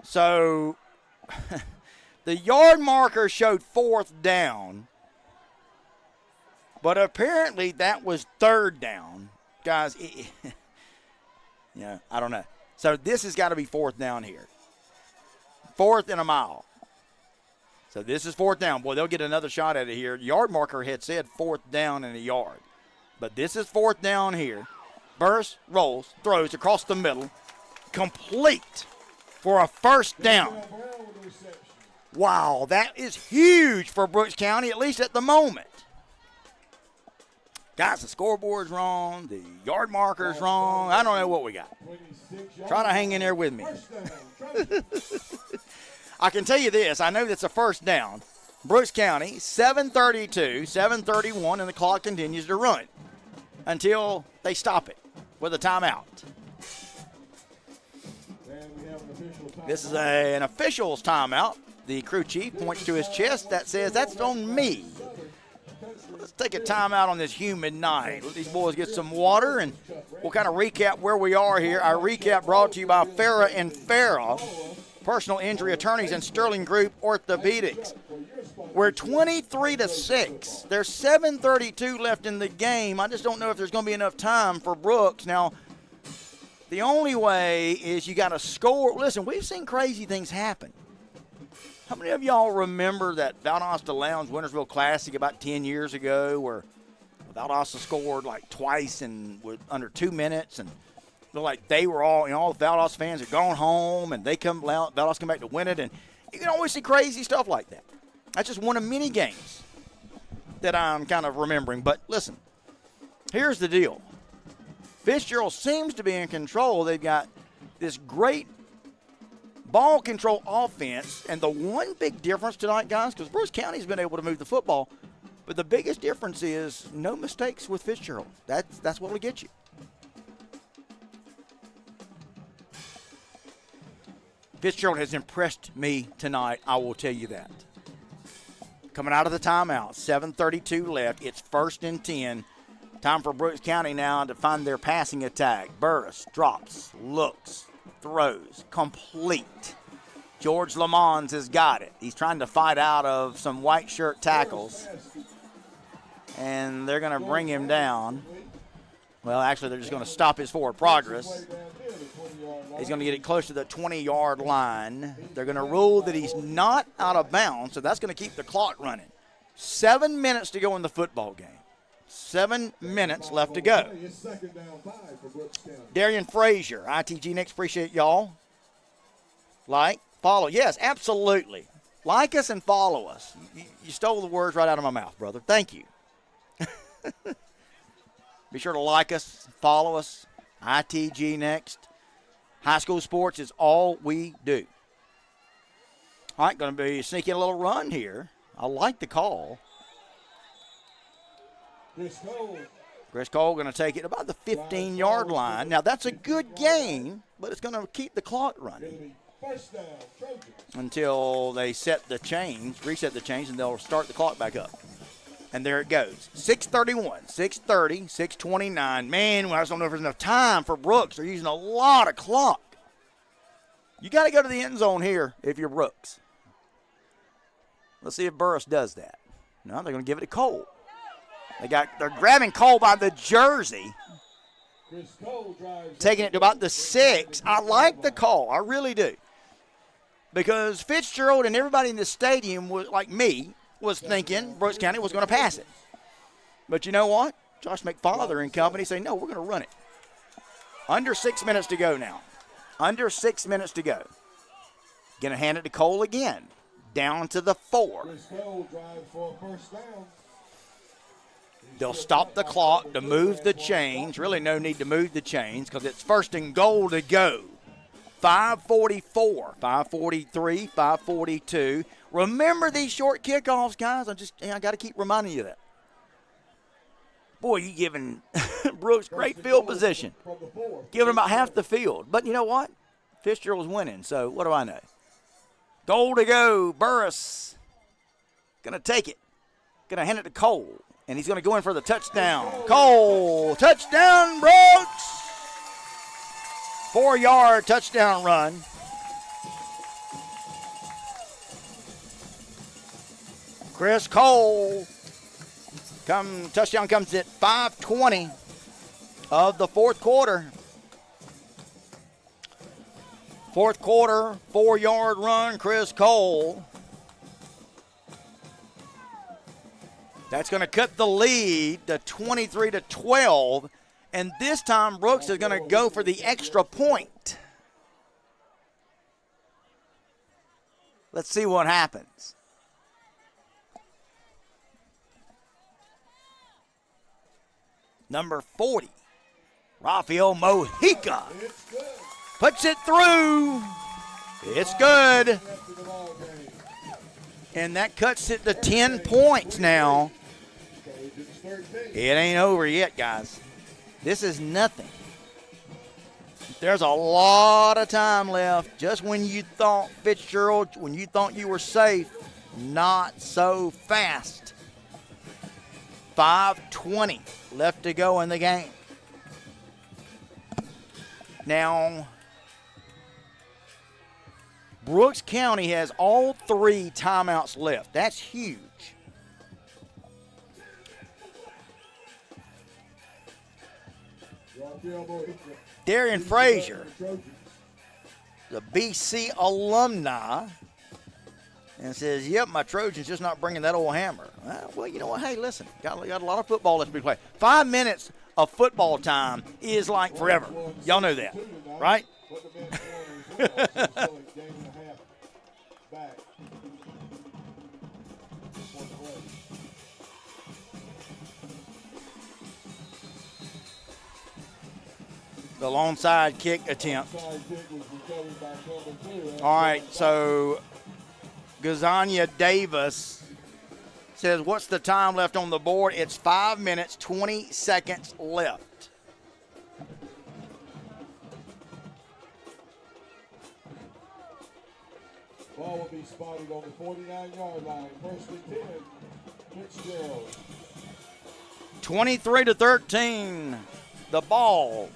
So the yard marker showed fourth down, but apparently that was third down. Guys, yeah, I don't know. So this has got to be fourth down here. Fourth and a mile. So this is fourth down. Boy, they'll get another shot at it here. Yard marker had said fourth down and a yard. But this is fourth down here. Burris rolls, throws across the middle. Complete for a first down. Wow, that is huge for Brooks County, at least at the moment. Guys, the scoreboard's wrong. The yard marker's wrong. I don't know what we got. Try to hang in there with me. I can tell you this. I know that's a first down. Brooks County, 7:32, 7:31, and the clock continues to run until they stop it with a timeout. This is an official's timeout. The crew chief points to his chest. That says, that's on me. Let's take a timeout on this humid night. Let these boys get some water, and we'll kind of recap where we are here. Our recap brought to you by Farrah and Farrah, personal injury attorneys, and Sterling Group Orthopedics. We're 23-6. There's 7:32 left in the game. I just don't know if there's going to be enough time for Brooks. Now, the only way is you got to score. Listen, we've seen crazy things happen. How many of y'all remember that Valdosta Lounge Wintersville Classic about 10 years ago where Valdosta scored like twice in under 2 minutes, and like they were all the Valdosta fans had gone home, and Valdosta come back to win it, and you can always see crazy stuff like that. That's just one of many games that I'm kind of remembering. But listen, here's the deal. Fitzgerald seems to be in control. They've got this great ball control offense, and the one big difference tonight, guys, because Brooks County's been able to move the football, but the biggest difference is no mistakes with Fitzgerald. That's what will get you. Fitzgerald has impressed me tonight, I will tell you that. Coming out of the timeout, 7:32 left. It's 1st and 10. Time for Brooks County now to find their passing attack. Burris drops, looks, throws, complete. George Lamons has got it. He's trying to fight out of some white shirt tackles, and they're going to bring him down. Well, actually, they're just going to stop his forward progress. He's going to get it close to the 20-yard line. They're going to rule that he's not out of bounds, so that's going to keep the clock running. 7 minutes to go in the football game. 7 minutes left to go. Darian Frazier, ITG Next, appreciate y'all. Like, follow. Yes, absolutely. Like us and follow us. You stole the words right out of my mouth, brother. Thank you. Be sure to like us, follow us. ITG Next. High school sports is all we do. All right, going to be sneaking a little run here. I like the call. Chris Cole going to take it about the 15-yard line. Now, that's a good gain, but it's going to keep the clock running until they reset the change, and they'll start the clock back up. And there it goes. 6:31, 6:30, 6:29. Man, I just don't know if there's enough time for Brooks. They're using a lot of clock. You got to go to the end zone here if you're Brooks. Let's see if Burris does that. No, they're going to give it to Cole. They're grabbing Cole by the jersey, taking it to about the 6. I like the call. I really do. Because Fitzgerald and everybody in the stadium, was like me, was thinking Brooks County was going to pass it. But you know what? Josh McFarland and company say, no, we're going to run it. Under 6 minutes to go now. Under 6 minutes to go. Going to hand it to Cole again. Down to the 4. They'll stop the clock to move the chains. Really no need to move the chains because it's 1st and goal to go. 5:44, 5:43, 5:42. Remember these short kickoffs, guys. I got to keep reminding you of that. Boy, you giving Brooks great field position. Giving him about half the field. But you know what? Fitzgerald's winning, so what do I know? Goal to go. Burris going to take it. Going to hand it to Cole, and he's going to go in for the touchdown. Cole, touchdown, Brooks. 4-yard touchdown run. Chris Cole. Touchdown comes at 5:20 of the fourth quarter. Fourth quarter, 4-yard run, Chris Cole. That's going to cut the lead to 23-12. And this time, Brooks is going to go for the extra point. Let's see what happens. Number 40, Rafael Mojica. Puts it through. It's good. And that cuts it to 10 points now. It ain't over yet, guys. This is nothing. There's a lot of time left. Just when you thought, Fitzgerald, when you thought you were safe, not so fast. 5:20 left to go in the game. Now, Brooks County has all 3 timeouts left. That's huge. Darian Frazier, the BC alumni, and says, yep, my Trojans just not bringing that old hammer. Well, you know what? Hey, listen, got a lot of football left to be played. 5 minutes of football time is like forever. Y'all know that, right? The long side kick attempt. All right, so Gazania Davis says, what's the time left on the board? It's 5 minutes, 20 seconds left. Ball will be spotted on the 49-yard line. First and 10, Fitzgerald. 23-13. The ball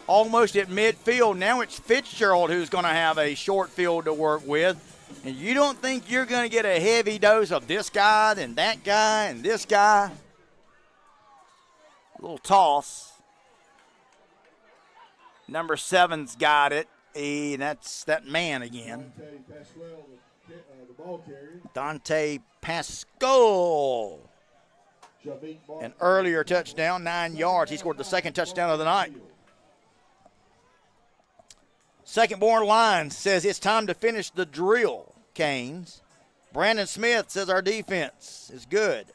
almost at midfield. Now it's Fitzgerald who's going to have a short field to work with. And you don't think you're going to get a heavy dose of this guy, then that guy, and this guy. A little toss. Number 7's got it. That's that man again. Dante Pascal. An earlier touchdown, 9 yards. He scored the second touchdown of the night. Second Born Line says it's time to finish the drill, Canes. Brandon Smith says our defense is good.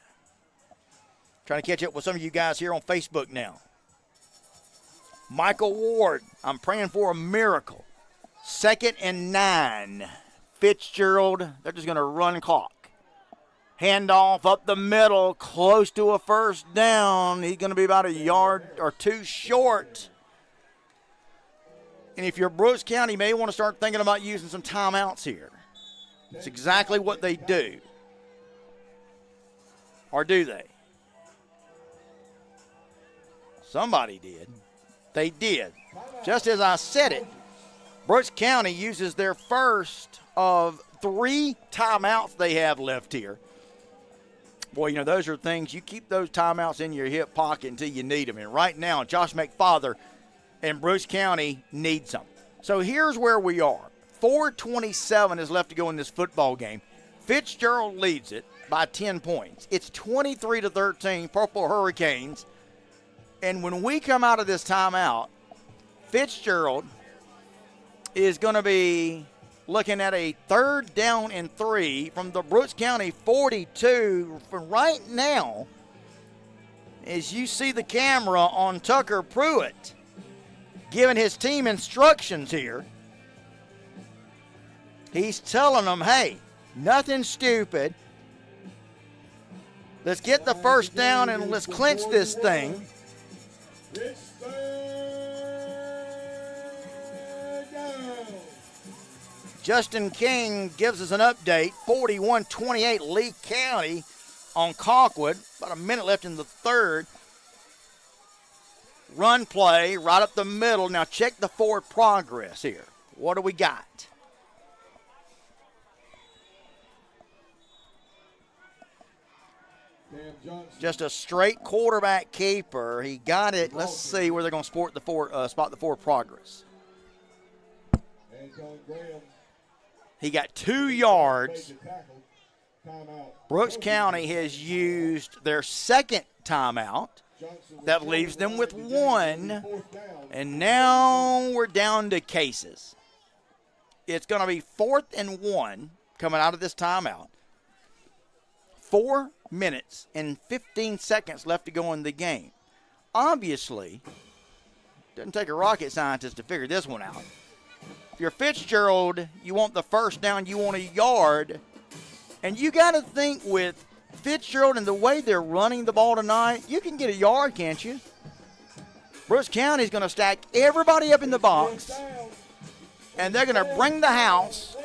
Trying to catch up with some of you guys here on Facebook now. Michael Ward, I'm praying for a miracle. 2nd and 9. Fitzgerald, they're just going to run clock. Handoff up the middle, close to a first down. He's going to be about a yard or 2 short. And if you're Brooks County, you may want to start thinking about using some timeouts here. It's exactly what they do. Or do they? Somebody did. They did. Just as I said it, Brooks County uses their first of 3 timeouts they have left here. Boy, you know, those are things, you keep those timeouts in your hip pocket until you need them. And right now, Josh McFather and Bruce County needs them. So here's where we are. 4:27 is left to go in this football game. Fitzgerald leads it by 10 points. It's 23-13, Purple Hurricanes. And when we come out of this timeout, Fitzgerald is going to be looking at a 3rd down and 3 from the Brooks County 42. For right now, as you see the camera on Tucker Pruitt giving his team instructions here, he's telling them, hey, nothing stupid. Let's get the first down and let's clinch this thing. It's 3rd down. Justin King gives us an update. 41-28 Lee County on Colquitt. About a minute left in the 3rd. Run play right up the middle. Now check the forward progress here. What do we got? Just a straight quarterback keeper. He got it. Let's see where they're going to spot the forward progress. He got 2 yards. Brooks County has used their 2nd timeout. That leaves them with 1. And now we're down to cases. It's going to be 4th and 1 coming out of this timeout. 4 minutes and 15 seconds left to go in the game. Obviously, doesn't take a rocket scientist to figure this one out. If you're Fitzgerald, you want the first down, you want a yard. And you got to think with Fitzgerald and the way they're running the ball tonight, you can get a yard, can't you? Brooks County's going to stack everybody up in the box, and they're going to bring the house.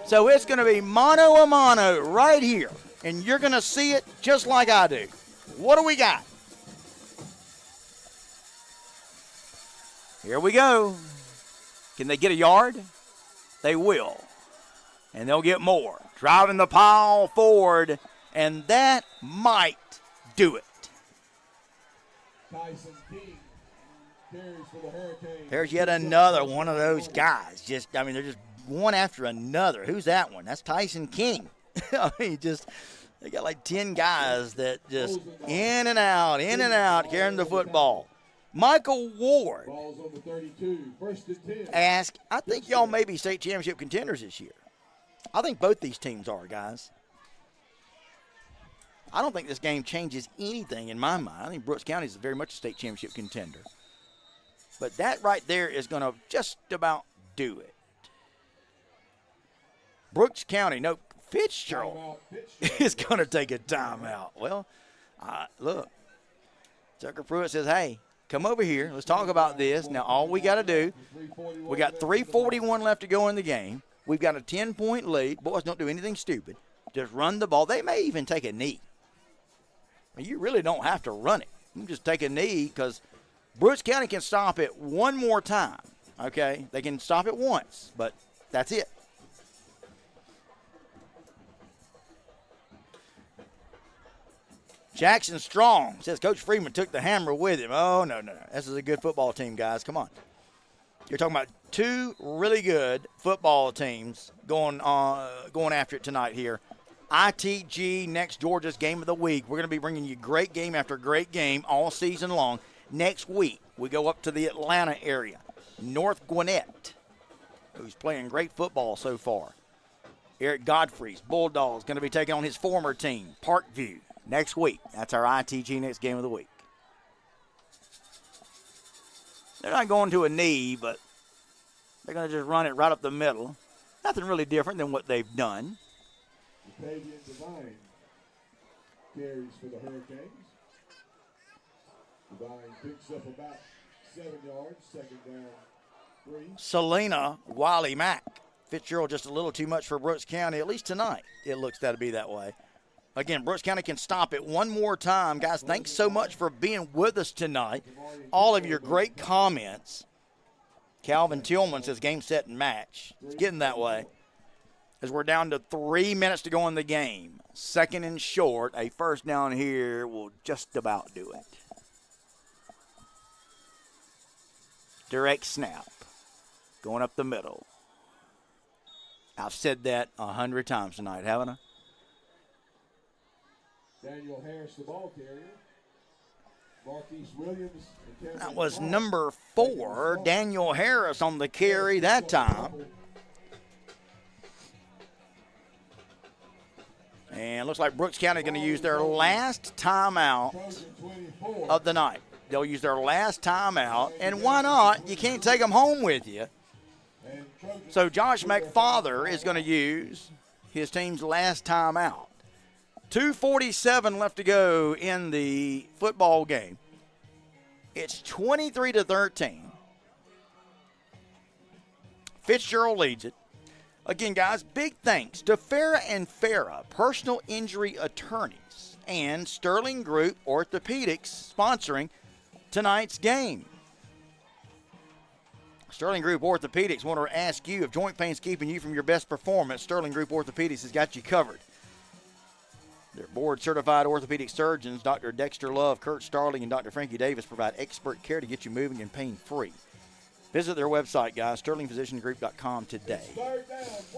So it's going to be mano a mano right here. And you're going to see it just like I do. What do we got? Here we go. Can they get a yard? They will. And they'll get more. Driving the pile forward, and that might do it. Tyson King carries for the Hurricanes. There's yet another one of those guys. They're just one after another. Who's that one? That's Tyson King. I mean, they got like 10 guys that just in and out, carrying the football. Michael Ward Ball's on the 32, 1st and 10. asked, I think y'all may be state championship contenders this year. I think both these teams are, guys. I don't think this game changes anything in my mind. I think Brooks County is very much a state championship contender. But that right there is going to just about do it. Brooks County, no, Fitzgerald is going to take a timeout. Well, look, Tucker Pruitt says, hey, come over here. Let's talk about this. Now, all we got to do, we got 3:41 left to go in the game. We've got a 10-point lead. Boys, don't do anything stupid. Just run the ball. They may even take a knee. I mean, you really don't have to run it. You can just take a knee because Brooks County can stop it one more time, okay? They can stop it once, but that's it. Jackson Strong says Coach Freeman took the hammer with him. Oh, no. This is a good football team, guys. Come on. You're talking about 2 really good football teams going after it tonight here. ITG next Georgia's game of the week. We're going to be bringing you great game after great game all season long. Next week, we go up to the Atlanta area. North Gwinnett, who's playing great football so far. Eric Godfrey's Bulldogs going to be taking on his former team, Parkview. Next week. That's our ITG next game of the week. They're not going to a knee, but they're going to just run it right up the middle. Nothing really different than what they've done. Fabian Devine carries for the Hurricanes. Devine picks up about 7 yards, 2nd down, 3. Selena Wiley Mack. Fitzgerald just a little too much for Brooks County, at least tonight. It looks to be that way. Again, Brooks County can stop it one more time. Guys, thanks so much for being with us tonight. All of your great comments. Calvin Tillman says game, set, and match. It's getting that way. as we're down to 3 minutes to go in the game. Second and short. A first down here will just about do it. Direct snap. Going up the middle. I've said that 100 times tonight, haven't I? Daniel Harris, the ball carrier. Marquise Williams. That was number 4, Daniel Harris on the carry that time. And looks like Brooks County is going to use their last timeout of the night. They'll use their last timeout, and why not? You can't take them home with you. So Josh McFather is going to use his team's last timeout. 2:47 left to go in the football game. It's 23-13. Fitzgerald leads it. Again, guys, big thanks to Farah and Farah, personal injury attorneys, and Sterling Group Orthopedics sponsoring tonight's game. Sterling Group Orthopedics want to ask you if joint pain's keeping you from your best performance. Sterling Group Orthopedics has got you covered. Their board-certified orthopedic surgeons, Dr. Dexter Love, Kurt Starling, and Dr. Frankie Davis, provide expert care to get you moving and pain-free. Visit their website, guys, sterlingphysiciangroup.com today.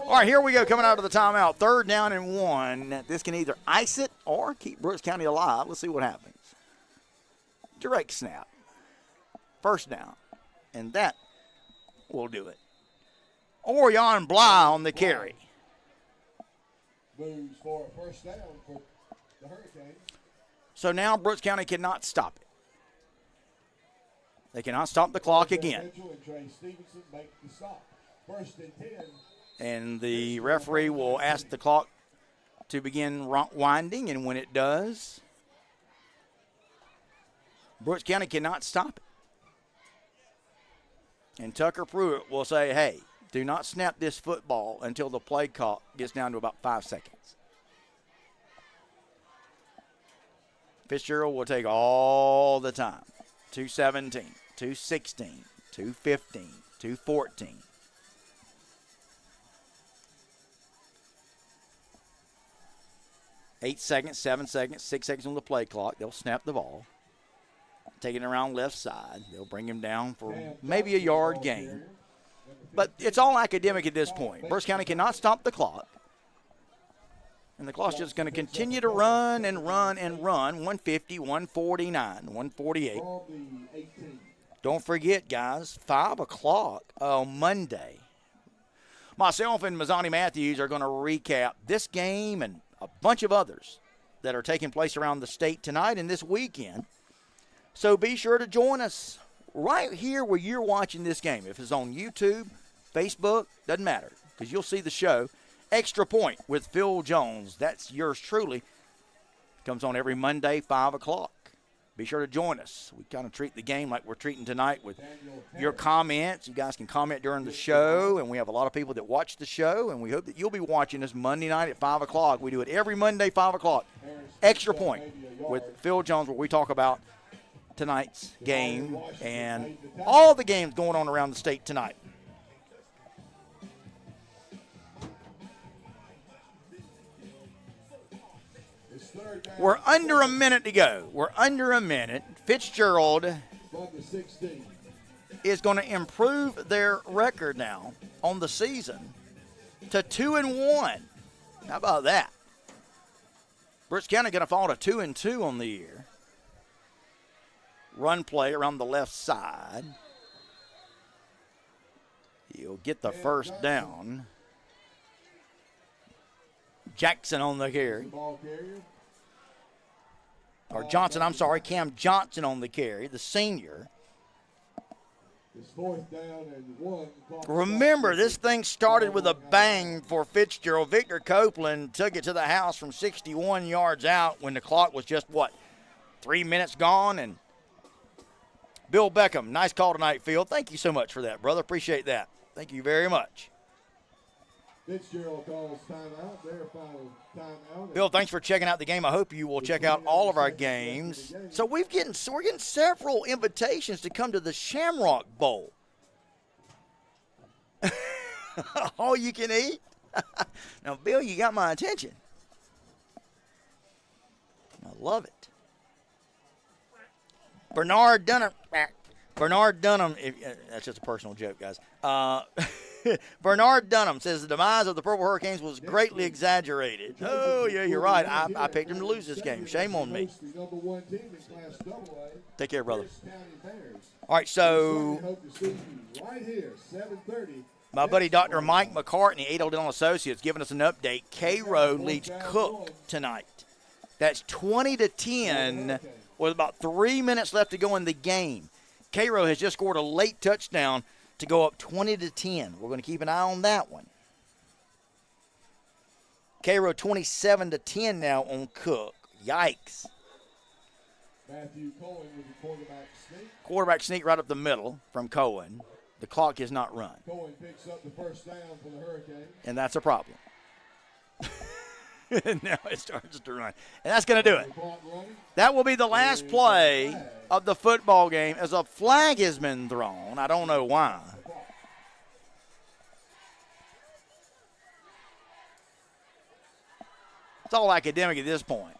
All right, here we go, coming out of the timeout. 3rd down and 1. This can either ice it or keep Brooks County alive. Let's see what happens. Direct snap. First down. And that will do it. Orion Bly on the carry. Moves for a first down for the Hurricanes. So now Brooks County cannot stop it. They cannot stop the clock again. Mitchell and Trey Stevenson make the stop. 1st and 10. And the referee will ask the clock to begin winding, and when it does, Brooks County cannot stop it. And Tucker Pruitt will say, hey, do not snap this football until the play clock gets down to about 5 seconds. Fitzgerald will take all the time. 2:17, 2:16, 2:15, 2:14. Eight seconds, 7 seconds, 6 seconds on the play clock. They'll snap the ball. Taking it around left side. They'll bring him down for maybe a yard gain. But it's all academic at this point. Brooks County cannot stop the clock. And the clock's just going to continue to run and run and run. 150, 149, 148. Don't forget, guys, 5 o'clock on Monday. Myself and Mazzani Matthews are going to recap this game and a bunch of others that are taking place around the state tonight and this weekend. So be sure to join us right here where you're watching this game. If it's on YouTube, Facebook, doesn't matter, because you'll see the show. Extra Point with Phil Jones. That's yours truly. Comes on every Monday, 5 o'clock. Be sure to join us. We kind of treat the game like we're treating tonight with your comments. You guys can comment during the show, and we have a lot of people that watch the show, and we hope that you'll be watching us Monday night at 5 o'clock. We do it every Monday, 5 o'clock. Extra Point with Phil Jones, where we talk about tonight's game and all the games going on around the state tonight. We're under a minute to go. We're under a minute. Fitzgerald is going to improve their record now on the season to 2-1. How about that? Brooks County going to fall to 2-2 on the year. Run play around the left side. He'll get the first down. Jackson on the carry. Or Johnson, I'm sorry, Cam Johnson on the carry, the senior. It's 4th down and 1. Remember, this thing started with a bang for Fitzgerald. Victor Copeland took it to the house from 61 yards out when the clock was just, 3 minutes gone. And Bill Beckham, nice call tonight, Phil. Thank you so much for that, brother. Appreciate that. Thank you very much. Fitzgerald calls timeout. Their final timeout. Bill, thanks for checking out the game. I hope you will check out all of our games. So we're getting several invitations to come to the Shamrock Bowl. All you can eat? Now, Bill, you got my attention. I love it. Bernard Dunham. That's just a personal joke, guys. Bernard Dunham says the demise of the Purple Hurricanes was greatly exaggerated. Oh, yeah, you're right. I picked him to lose this game. Shame on me. Take care, brother. All right, so my buddy Dr. Mike McCartney, Adel Dental Associates, giving us an update. Cairo leads Cook tonight. That's 20-10 with about 3 minutes left to go in the game. Cairo has just scored a late touchdown to go up 20-10. We're going to keep an eye on that one. Cairo 27-10 now on Cook. Yikes. Matthew Cohen with the quarterback sneak. Quarterback sneak right up the middle from Cohen. The clock is not run. Cohen picks up the first down for the Hurricanes. And that's a problem. Now it starts to run. And that's going to do it. That will be the last play of the football game as a flag has been thrown. I don't know why. It's all academic at this point.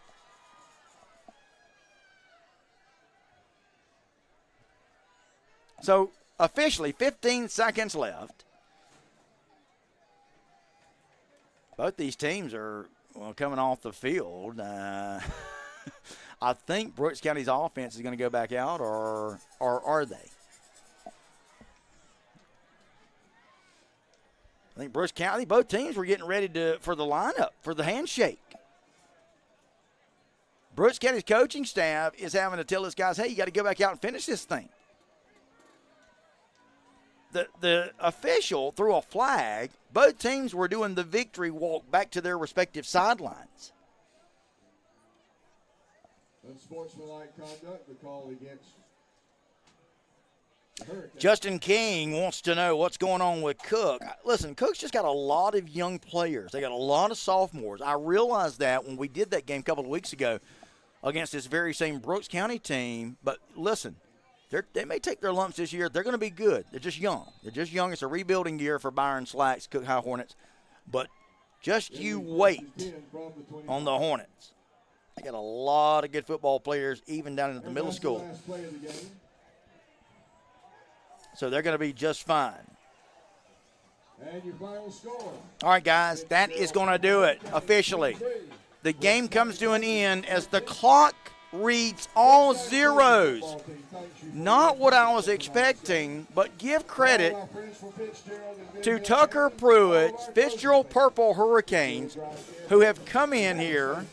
So, officially, 15 seconds left. Both these teams are coming off the field. I think Brooks County's offense is going to go back out, or are they? I think Brooks County, both teams were getting ready for the lineup, for the handshake. Brooks County's coaching staff is having to tell his guys, hey, you got to go back out and finish this thing. The official threw a flag. Both teams were doing the victory walk back to their respective sidelines. Unsportsmanlike conduct, the call against the Hurricanes. Justin King wants to know what's going on with Cook. Listen, Cook's just got a lot of young players. They got a lot of sophomores. I realized that when we did that game a couple of weeks ago against this very same Brooks County team. But listen, they may take their lumps this year. They're going to be good. They're just young. It's a rebuilding year for Byron Slacks, Cook High Hornets. But just you wait on the Hornets. They got a lot of good football players, even down at the middle school. So they're going to be just fine. And your final score. All right, guys, that is going to do it officially. The game comes to an end as the clock reads all zeros. Not what I was expecting, but give credit to Tucker Pruitt's Fitzgerald Purple Hurricanes, who have come in here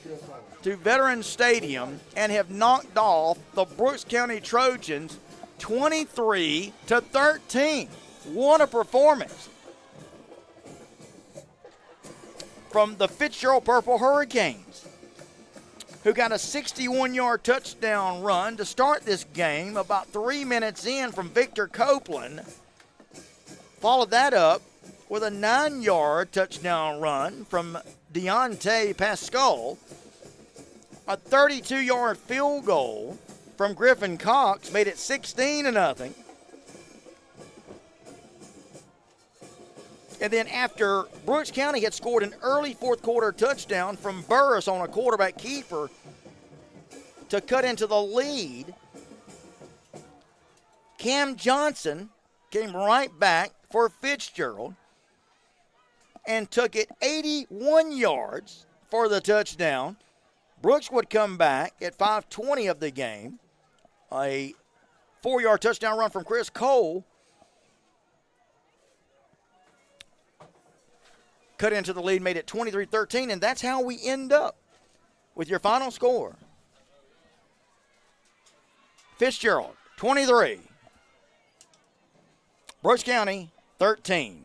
to Veterans Stadium and have knocked off the Brooks County Trojans 23-13. What a performance from the Fitzgerald Purple Hurricanes, who got a 61-yard touchdown run to start this game about 3 minutes in from Victor Copeland. Followed that up with a 9-yard touchdown run from Deontay Pascal. A 32-yard field goal from Griffin Cox made it 16-0. And then after Brooks County had scored an early fourth quarter touchdown from Burris on a quarterback keeper to cut into the lead, Cam Johnson came right back for Fitzgerald and took it 81 yards for the touchdown. Brooks would come back at 5:20 of the game. A 4-yard touchdown run from Chris Cole cut into the lead, made it 23-13, and that's how we end up with your final score. Fitzgerald, 23. Brooks County, 13.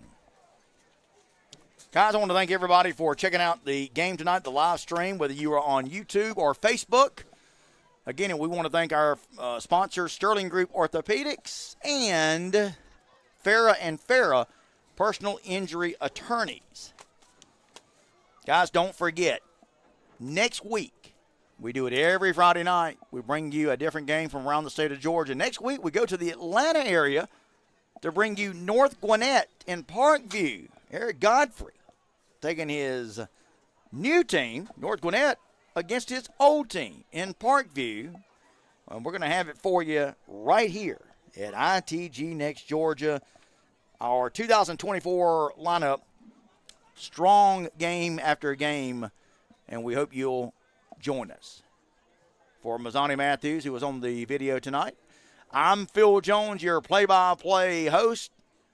Guys, I want to thank everybody for checking out the game tonight, the live stream, whether you are on YouTube or Facebook. Again, we want to thank our sponsors, Sterling Group Orthopedics and Farah Personal Injury Attorneys. Guys, don't forget, next week, we do it every Friday night. We bring you a different game from around the state of Georgia. Next week, we go to the Atlanta area to bring you North Gwinnett in Parkview. Eric Godfrey taking his new team, North Gwinnett, against his old team in Parkview. And we're going to have it for you right here at ITG Next Georgia. Our 2024 lineup, strong game after game, and we hope you'll join us. For Mazzani Matthews, who was on the video tonight, I'm Phil Jones, your play-by-play host,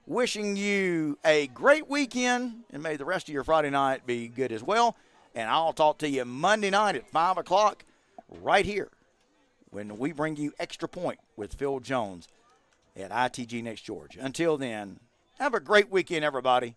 wishing you a great weekend, and may the rest of your Friday night be good as well. And I'll talk to you Monday night at 5 o'clock right here when we bring you Extra Point with Phil Jones at ITG Next Georgia. Until then, have a great weekend, everybody.